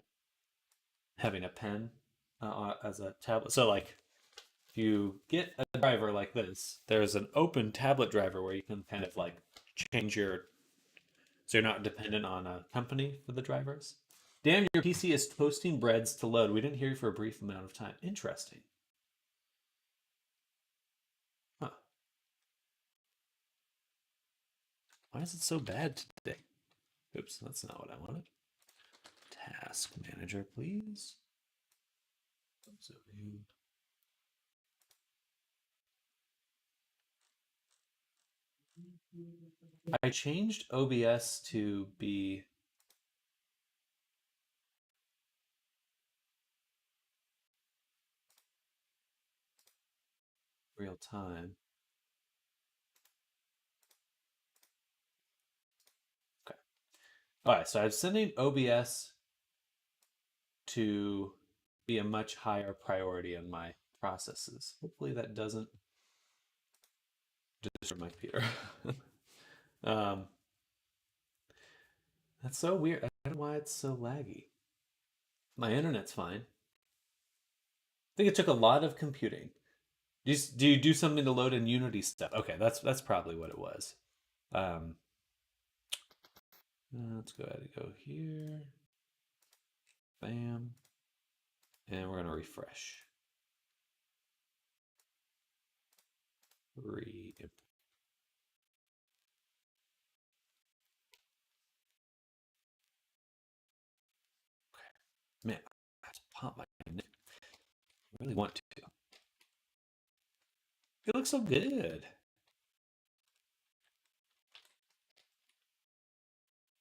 S1: having a pen as a tablet. So like if you get a driver like this, there's an open tablet driver where you can kind of like change your, so you're not dependent on a company for the drivers. Damn, your PC is toasting breads to load. We didn't hear you for a brief amount of time. Interesting. Huh. Why is it so bad today? Oops, that's not what I wanted. Task manager, please. So I changed OBS to be real time. Okay. All right, so I'm sending OBS to be a much higher priority in my processes. Hopefully that doesn't disturb my computer. That's so weird. I don't know why it's so laggy. My internet's fine. I think it took a lot of computing. Do you do something to load in Unity stuff? Okay, that's probably what it was. Let's go ahead and go here. Bam. And we're gonna refresh. Okay. Man, I have to pop my neck. I really want to. It looks so good.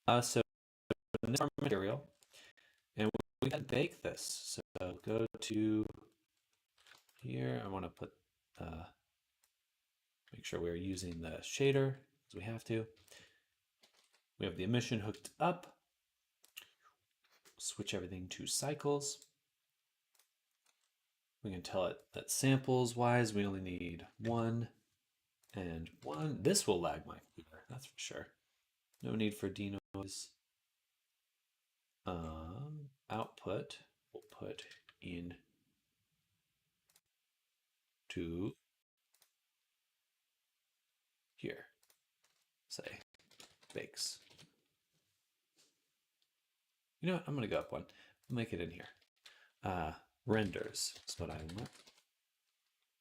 S1: So this is our material, and we can bake this. So go to here. I want to put Make sure we're using the shader as we have to. We have the emission hooked up. Switch everything to cycles. We can tell it that samples wise, we only need 1 and 1. This will lag my computer, that's for sure. No need for denoise. Output, we'll put in to here, say bakes. You know what, I'm gonna go up one. I'll make it in here. Renders is what I want.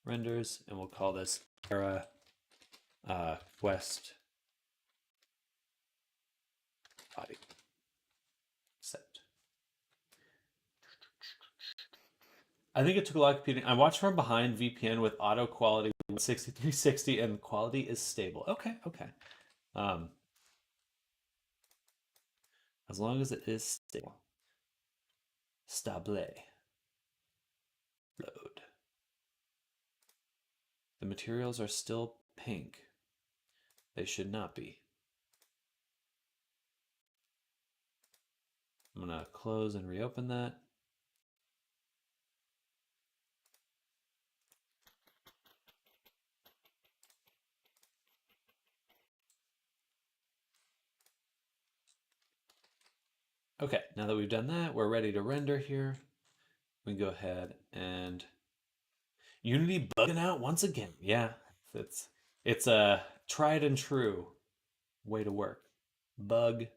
S1: Renders, and we'll call this era quest body set. I think it took a lot of computing. I watched from behind VPN with auto quality 6360 and quality is stable. Okay. As long as it is stable. Stable. Load. The materials are still pink. They should not be. I'm gonna close and reopen that. Okay, now that we've done that, we're ready to render here. We can go ahead and Unity bugging out once again. Yeah, it's a tried and true way to work. Bug.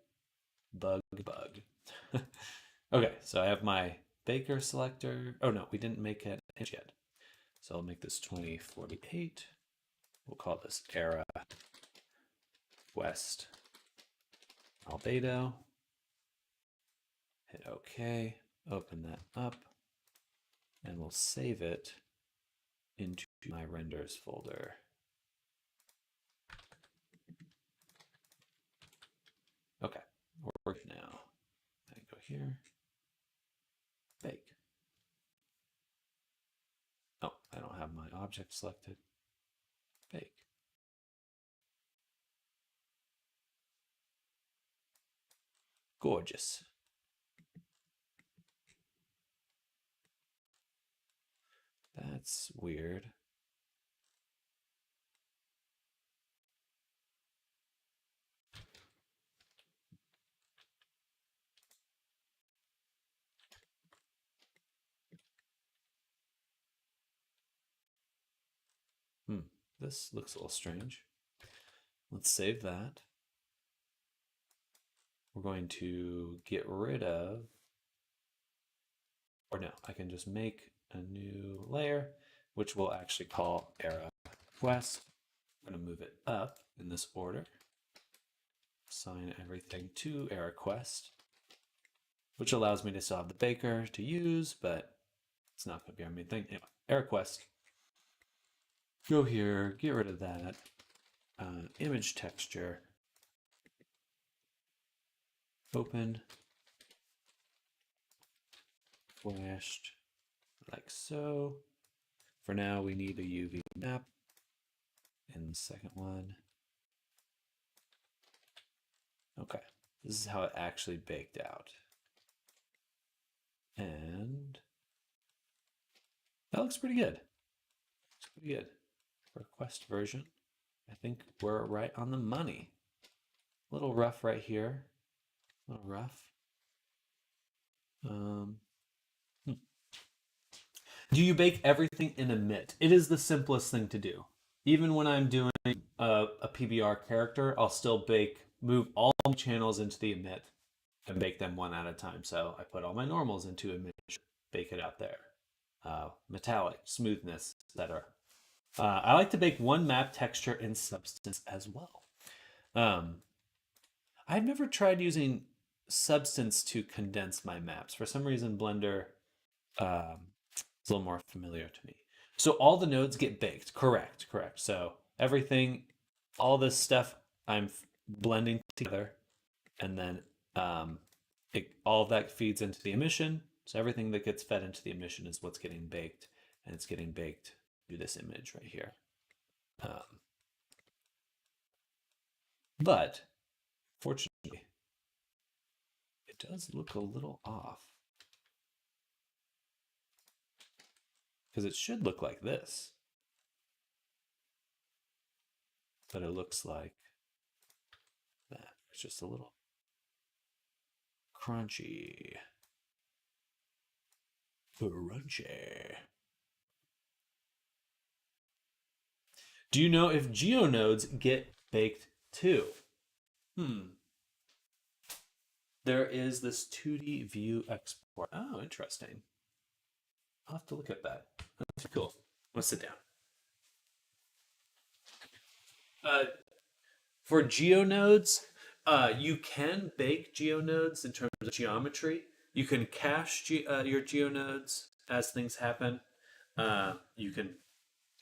S1: Okay, so I have my Baker selector. Oh no, we didn't make it yet. So I'll make this 2048. We'll call this era West Albedo. Hit OK, open that up, and we'll save it into my renders folder. Okay, work now. I go here, bake. Oh, I don't have my object selected. Bake. Gorgeous. That's weird. This looks a little strange. Let's save that. We're going to get rid of, or no, I can just make a new layer, which we'll actually call era quest. I'm going to move it up in this order. Assign everything to era quest, which allows me to still have the baker to use, but it's not going to be our main thing. Anyway, era quest. Go here, get rid of that. Image texture. Open. Flashed like so. For now, we need a UV map. And the second one. Okay, this is how it actually baked out. And that looks pretty good. Looks pretty good. For a Quest version, I think we're right on the money. A little rough right here. A little rough. Do you bake everything in emit? It is the simplest thing to do. Even when I'm doing a PBR character, I'll still move all channels into the emit and bake them one at a time. So I put all my normals into emit, bake it out there. Metallic, smoothness, etc. I like to bake one map texture in Substance as well. I've never tried using Substance to condense my maps. For some reason, Blender is a little more familiar to me. So all the nodes get baked. Correct. So everything, all this stuff, I'm blending together, and then all of that feeds into the emission. So everything that gets fed into the emission is what's getting baked, and it's getting baked through this image right here. But fortunately, it does look a little off. Because it should look like this. But it looks like that. It's just a little crunchy. Crunchy. Do you know if GeoNodes get baked too? There is this 2D view export. Oh, interesting. I'll have to look at that. That's cool. Let's sit down. For GeoNodes, you can bake GeoNodes in terms of geometry. You can cache your GeoNodes as things happen. You can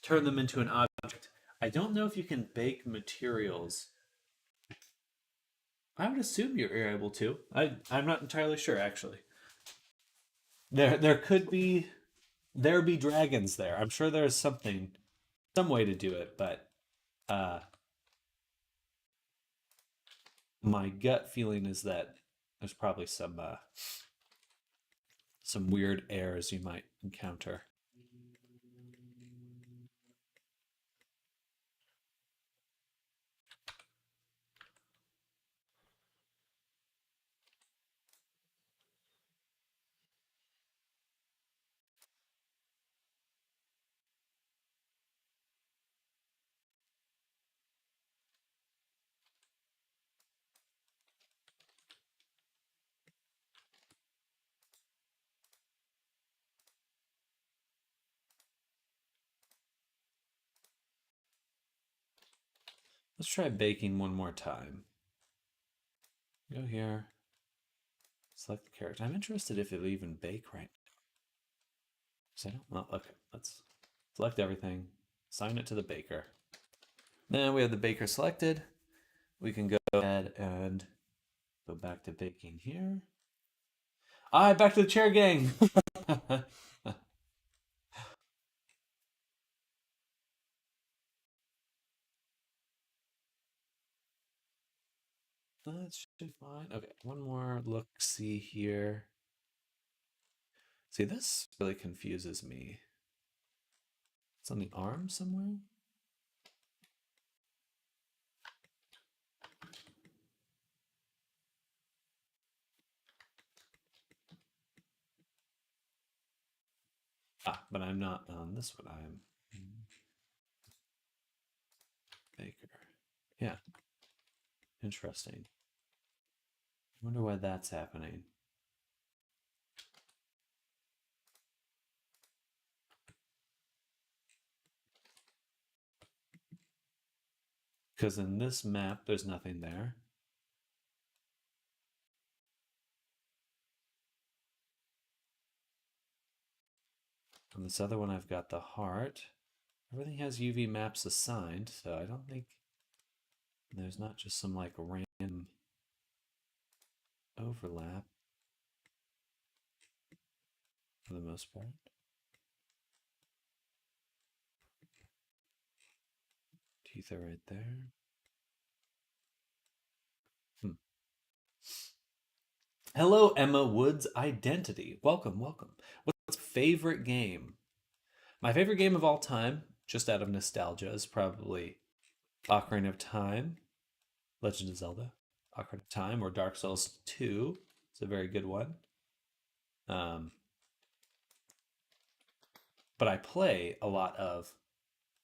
S1: turn them into an object. I don't know if you can bake materials. I would assume you're able to. I'm not entirely sure, actually. There could be dragons there. I'm sure there's some way to do it, but my gut feeling is that there's probably some weird errors you might encounter. Let's try baking one more time. Go here. Select the character. I'm interested if it'll even bake right now. So I don't. Well, okay. Let's select everything. Assign it to the baker. Then we have the baker selected. We can go ahead and go back to baking here. Back to the chair gang. That should be fine. Okay, one more look see here. See, this really confuses me. It's on the arm somewhere? But I'm not on this one. I'm baker. Yeah. Interesting. I wonder why that's happening. Because in this map, there's nothing there. On this other one, I've got the heart. Everything has UV maps assigned, so I don't think there's not just some like random overlap for the most part. Teeth are right there. Hello, Emma Woods Identity. Welcome, welcome. What's your favorite game? My favorite game of all time, just out of nostalgia, is probably Ocarina of Time, Legend of Zelda, Ocarina of Time, or Dark Souls 2. It's a very good one. But I play a lot of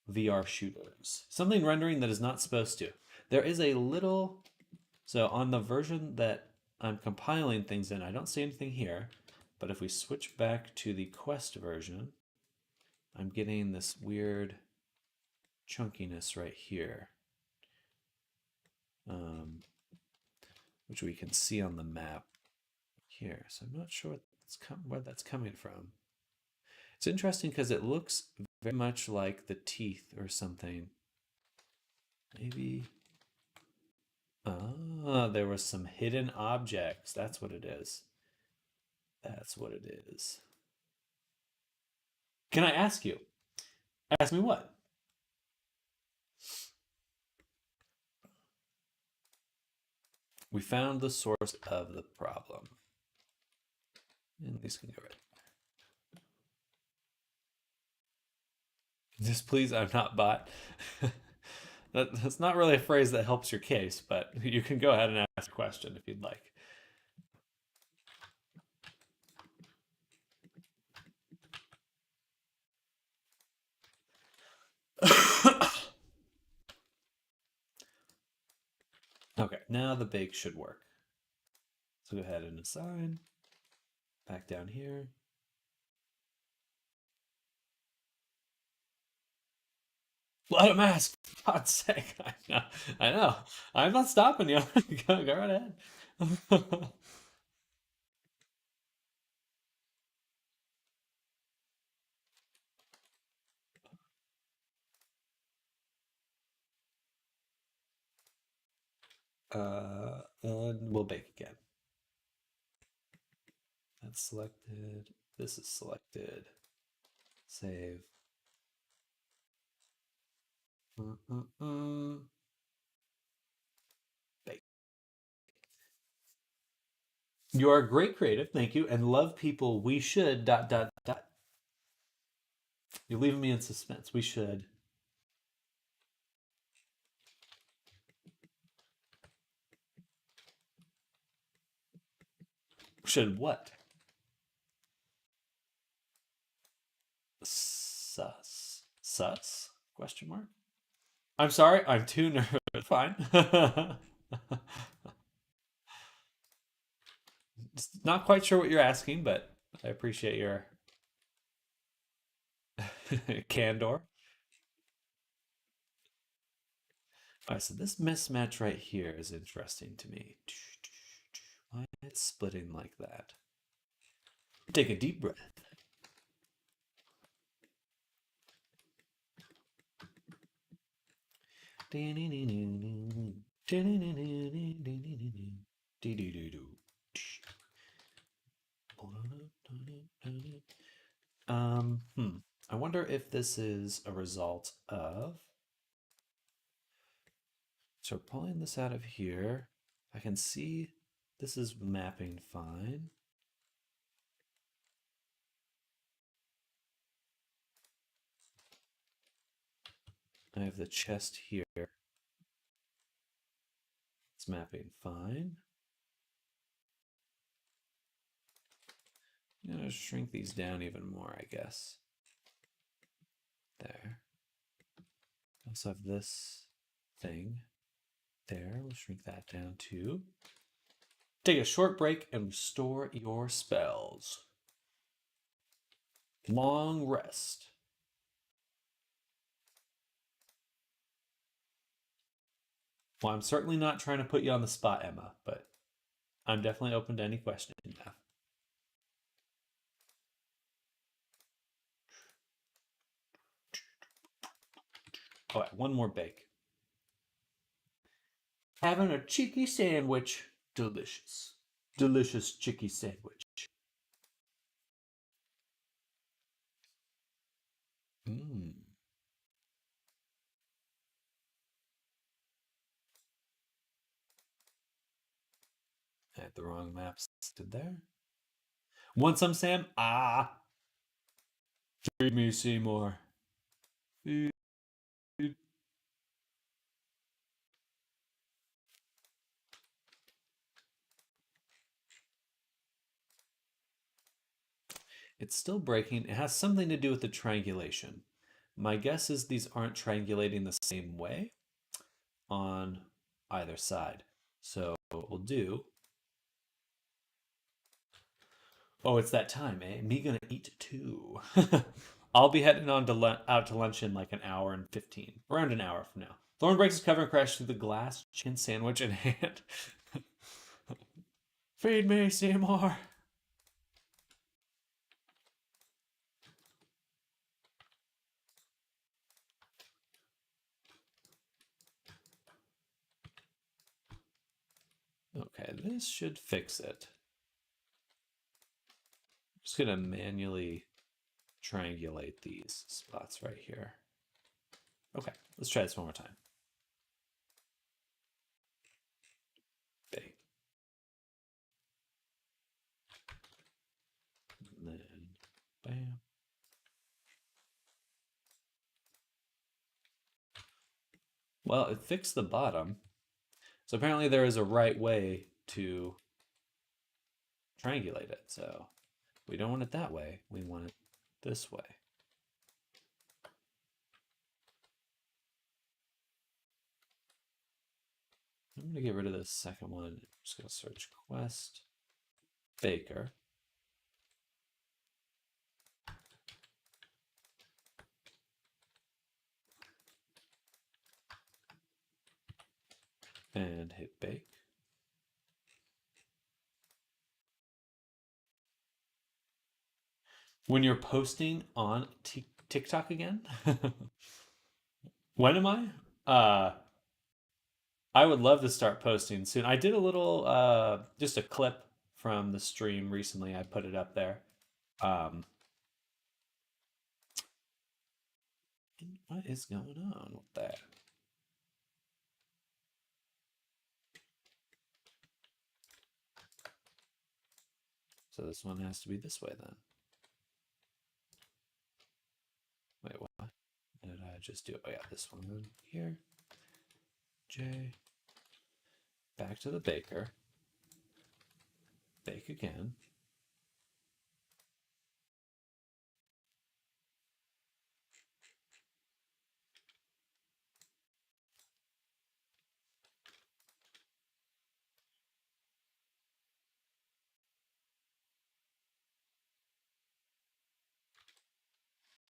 S1: VR shooters. Something rendering that is not supposed to. There is a little... So on the version that I'm compiling things in, I don't see anything here. But if we switch back to the Quest version, I'm getting this weird chunkiness right here. Which we can see on the map here. So I'm not sure where that's coming from. It's interesting because it looks very much like the teeth or something. Maybe... there was some hidden objects. That's what it is. That's what it is. Can I ask you? Ask me what? We found the source of the problem. And these can go right. Just please, I'm not bot. That's not really a phrase that helps your case, but you can go ahead and ask a question if you'd like. Okay, now the bake should work. So go ahead and assign. Back down here. Let him ask. For God's sake. I know. I know. I'm not stopping you. Go right ahead. And we'll bake again. That's selected. This is selected. Save. Bake. You are a great creative, thank you, and love people. We should ... You're leaving me in suspense. We should. Should what? Sus? Question mark? I'm sorry, I'm too nervous. Fine. Not quite sure what you're asking, but I appreciate your candor. Alright, so this mismatch right here is interesting to me. Why it's splitting like that? Take a deep breath. I wonder if this is a result of... So pulling this out of here, I can see this is mapping fine. I have the chest here. It's mapping fine. I'm gonna shrink these down even more, I guess. There. I also have this thing there. We'll shrink that down too. Take a short break and restore your spells. Long rest. Well, I'm certainly not trying to put you on the spot, Emma, but I'm definitely open to any question you have. All right, one more bake. Having a cheeky sandwich. Delicious. Delicious cheeky sandwich. Mmm. I had the wrong maps there. Want some, Sam? Ah. Feed me, Seymour. Feed. It's still breaking. It has something to do with the triangulation. My guess is these aren't triangulating the same way on either side. So what we'll do... Oh, it's that time, eh? Me gonna eat too. I'll be heading on to out to lunch in like an hour and 15. Around an hour from now. Thorn breaks his cover and crashes through the glass, chicken sandwich in hand. Feed me, Seymour. Okay, this should fix it. I'm just gonna manually triangulate these spots right here. Okay, let's try this one more time. Bake. Bam. Well, it fixed the bottom. So apparently there is a right way to triangulate it. So we don't want it that way. We want it this way. I'm going to get rid of this second one. I'm just going to search Quest Baker. And hit bake. When you're posting on TikTok again? When am I? I would love to start posting soon. I did a little, just a clip from the stream recently. I put it up there. What is going on with that? So this one has to be this way then. Wait, what? What did I just do? Oh yeah, this one here. J. Back to the baker. Bake again.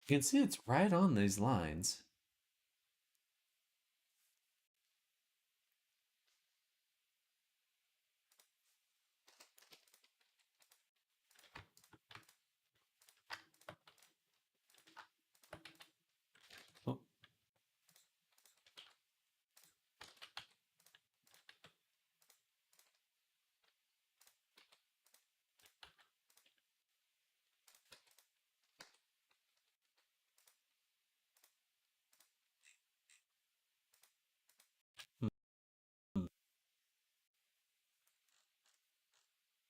S1: You can see it's right on these lines. Oh.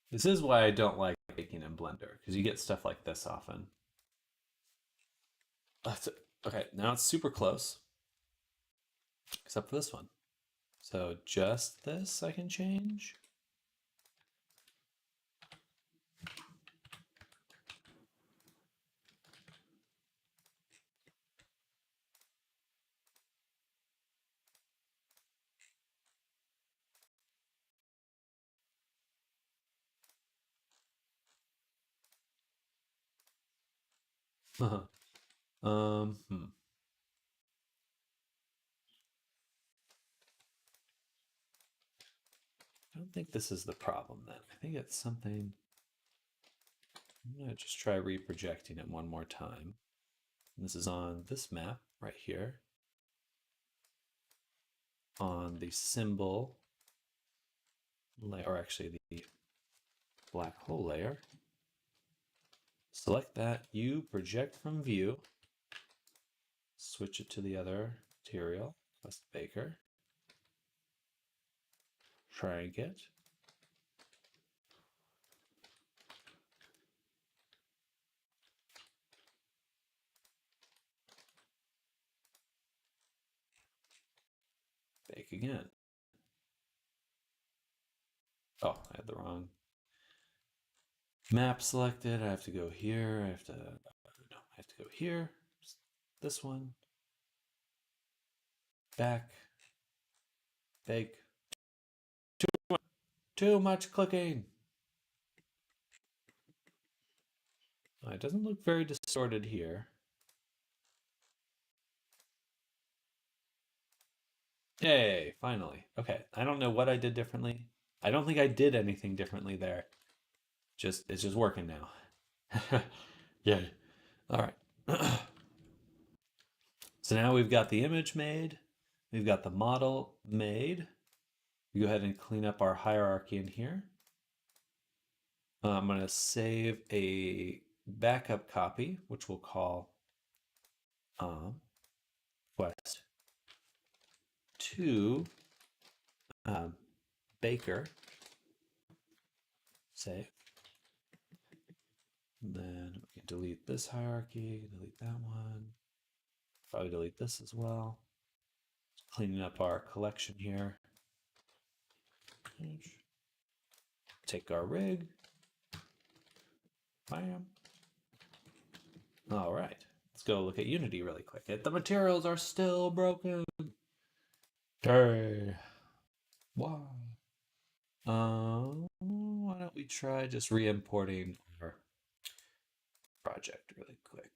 S1: This is why I don't like baking in Blender, because you get stuff like this often. Okay, now it's super close, except for this one. So just this I can change. Hmm. I don't think this is the problem then. I think it's something. I'm going to just try reprojecting it one more time. And this is on this map right here. On the symbol layer, or actually the black hole layer. Select that, you project from view. Switch it to the other material, Quest Baker. Shrink it. Bake again. Oh, I had the wrong map selected. I have to go here. I have to go here. This one. Back. Bake. Too much clicking. Oh, it doesn't look very distorted here. Yay, finally. Okay, I don't know what I did differently. I don't think I did anything differently there. It's just working now. Yay. All right. So now we've got the image made. We've got the model made. We go ahead and clean up our hierarchy in here. I'm going to save a backup copy, which we'll call Quest to Baker. Save. Then we can delete this hierarchy, delete that one. Probably delete this as well. Cleaning up our collection here. Take our rig. Bam. All right. Let's go look at Unity really quick. The materials are still broken. Okay. Why? Why don't we try just re-importing our project really quick?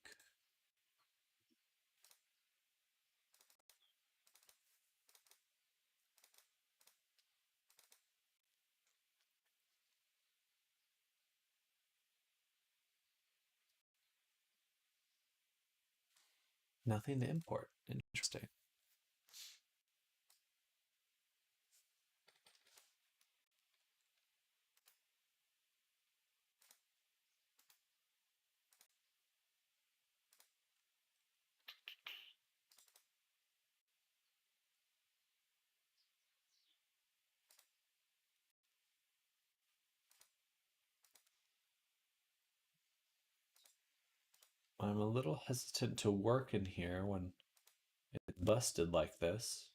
S1: Nothing to import. Interesting. I'm a little hesitant to work in here when it's busted like this.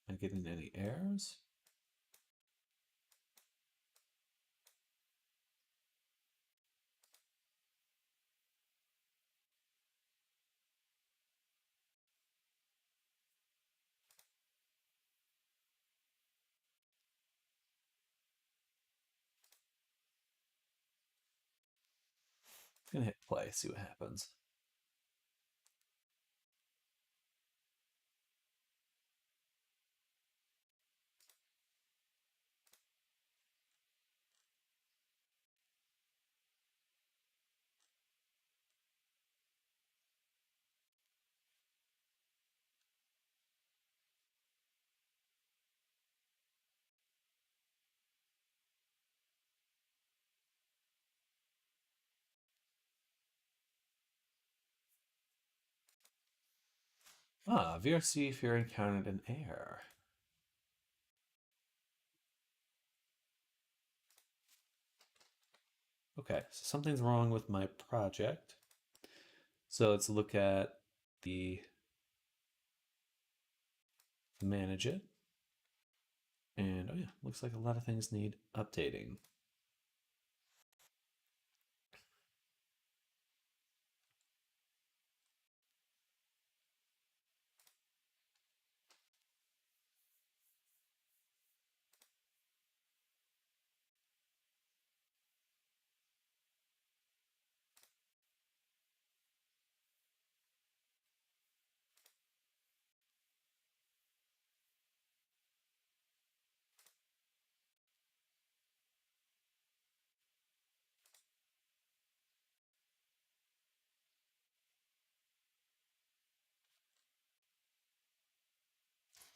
S1: Am I getting any errors? I'm gonna hit play, see what happens. VRC if you're encountered an error. Okay, so something's wrong with my project. So let's look at the manage it. And oh yeah, looks like a lot of things need updating.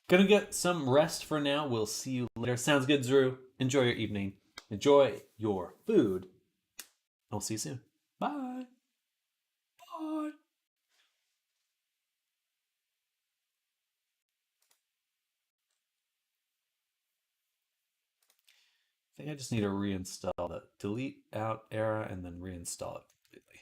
S1: Gonna get some rest for now. We'll see you later. Sounds good, Drew. Enjoy your evening. Enjoy your food. I'll see you soon. Bye. Bye. I think I just need to reinstall that. Delete out Era and then reinstall it completely.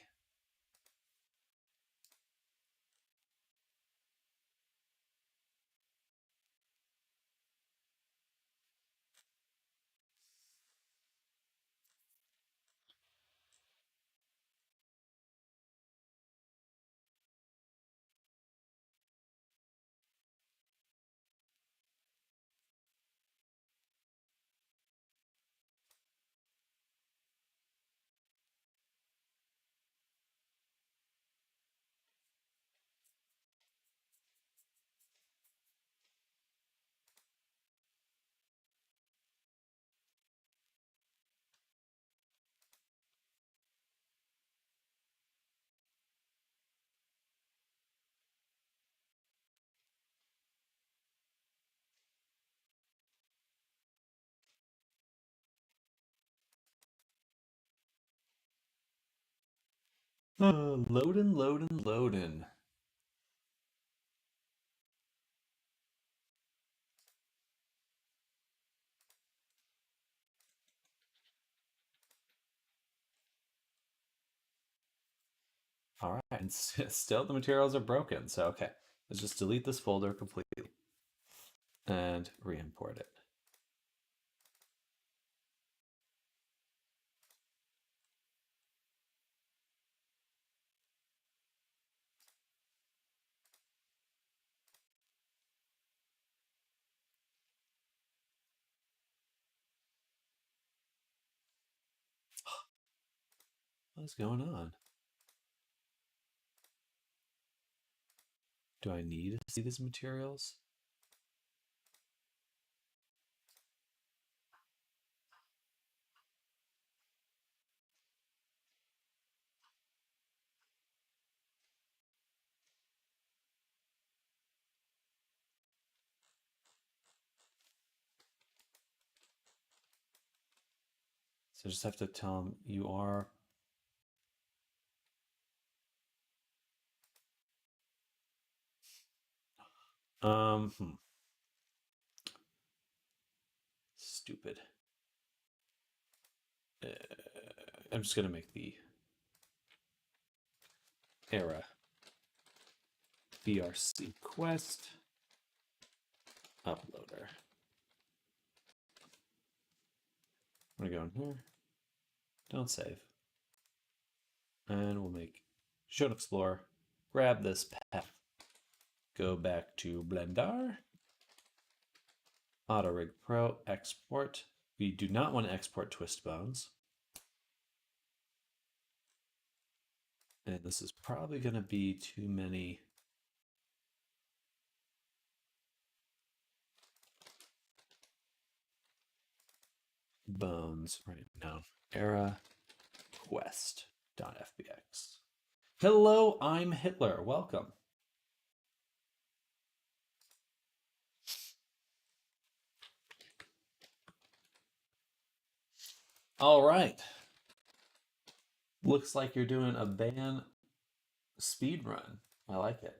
S1: Loading, loading, loading. All right, and still the materials are broken. So, okay, let's just delete this folder completely and re-import it. What is going on? Do I need to see these materials? So I just have to tell them you are. Stupid. I'm just gonna make the era VRC quest uploader. I'm gonna go in here. Don't save. And we'll make Shown Explorer. Grab this path. Go back to Blender. AutoRig Pro. Export. We do not want to export twist bones. And this is probably going to be too many. Bones right now. Era quest.fbx. Hello, I'm Hitler. Welcome. All right. Looks like you're doing a ban speed run. I like it.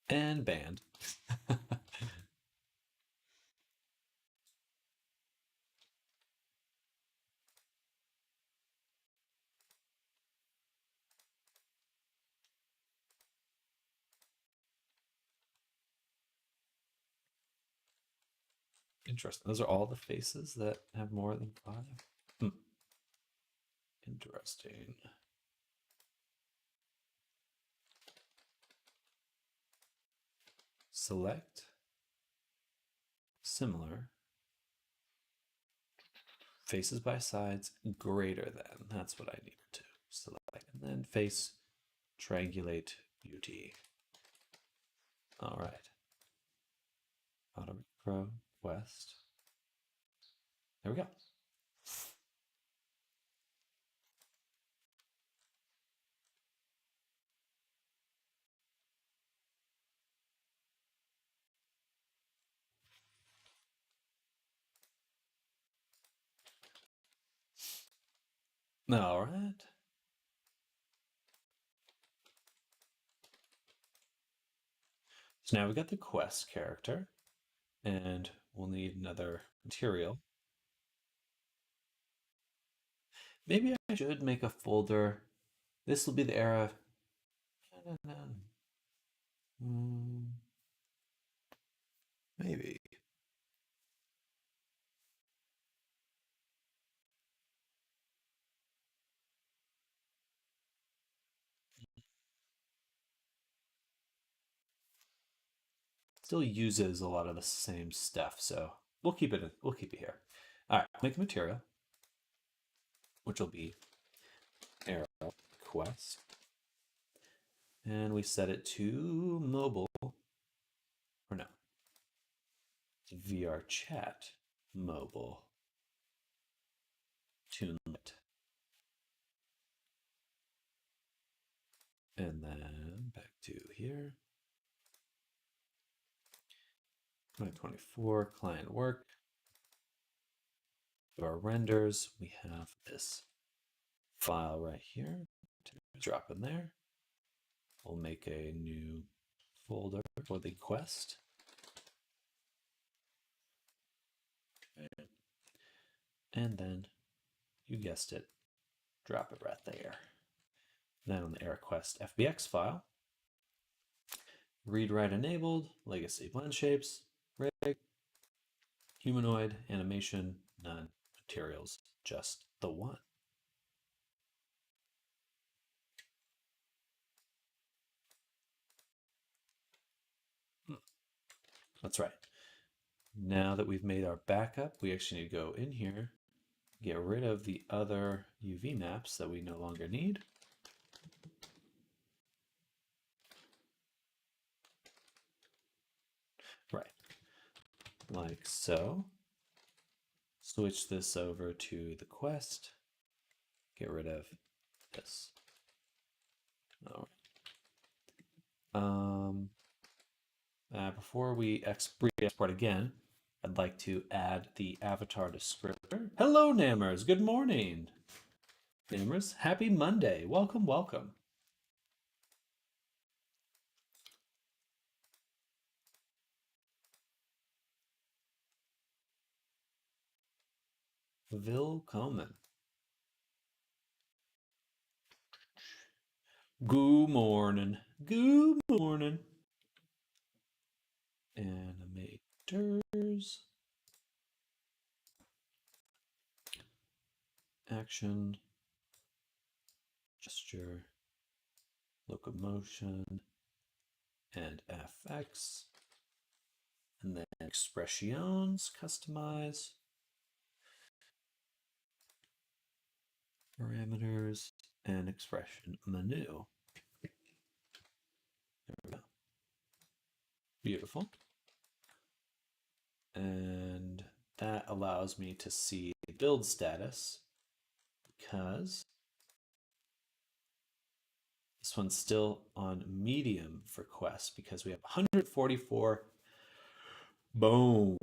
S1: And banned. Interesting. Those are all the faces that have more than 5? Interesting. Select similar faces by sides greater than. That's what I needed to select. And then face triangulate beauty. All right. AutoRig Pro West. There we go. All right. So now we got the quest character, and we'll need another material. Maybe I should make a folder. This will be the era. Maybe. Still uses a lot of the same stuff, so we'll keep it. We'll keep it here. All right, make the material, which will be arrow quest, and we set it to mobile, or no, VR chat mobile. Tunelet, and then back to here. 2024 client work. For our renders, we have this file right here to drop in there. We'll make a new folder for the quest. And then, you guessed it, drop it right there. Then on the AirQuest FBX file, read write enabled, legacy blend shapes, rig, humanoid, animation, none, materials, just the one. That's right. Now that we've made our backup, we actually need to go in here, get rid of the other UV maps that we no longer need. Right, like so. Switch this over to the quest, get rid of this. All right. Before we re-export again, I'd like to add the avatar descriptor. Hello, Nammers. Good morning. Nammers, happy Monday. Welcome, welcome. Willkommen. Good morning. Good morning. Animators. Action. Gesture. Locomotion. And FX. And then expressions. Customize. Parameters. And expression menu. There we go. Beautiful. And that allows me to see the build status because this one's still on medium for quest because we have 144 bones.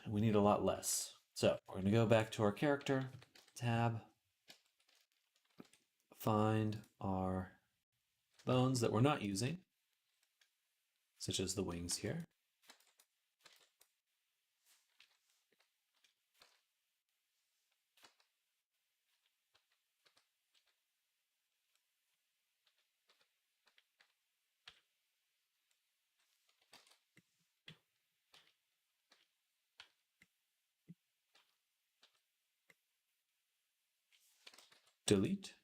S1: We need a lot less. So we're going to go back to our character tab, find our bones that we're not using, such as the wings here. Delete.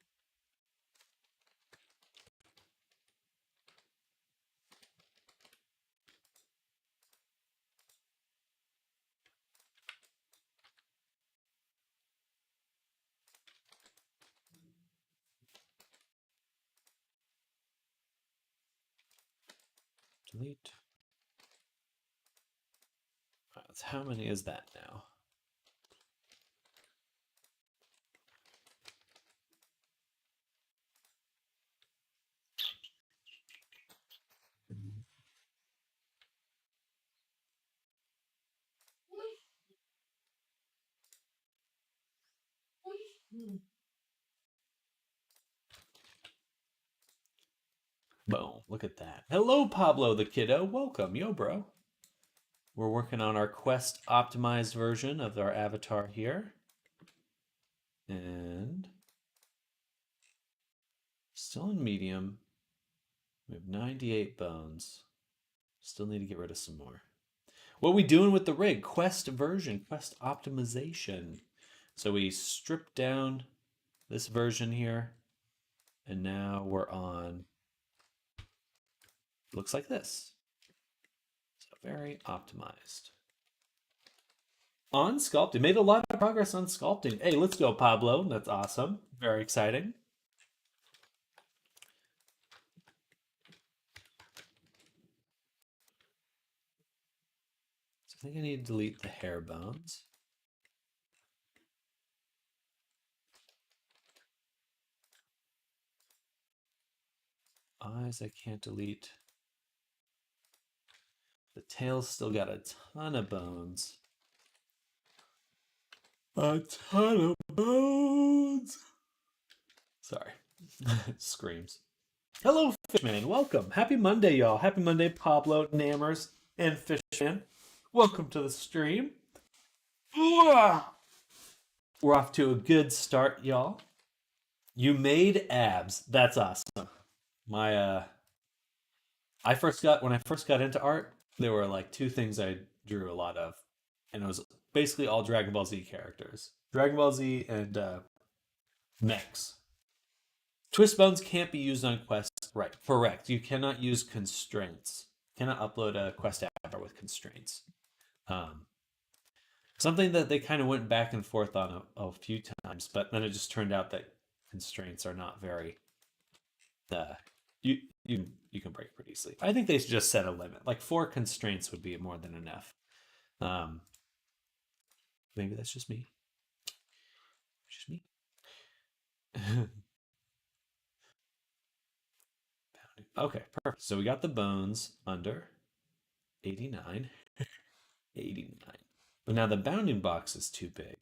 S1: Delete. All right, so how many is that now? Boom, look at that. Hello, Pablo the kiddo. Welcome, yo, bro. We're working on our quest optimized version of our avatar here. And still in medium. We have 98 bones. Still need to get rid of some more. What are we doing with the rig? Quest version, quest optimization. So we stripped down this version here. And now we're on, looks like this. So very optimized. On sculpting. Made a lot of progress on sculpting. Hey, let's go, Pablo. That's awesome. Very exciting. So I think I need to delete the hair bones. Eyes I can't delete. The tail's still got a ton of bones. A ton of bones. Sorry. Screams. Hello, Fishman. Welcome. Happy Monday, y'all. Happy Monday, Pablo, Nammers, and Fishman. Welcome to the stream. We're off to a good start, y'all. You made abs. That's awesome. My when I first got into art, there were like two things I drew a lot of, and it was basically all Dragon Ball Z characters. Dragon Ball Z and mechs. Twist bones can't be used on quests. Right, correct. You cannot use constraints. You cannot upload a quest avatar with constraints. Something that they kind of went back and forth on a few times, but then it just turned out that constraints are not very. You can break pretty easily. I think they should just set a limit. Like 4 constraints would be more than enough. Maybe that's just me. Just me. Okay, perfect. So we got the bones under 89. 89. But now the bounding box is too big.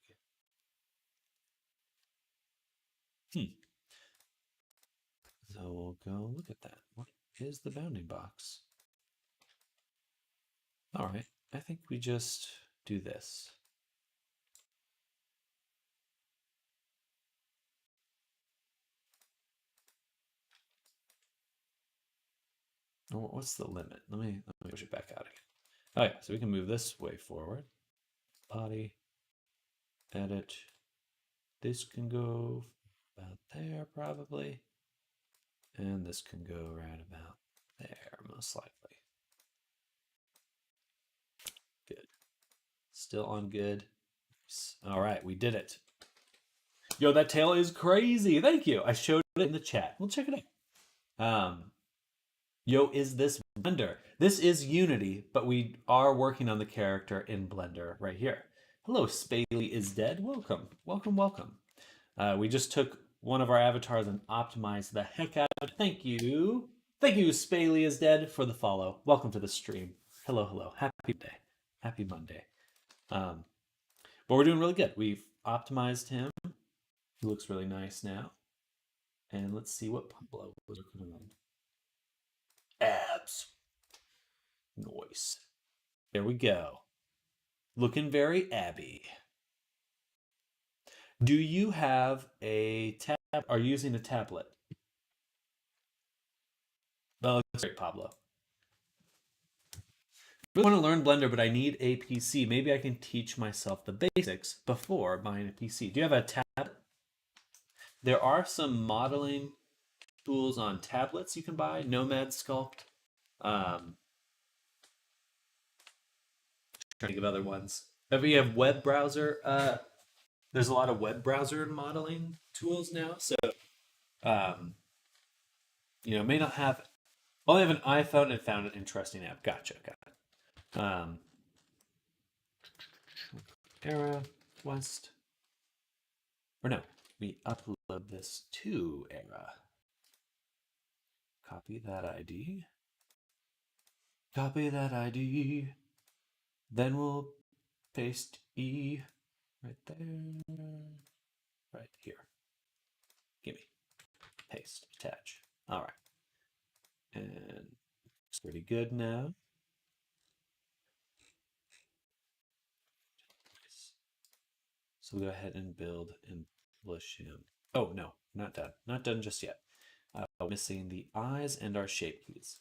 S1: So we'll go look at that. What is the bounding box? All right, I think we just do this. Oh, what's the limit? Let me push it back out again. Oh yeah, so we can move this way forward. Body, edit. This can go about there probably. And this can go right about there, most likely. Good. Still on good. All right, we did it. Yo, that tail is crazy. Thank you. I showed it in the chat. We'll check it out. Yo, is this Blender? This is Unity, but we are working on the character in Blender right here. Hello, Spaley is dead. Welcome, welcome, welcome. We just took one of our avatars and optimized the heck out of it. Thank you. Thank you, Spaley is dead, for the follow. Welcome to the stream. Hello, hello. Happy day. Happy Monday. But we're doing really good. We've optimized him. He looks really nice now. And let's see what Pablo was working on. Abs. Noise. There we go. Looking very abby. Do you have a tab? Are you using a tablet? That looks great, Pablo. I really want to learn Blender, but I need a PC. Maybe I can teach myself the basics before buying a PC. Do you have a tablet? There are some modeling tools on tablets you can buy. Nomad Sculpt. Trying to think of other ones. If you have web browser, there's a lot of web browser modeling tools now. So, may not have. Only have an iPhone and found an interesting app. Gotcha, got it. Era West. Or no, we upload this to Era. Copy that ID. Copy that ID. Then we'll paste E right there. Right here. Gimme. Paste. Attach. All right. And it's pretty good now. So we'll go ahead and build and publish him. Oh, no, not done. Not done just yet. Missing the eyes and our shape keys.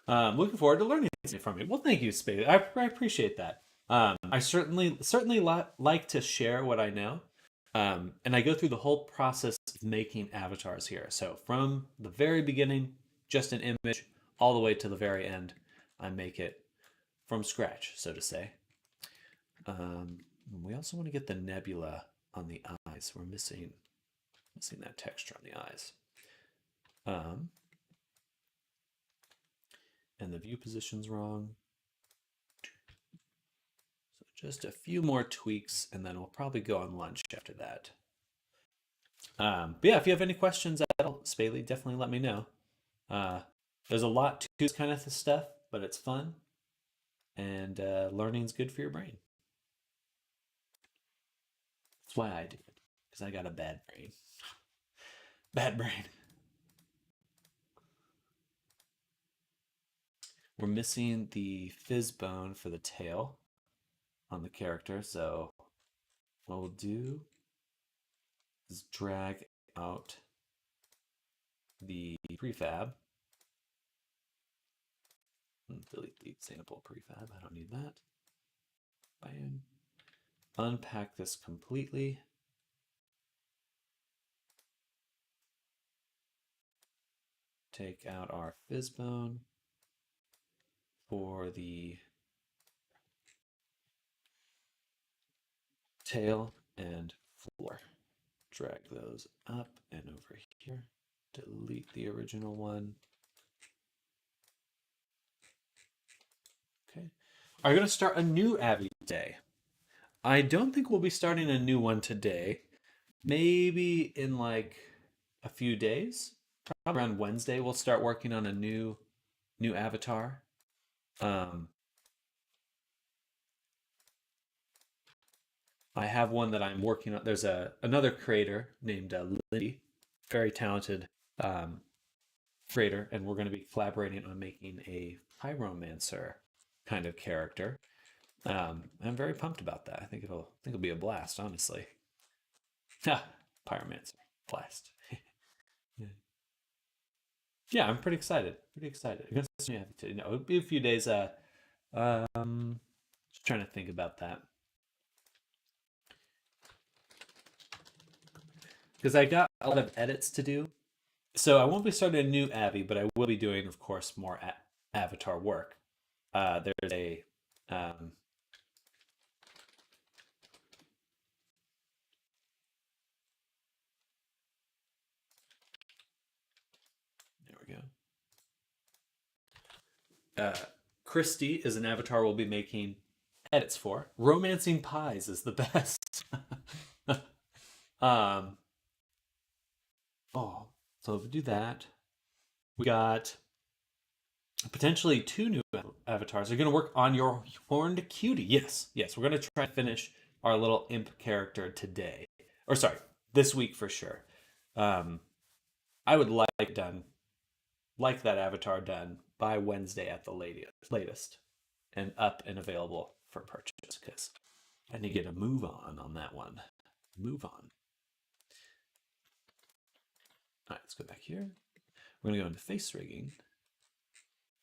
S1: Looking forward to learning from you. Well, thank you, Spade. I appreciate that. I certainly like to share what I know. And I go through the whole process of making avatars here. So from the very beginning, just an image, all the way to the very end, I make it from scratch, so to say. We also want to get the nebula on the eyes. We're missing that texture on the eyes. And the view position's wrong. So just a few more tweaks, and then we'll probably go on lunch after that. But yeah, if you have any questions at all, Spaley, definitely let me know. There's a lot to this kind of stuff, but it's fun. and learning's good for your brain. That's why I do it, because I got a bad brain. Bad brain. We're missing the fizz bone for the tail on the character, so what we'll do is drag out the prefab. Delete the example prefab, I don't need that. Bam. Unpack this completely. Take out our fizz bone for the tail and floor. Drag those up and over here. Delete the original one. Okay. Are you going to start a new Abby day? I don't think we'll be starting a new one today. Maybe in like a few days. Probably around Wednesday we'll start working on a new avatar. I have one that I'm working on. There's another creator named Lindy, very talented creator, and we're going to be collaborating on making a pyromancer kind of character. I'm very pumped about that. I think it'll be a blast, honestly. Pyromancer blast. Yeah, I'm pretty excited. It'll be a few days. Just trying to think about that. Because I got a lot of edits to do. So I won't be starting a new Abby, but I will be doing, of course, more avatar work. There's a there we go. Christy is an avatar we'll be making edits for. Romancing Pies is the best. So if we do that, we got potentially 2 new avatars. Are going to work on your horned cutie. Yes, we're going to try to finish our little imp character today. Or sorry, this week for sure. I would like that avatar done by Wednesday at the latest, and up and available for purchase, because I need to get a move on that one. Move on. All right, let's go back here. We're going to go into face rigging.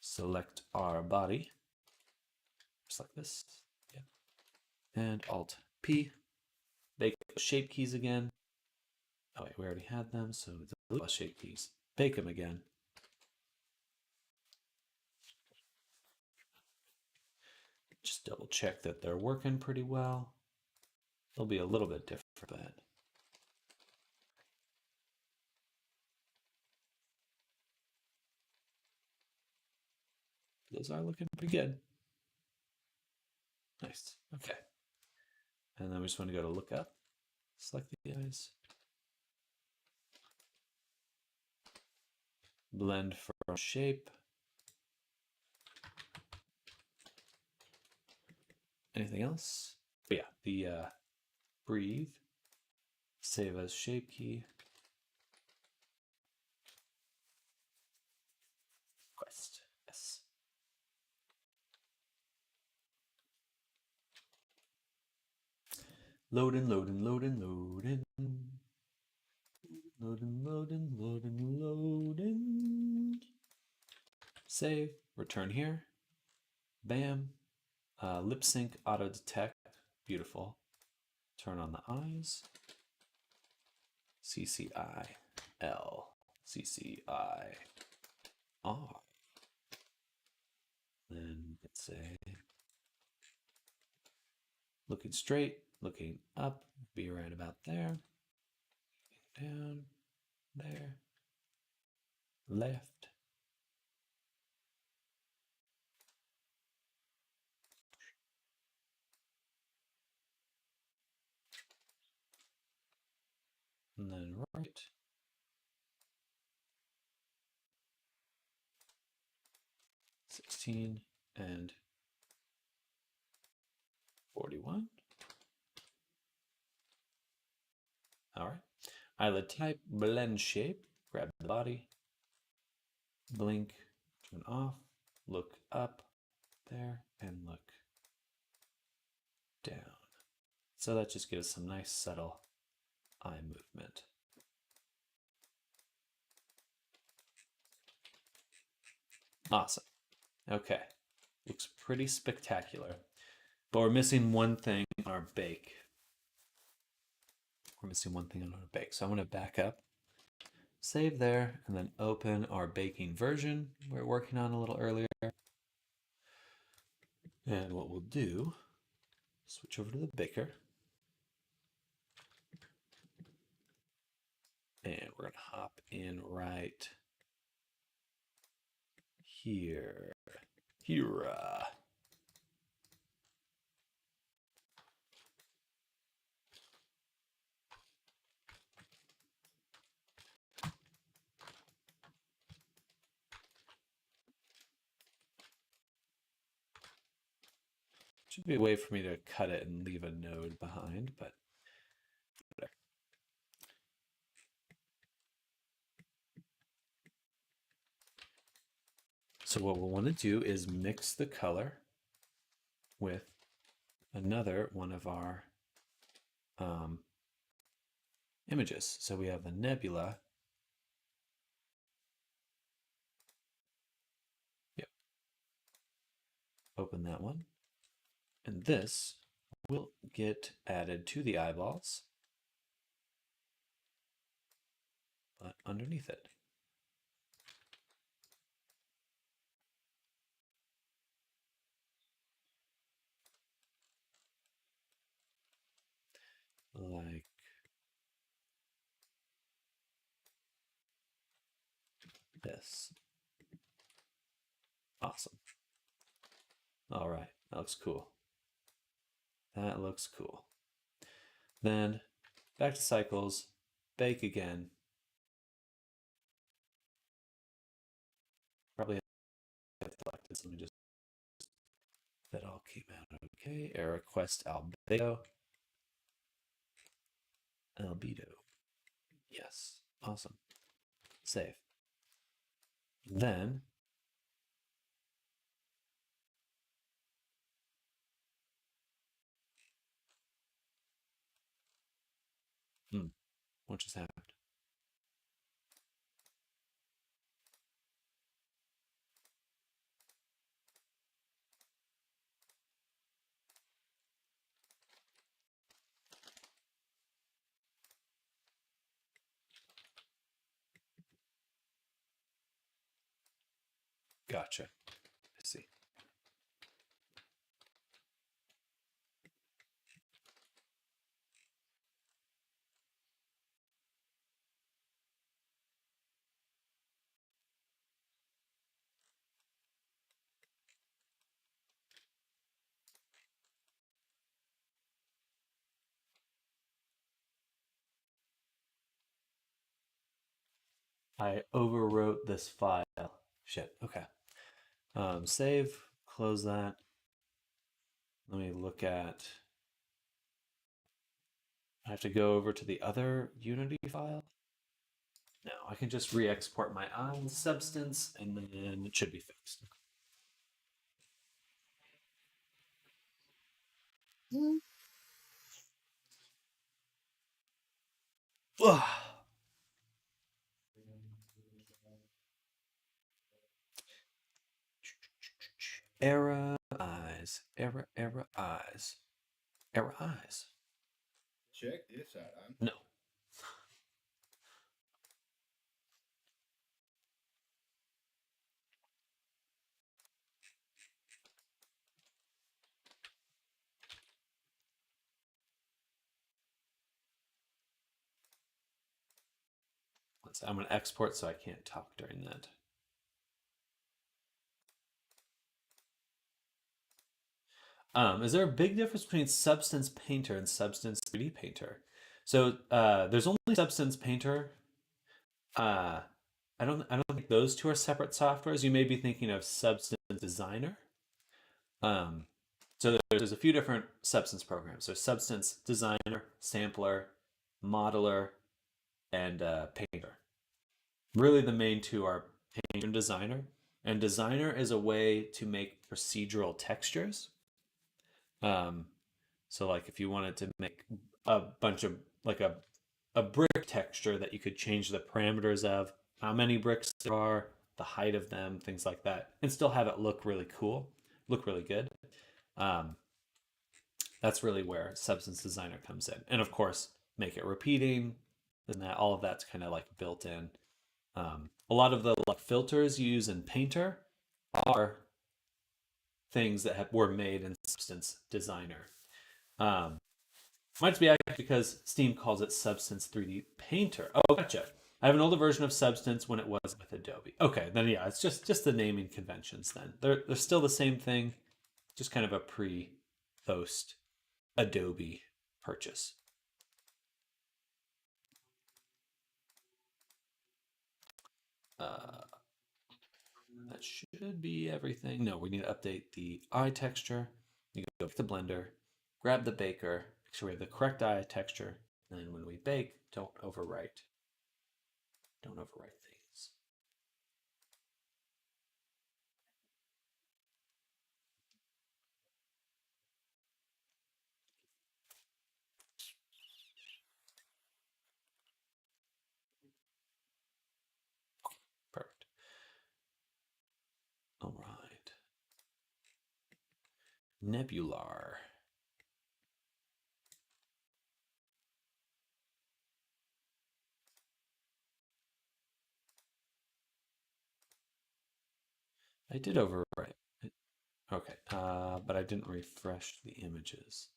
S1: Select our body. Just like this. Yeah. And Alt P. Bake shape keys again. Oh wait, we already had them, so delete shape keys. Bake them again. Just double check that they're working pretty well. They'll be a little bit different, but those are looking pretty good. Nice. Okay. And then we just want to go to look up, select the eyes, blend from shape. Anything else? But yeah, the breathe, save as shape key. Quest. Yes. Loading. Save. Return here. Bam. Lip sync auto detect. Beautiful. Turn on the eyes. CCI-L. CCI-R. Then it's looking straight, looking up, be right about there. Down, there, left. And then right. $16 and All right. Eyelid type, blend shape, grab the body, blink, turn off, look up there, and look down. So that just gives some nice subtle eye movement. Awesome. Okay. Looks pretty spectacular. But we're missing one thing on our bake. We're missing one thing on our bake. So I'm going to back up, save there, and then open our baking version we're working on a little earlier. And what we'll do, switch over to the baker. And we're going to hop in right here. Here. Should be a way for me to cut it and leave a node behind, but whatever. So what we'll want to do is mix the color with another one of our images. So we have the nebula. Yep. Open that one. And this will get added to the eyeballs, but underneath it. Like this. Awesome. All right, that looks cool. That looks cool. Then back to cycles, bake again. Probably have selected, so let me just, that all came out okay. Error request albedo. Albedo. Yes, awesome. Save. Then what just happened? Gotcha. I see. I overwrote this file. Shit. Okay. Save. Close that. Let me look at. I have to go over to the other Unity file. No, I can just re-export my own substance, and then it should be fixed. Error eyes. Error eyes. Error eyes.
S2: Check this out.
S1: No. I'm going to export so I can't talk during that. Is there a big difference between Substance Painter and Substance 3D Painter? So there's only Substance Painter. I don't think those two are separate softwares. You may be thinking of Substance Designer. So there's a few different Substance programs. There's Substance Designer, Sampler, Modeler, and Painter. Really, the main two are Painter and Designer. And Designer is a way to make procedural textures. Um, so, like, if you wanted to make a bunch of like a brick texture that you could change the parameters of, how many bricks there are, the height of them, things like that, and still have it look really cool, look really good. Um, that's really where Substance Designer comes in, and of course, make it repeating, and that all of that's kind of like built in. A lot of the like filters you use in Painter are things that were made in Substance Designer. Um, Might be actually because Steam calls it Substance 3D Painter. Oh, gotcha. I have an older version of Substance when it was with Adobe. Okay, then yeah, it's just the naming conventions. Then they're still the same thing, just kind of a pre-post Adobe purchase. Uh, that should be everything. No, we need to update the eye texture. You go to the blender, grab the baker, make sure we have the correct eye texture, and then when we bake, don't overwrite. Don't overwrite things. Perfect. All right. Nebular. I did overwrite. Okay, but I didn't refresh the images.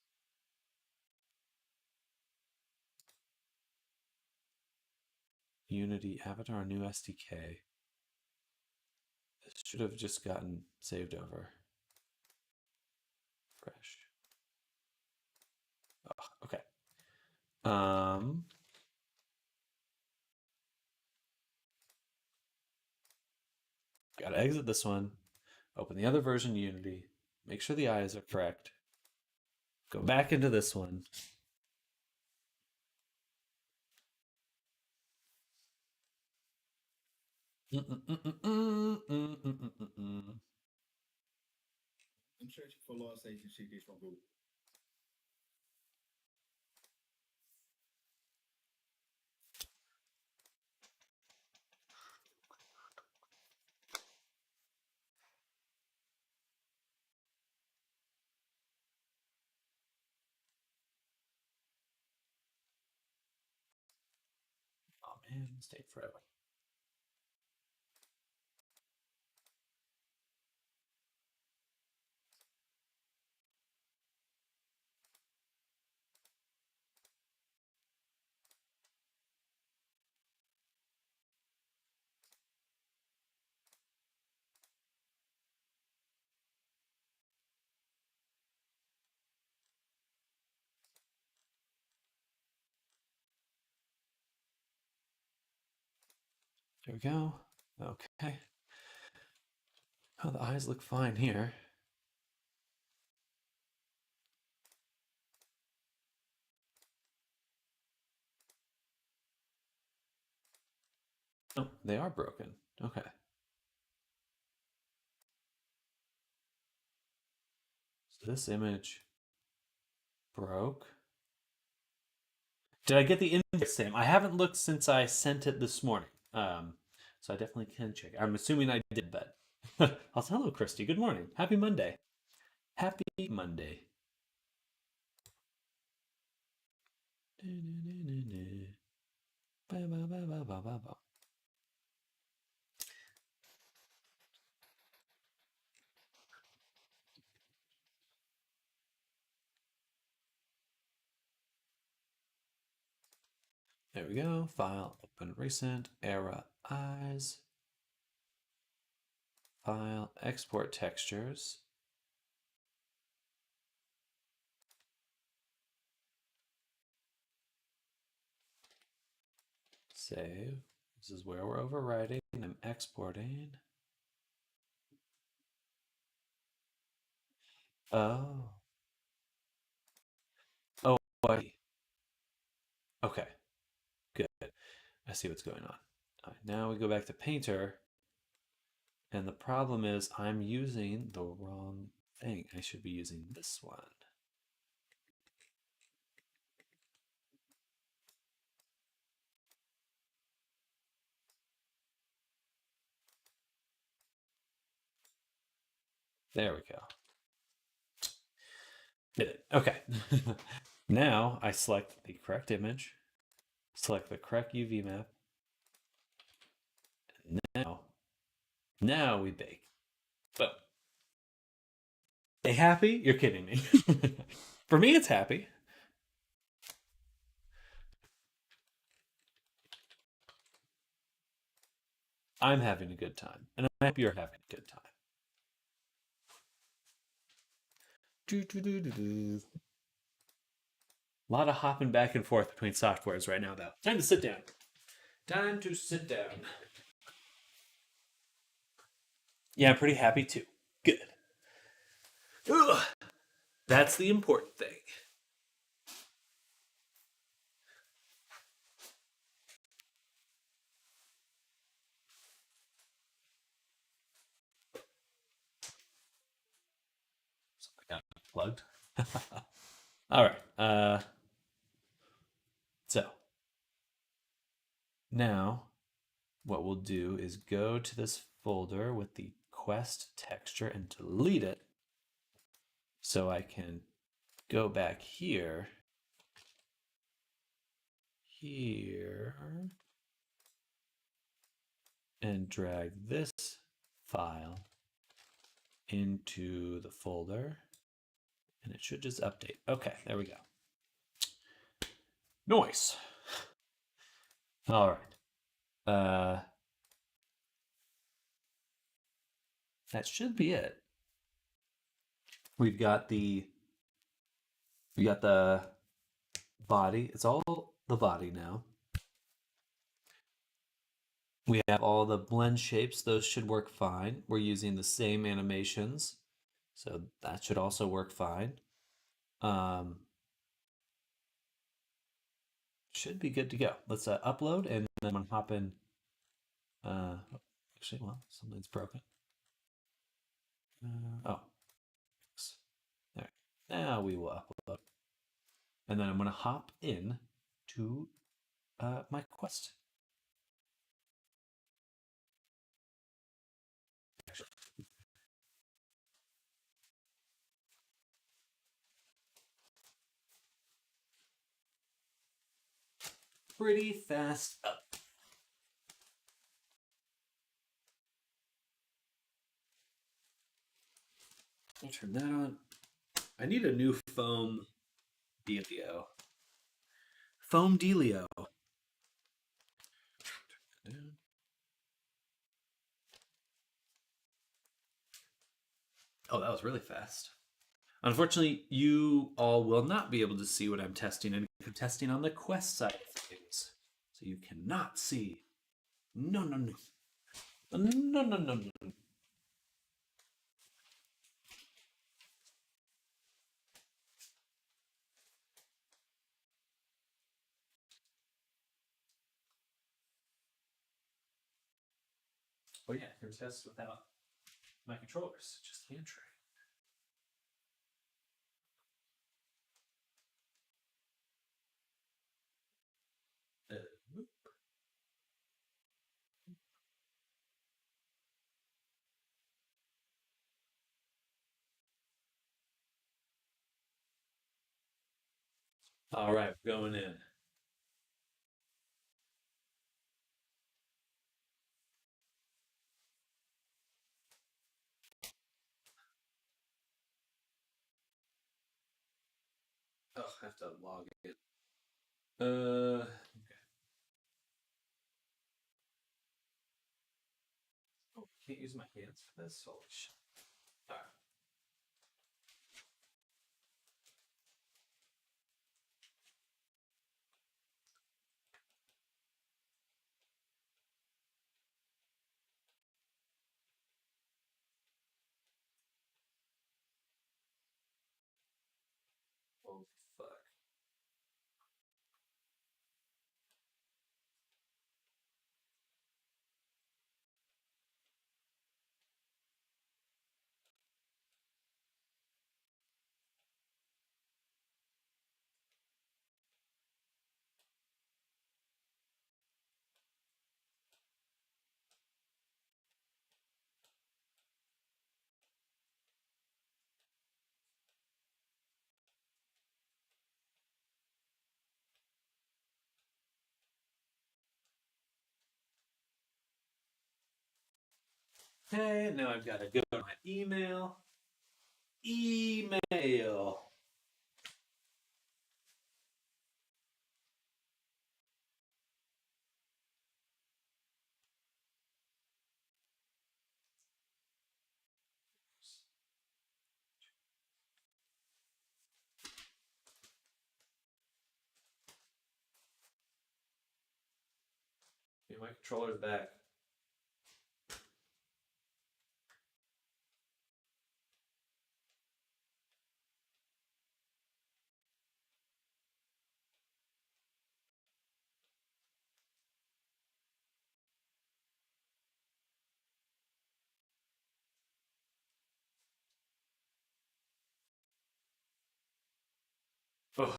S1: Unity Avatar new SDK. This should have just gotten saved over. Fresh. Oh, okay. Gotta exit this one. Open the other version Unity. Make sure the eyes are correct. Go back into this one.
S3: I'm searching for lost agency keys from Google.
S1: Oh man, it's taking forever. There we go. Okay. Oh, the eyes look fine here. Oh, they are broken. Okay. So this image broke. Did I get the invoice, Sam? I haven't looked since I sent it this morning. So I definitely can check. I'm assuming I did, but hello, Christy. Good morning. Happy Monday. Happy Monday. There we go. File, open recent, era eyes. File, export textures. Save. This is where we're overwriting. I'm exporting. Oh. Oh, I. Okay. I see what's going on. All right, now we go back to Painter. And the problem is I'm using the wrong thing. I should be using this one. There we go. Did it. Okay. Now I select the correct image, select the correct UV map. Now we bake. But they happy? You're kidding me. For me, it's happy. I'm having a good time, and I hope you're having a good time. A lot of hopping back and forth between softwares right now, though. Time to sit down. Time to sit down. Yeah, I'm pretty happy too. Good. Ugh. That's the important thing. So I got plugged. All right. So now what we'll do is go to this folder with the quest texture and delete it so I can go back here and drag this file into the folder, and it should just update. Okay, there we go. Nice. All right. That should be it. We've got the body. It's all the body now. We have all the blend shapes. Those should work fine. We're using the same animations, so that should also work fine. Should be good to go. Let's upload, and then I'm gonna hop in. Actually, well, something's broken. Oh, there. Now we will upload, and then I'm gonna hop in to my quest. Pretty fast up. I'll turn that on. I need a new foam dealio. Foam dealio. Oh, that was really fast. Unfortunately, you all will not be able to see what I'm testing, and I'm testing on the quest side of things. So you cannot see. No. No. Oh yeah, here's tests without my controllers, just hand tray. Whoop. All right, going in. Oh, I have to log in. Okay. Oh, can't use my hands for this? Holy shit. All right. Oh, fuck. Okay, now I've got to go to my email. Email. Okay, my controller's back. Oh,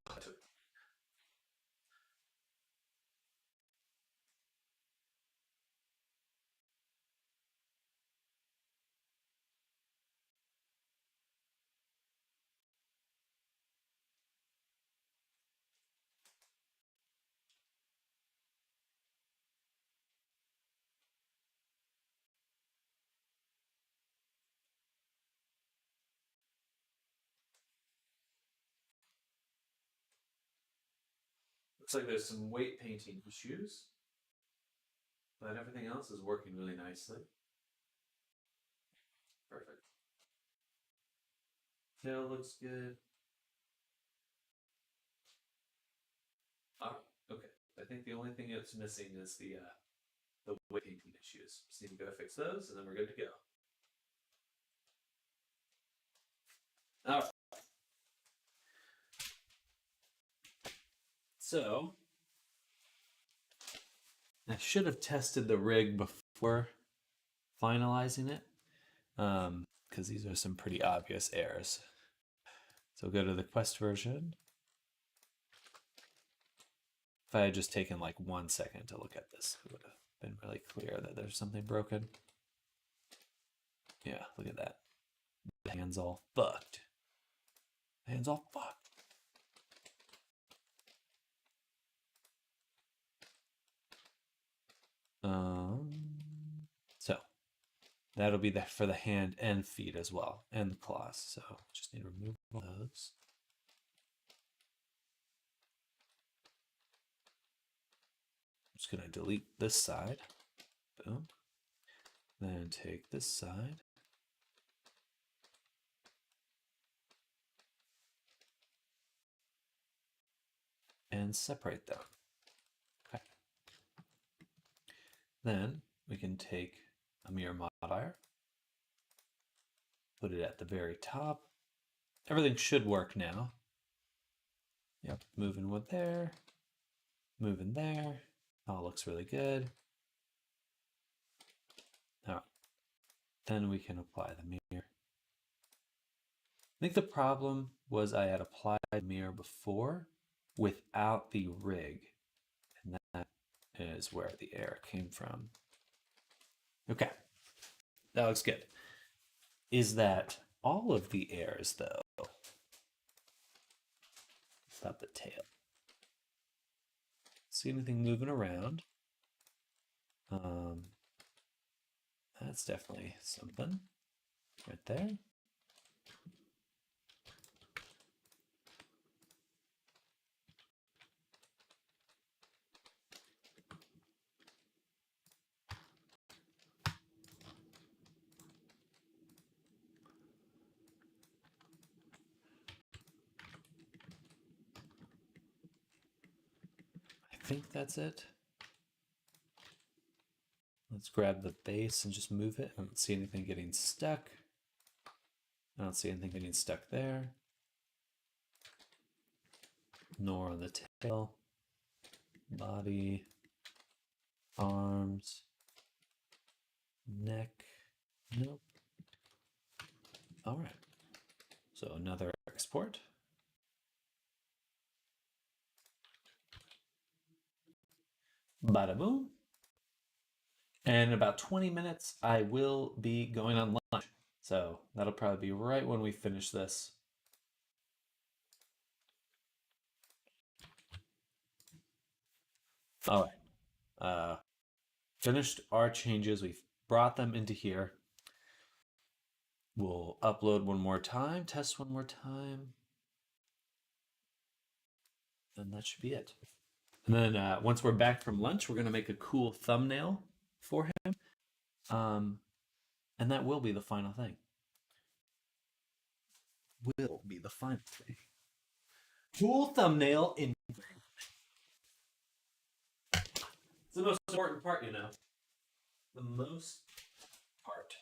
S1: looks like there's some weight painting issues, but everything else is working really nicely. Perfect. Tail looks good. Okay. I think the only thing that's missing is the weight painting issues. Just need to go fix those, and then we're good to go. All right. So I should have tested the rig before finalizing it, because these are some pretty obvious errors. So go to the Quest version. If I had just taken like 1 second to look at this, it would have been really clear that there's something broken. Yeah, look at that. The hand's all fucked. The hand's all fucked. So that'll be for the hand and feet as well, and the claws. So just need to remove all those. I'm just gonna delete this side. Boom. Then take this side. And separate them. Okay. Then we can take a mirror modifier, put it at the very top. Everything should work now. Yep, moving with there, moving there. All looks really good. All right. Then we can apply the mirror. I think the problem was I had applied the mirror before without the rig, and that is where the error came from. Okay, that looks good. Is that all of the errors though? Stop the tail. See anything moving around? That's definitely something right there. I think that's it. Let's grab the base and just move it. I don't see anything getting stuck. I don't see anything getting stuck there. Nor on the tail, body, arms, neck. Nope. All right. So another export. Bada boom. And in about 20 minutes, I will be going on lunch. So that'll probably be right when we finish this. All right. Finished our changes. We've brought them into here. We'll upload one more time, test one more time, and that should be it. And then once we're back from lunch, we're going to make a cool thumbnail for him. And that will be the final thing. Will be the final thing. Cool thumbnail in. It's the most important part, you know. The most part.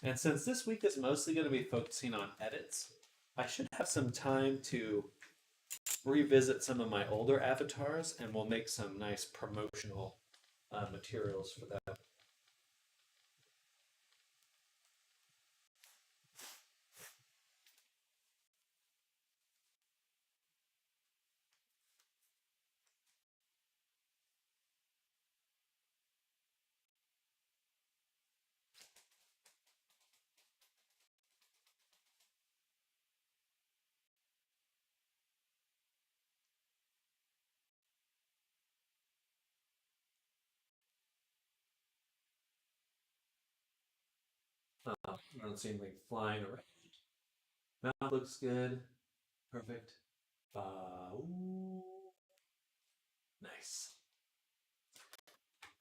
S1: And since this week is mostly going to be focusing on edits, I should have some time to revisit some of my older avatars, and we'll make some nice promotional materials for that. I don't see anything flying around. Mouth looks good. Perfect. Ooh. Nice.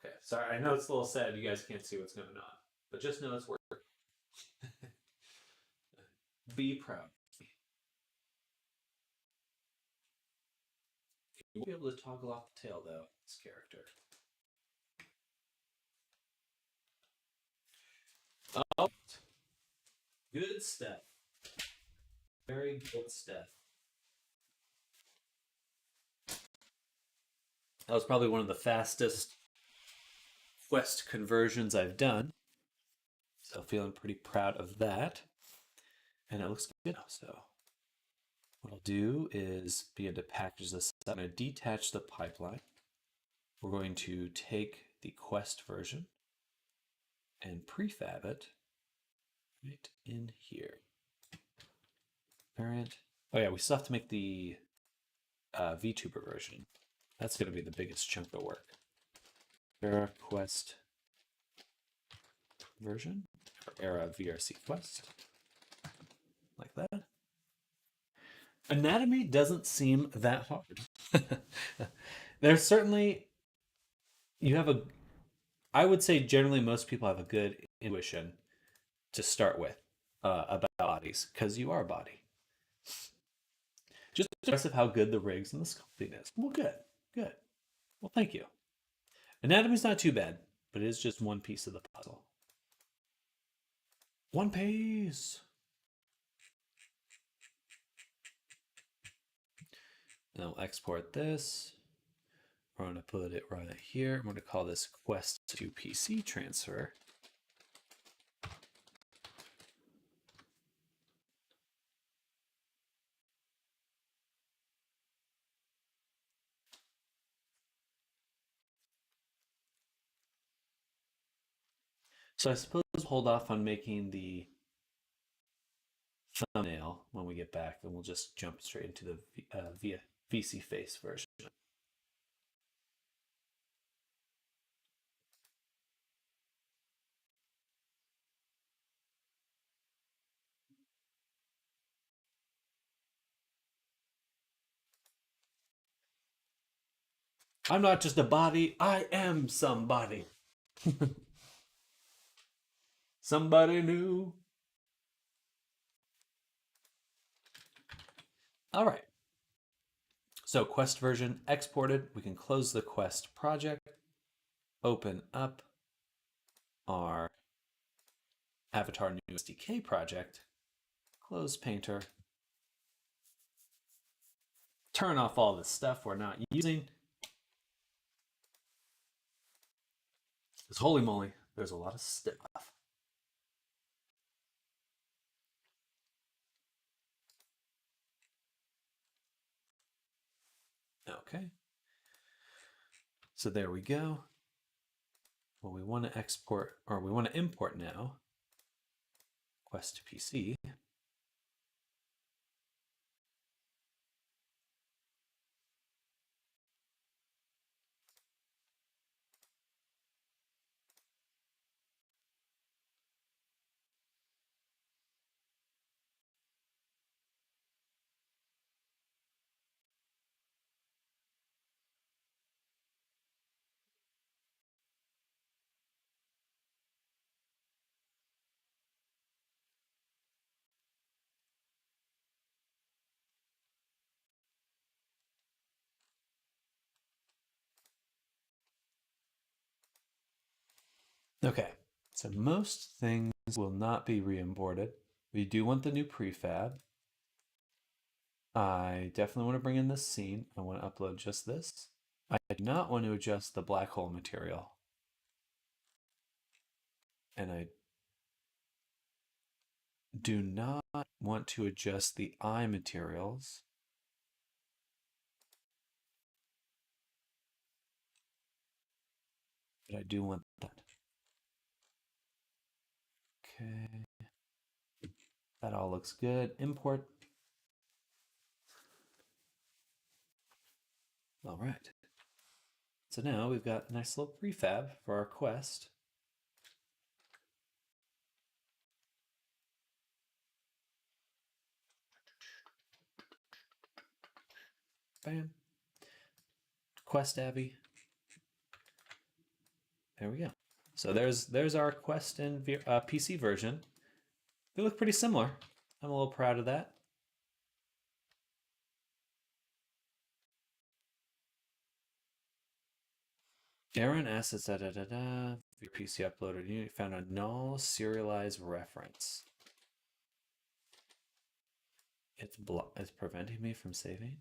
S1: Okay, sorry, I know it's a little sad you guys can't see what's going on, but just know it's working. Be proud. You won't be able to toggle off the tail, though, this character. Oh, good stuff. Very good stuff. That was probably one of the fastest quest conversions I've done. So feeling pretty proud of that. And it looks good now. So what I'll do is begin to package this. I'm going to detach the pipeline. We're going to take the quest version and prefab it right in here. Variant. Oh yeah, we still have to make the VTuber version. That's going to be the biggest chunk of work. Era Quest version, or Era VRC Quest, like that. Anatomy doesn't seem that hard. There's certainly, I would say generally most people have a good intuition to start with about bodies, because you are a body. Just impressive how good the rigs and the sculpting is. Well, good. Well, thank you. Anatomy's not too bad, but it is just one piece of the puzzle. One piece. Now I'll export this. We're going to put it right here. I'm going to call this Quest to PC transfer. So I suppose we'll hold off on making the thumbnail when we get back, and we'll just jump straight into the VC face version. I'm not just a body, I am somebody. Somebody new. All right. So quest version exported. We can close the quest project, open up our Avatar New SDK project, close Painter, turn off all this stuff we're not using. Because holy moly, there's a lot of stuff. Okay. So there we go. Well, we want to export, or we want to import now, Quest to PC. Okay, so most things will not be re-imported. We do want the new prefab. I definitely want to bring in this scene. I want to upload just this. I do not want to adjust the black hole material. And I do not want to adjust the eye materials. But I do want that. Okay. That all looks good. Import. All right. So now we've got a nice little prefab for our quest. Bam. Quest Abby. There we go. So there's our Quest and PC version. They look pretty similar. I'm a little proud of that. Aaron assets Your PC uploaded. You found a null serialized reference. It's preventing me from saving.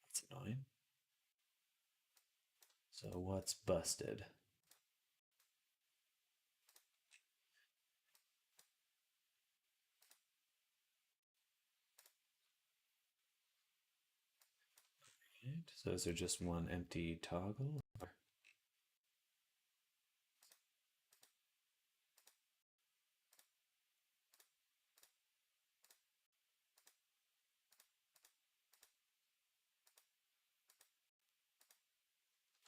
S1: That's annoying. So what's busted? Right. So is there just one empty toggle?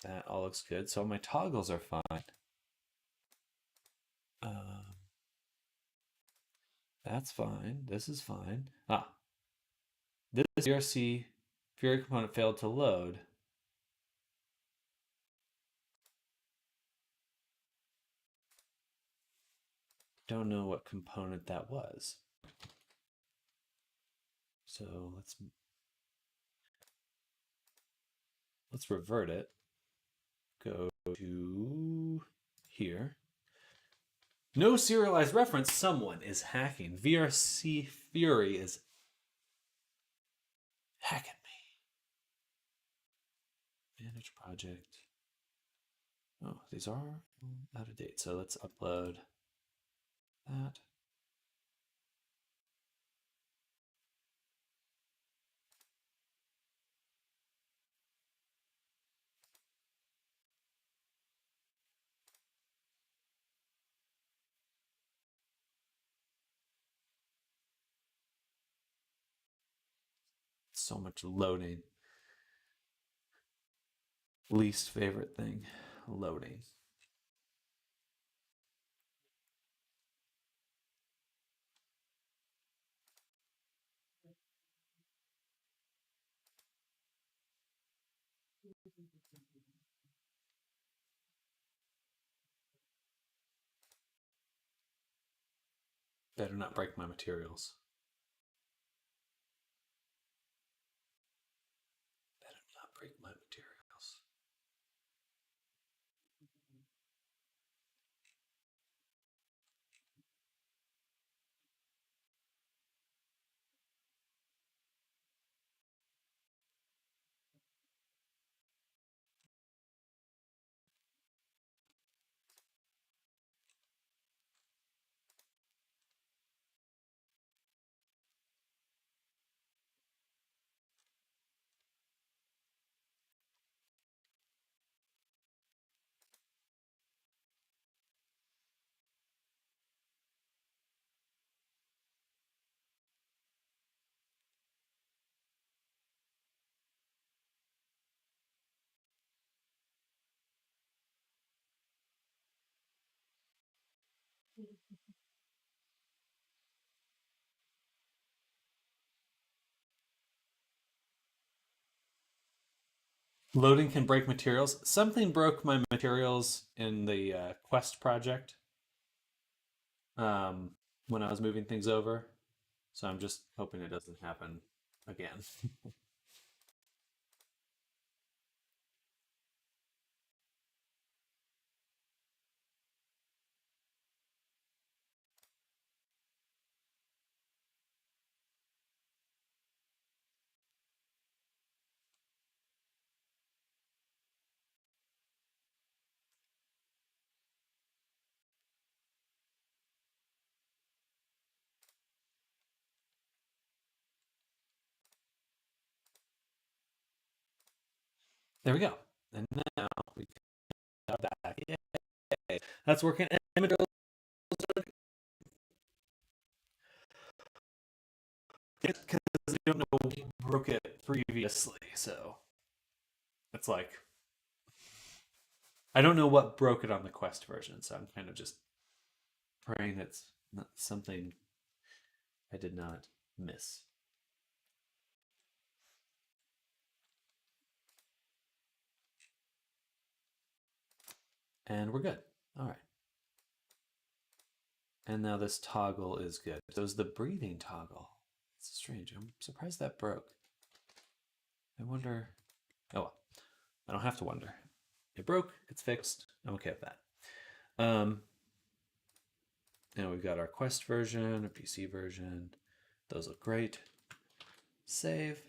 S1: That all looks good. So my toggles are fine. That's fine. This is fine. This VRC Fury component failed to load. Don't know what component that was. So let's revert it. Go to here. No serialized reference. Someone is hacking. VRC Fury is hacking me. Manage project. Oh, these are out of date. So let's upload that. So much loading. Least favorite thing, loading. Better not break my materials. Better not break my materials. Loading can break materials. Something broke my materials in the Quest project when I was moving things over. So I'm just hoping it doesn't happen again. There we go. And now we got back. Yay. That's working. Because we don't know we broke it previously, so it's like I don't know what broke it on the Quest version, so I'm kind of just praying it's not something I did not miss. And we're good. All right. And now this toggle is good. So is the breathing toggle. It's strange. I'm surprised that broke. I wonder. Oh well. I don't have to wonder. It broke. It's fixed. I'm okay with that. Now we've got our Quest version, our PC version. Those look great. Save.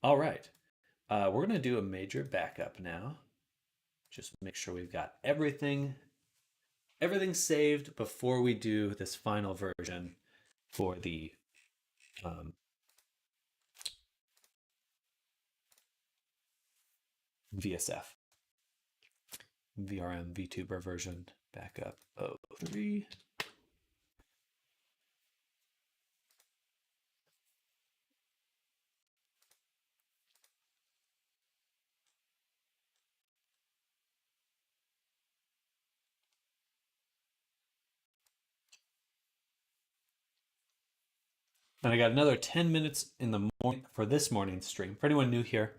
S1: All right. We're going to do a major backup now. Just make sure we've got everything saved before we do this final version for the VSF. VRM VTuber version backup 03. And I got another 10 minutes in the morning for this morning's stream. For anyone new here,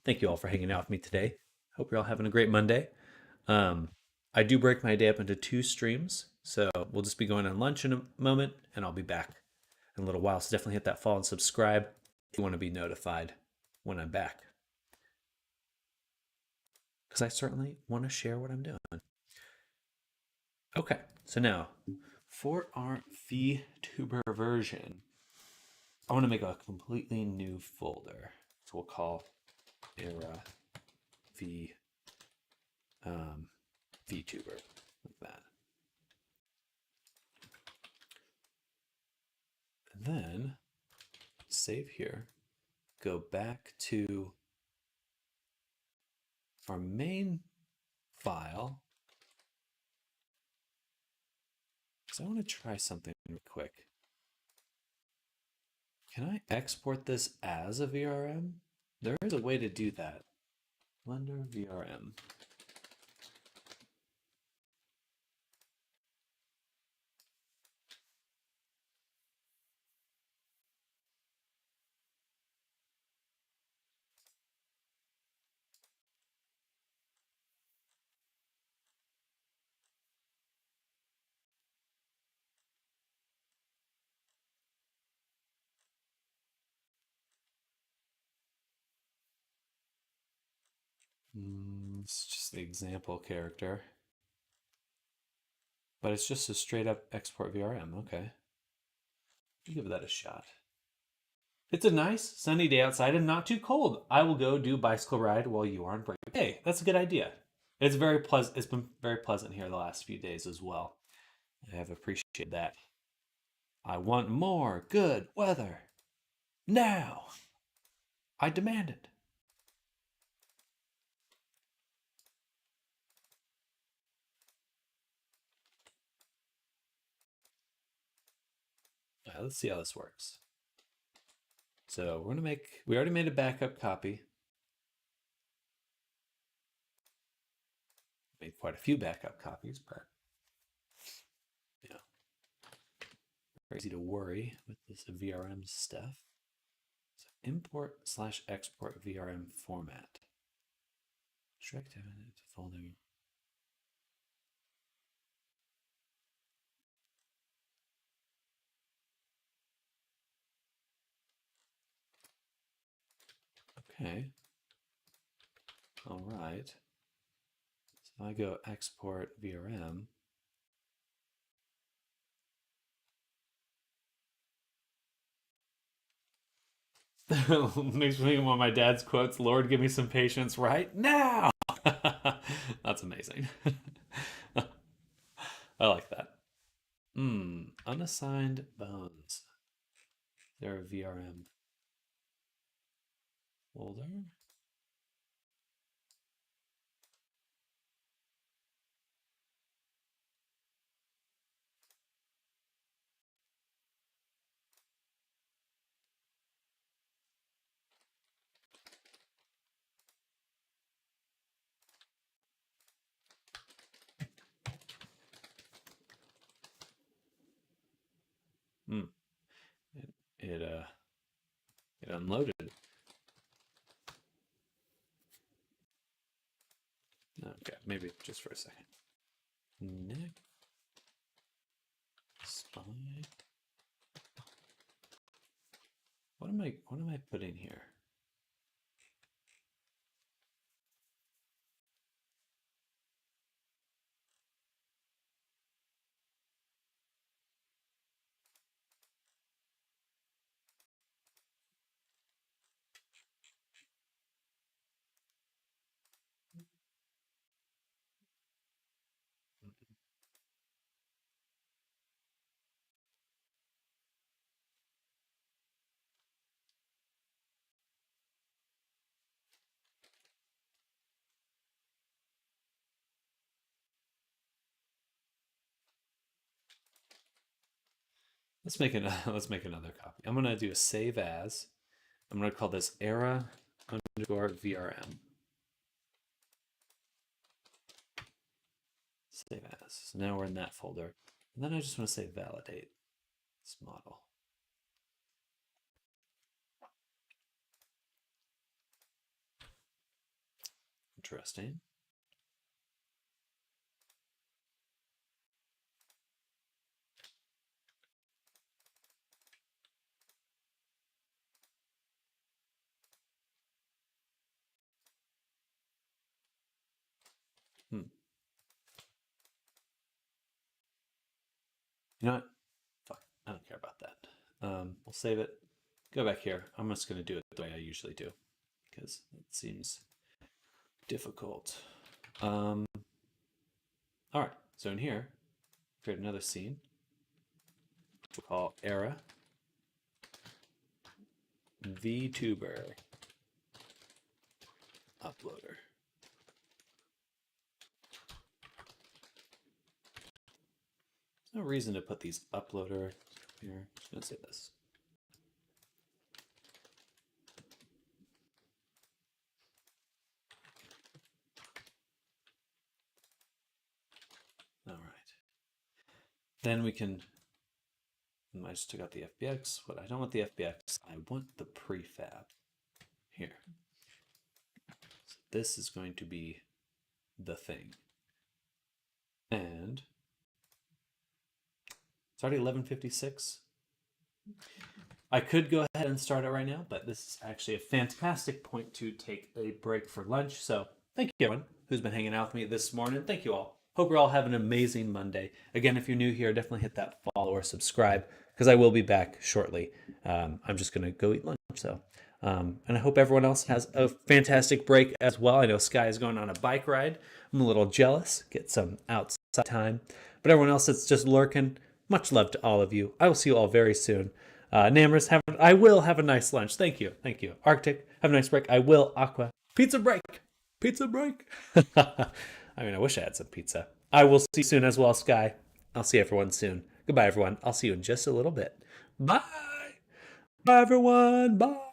S1: thank you all for hanging out with me today. Hope you're all having a great Monday. I do break my day up into 2 streams, so we'll just be going on lunch in a moment, and I'll be back in a little while. So definitely hit that follow and subscribe if you want to be notified when I'm back, because I certainly want to share what I'm doing. Okay, so now for our VTuber version, I want to make a completely new folder. So we'll call era VTuber, like that. And then save here, go back to our main file. So I want to try something real quick. Can I export this as a VRM? There is a way to do that. Blender VRM. It's just the example character. But it's just a straight up export VRM. Okay. I'll give that a shot. It's a nice sunny day outside and not too cold. I will go do bicycle ride while you are on break. Hey, that's a good idea. It's very pleasant. It's been very pleasant here the last few days as well. I have appreciated that. I want more good weather. Now. I demand it. Let's see how this works. So we already made a backup copy. Made quite a few backup copies, but very easy to worry with this VRM stuff. So import/export VRM format. Direct to folder. Okay. All right. So I go export VRM. Makes me one of my dad's quotes, Lord, give me some patience right now. That's amazing. I like that. Unassigned bones. Is there a VRM folder? It unloaded. Okay, maybe just for a second. Neck. Spine. What am I putting here? Let's make another copy. I'm gonna do a save as. I'm gonna call this era_VRM. Save as. So now we're in that folder. And then I just want to say validate this model. Interesting. You know what? Fuck. I don't care about that. We'll save it. Go back here. I'm just going to do it the way I usually do because it seems difficult. All right. So in here, create another scene. We'll call era VTuber uploader. No reason to put these uploader here. I'm just going to say this. All right. Then we can, I just took out the FBX. What I don't want the FBX, I want the prefab here. So this is going to be the thing. And it's already 11:56. I could go ahead and start it right now, but this is actually a fantastic point to take a break for lunch. So thank you everyone who's been hanging out with me this morning. Thank you all. Hope you're all having an amazing Monday. Again, if you're new here, definitely hit that follow or subscribe because I will be back shortly. I'm just going to go eat lunch. So, and I hope everyone else has a fantastic break as well. I know Sky is going on a bike ride. I'm a little jealous. Get some outside time. But everyone else that's just lurking, much love to all of you. I will see you all very soon. Namers, I will have a nice lunch. Thank you. Thank you. Arctic, have a nice break. I will. Aqua, pizza break. Pizza break. I mean, I wish I had some pizza. I will see you soon as well, Sky. I'll see everyone soon. Goodbye, everyone. I'll see you in just a little bit. Bye. Bye, everyone. Bye.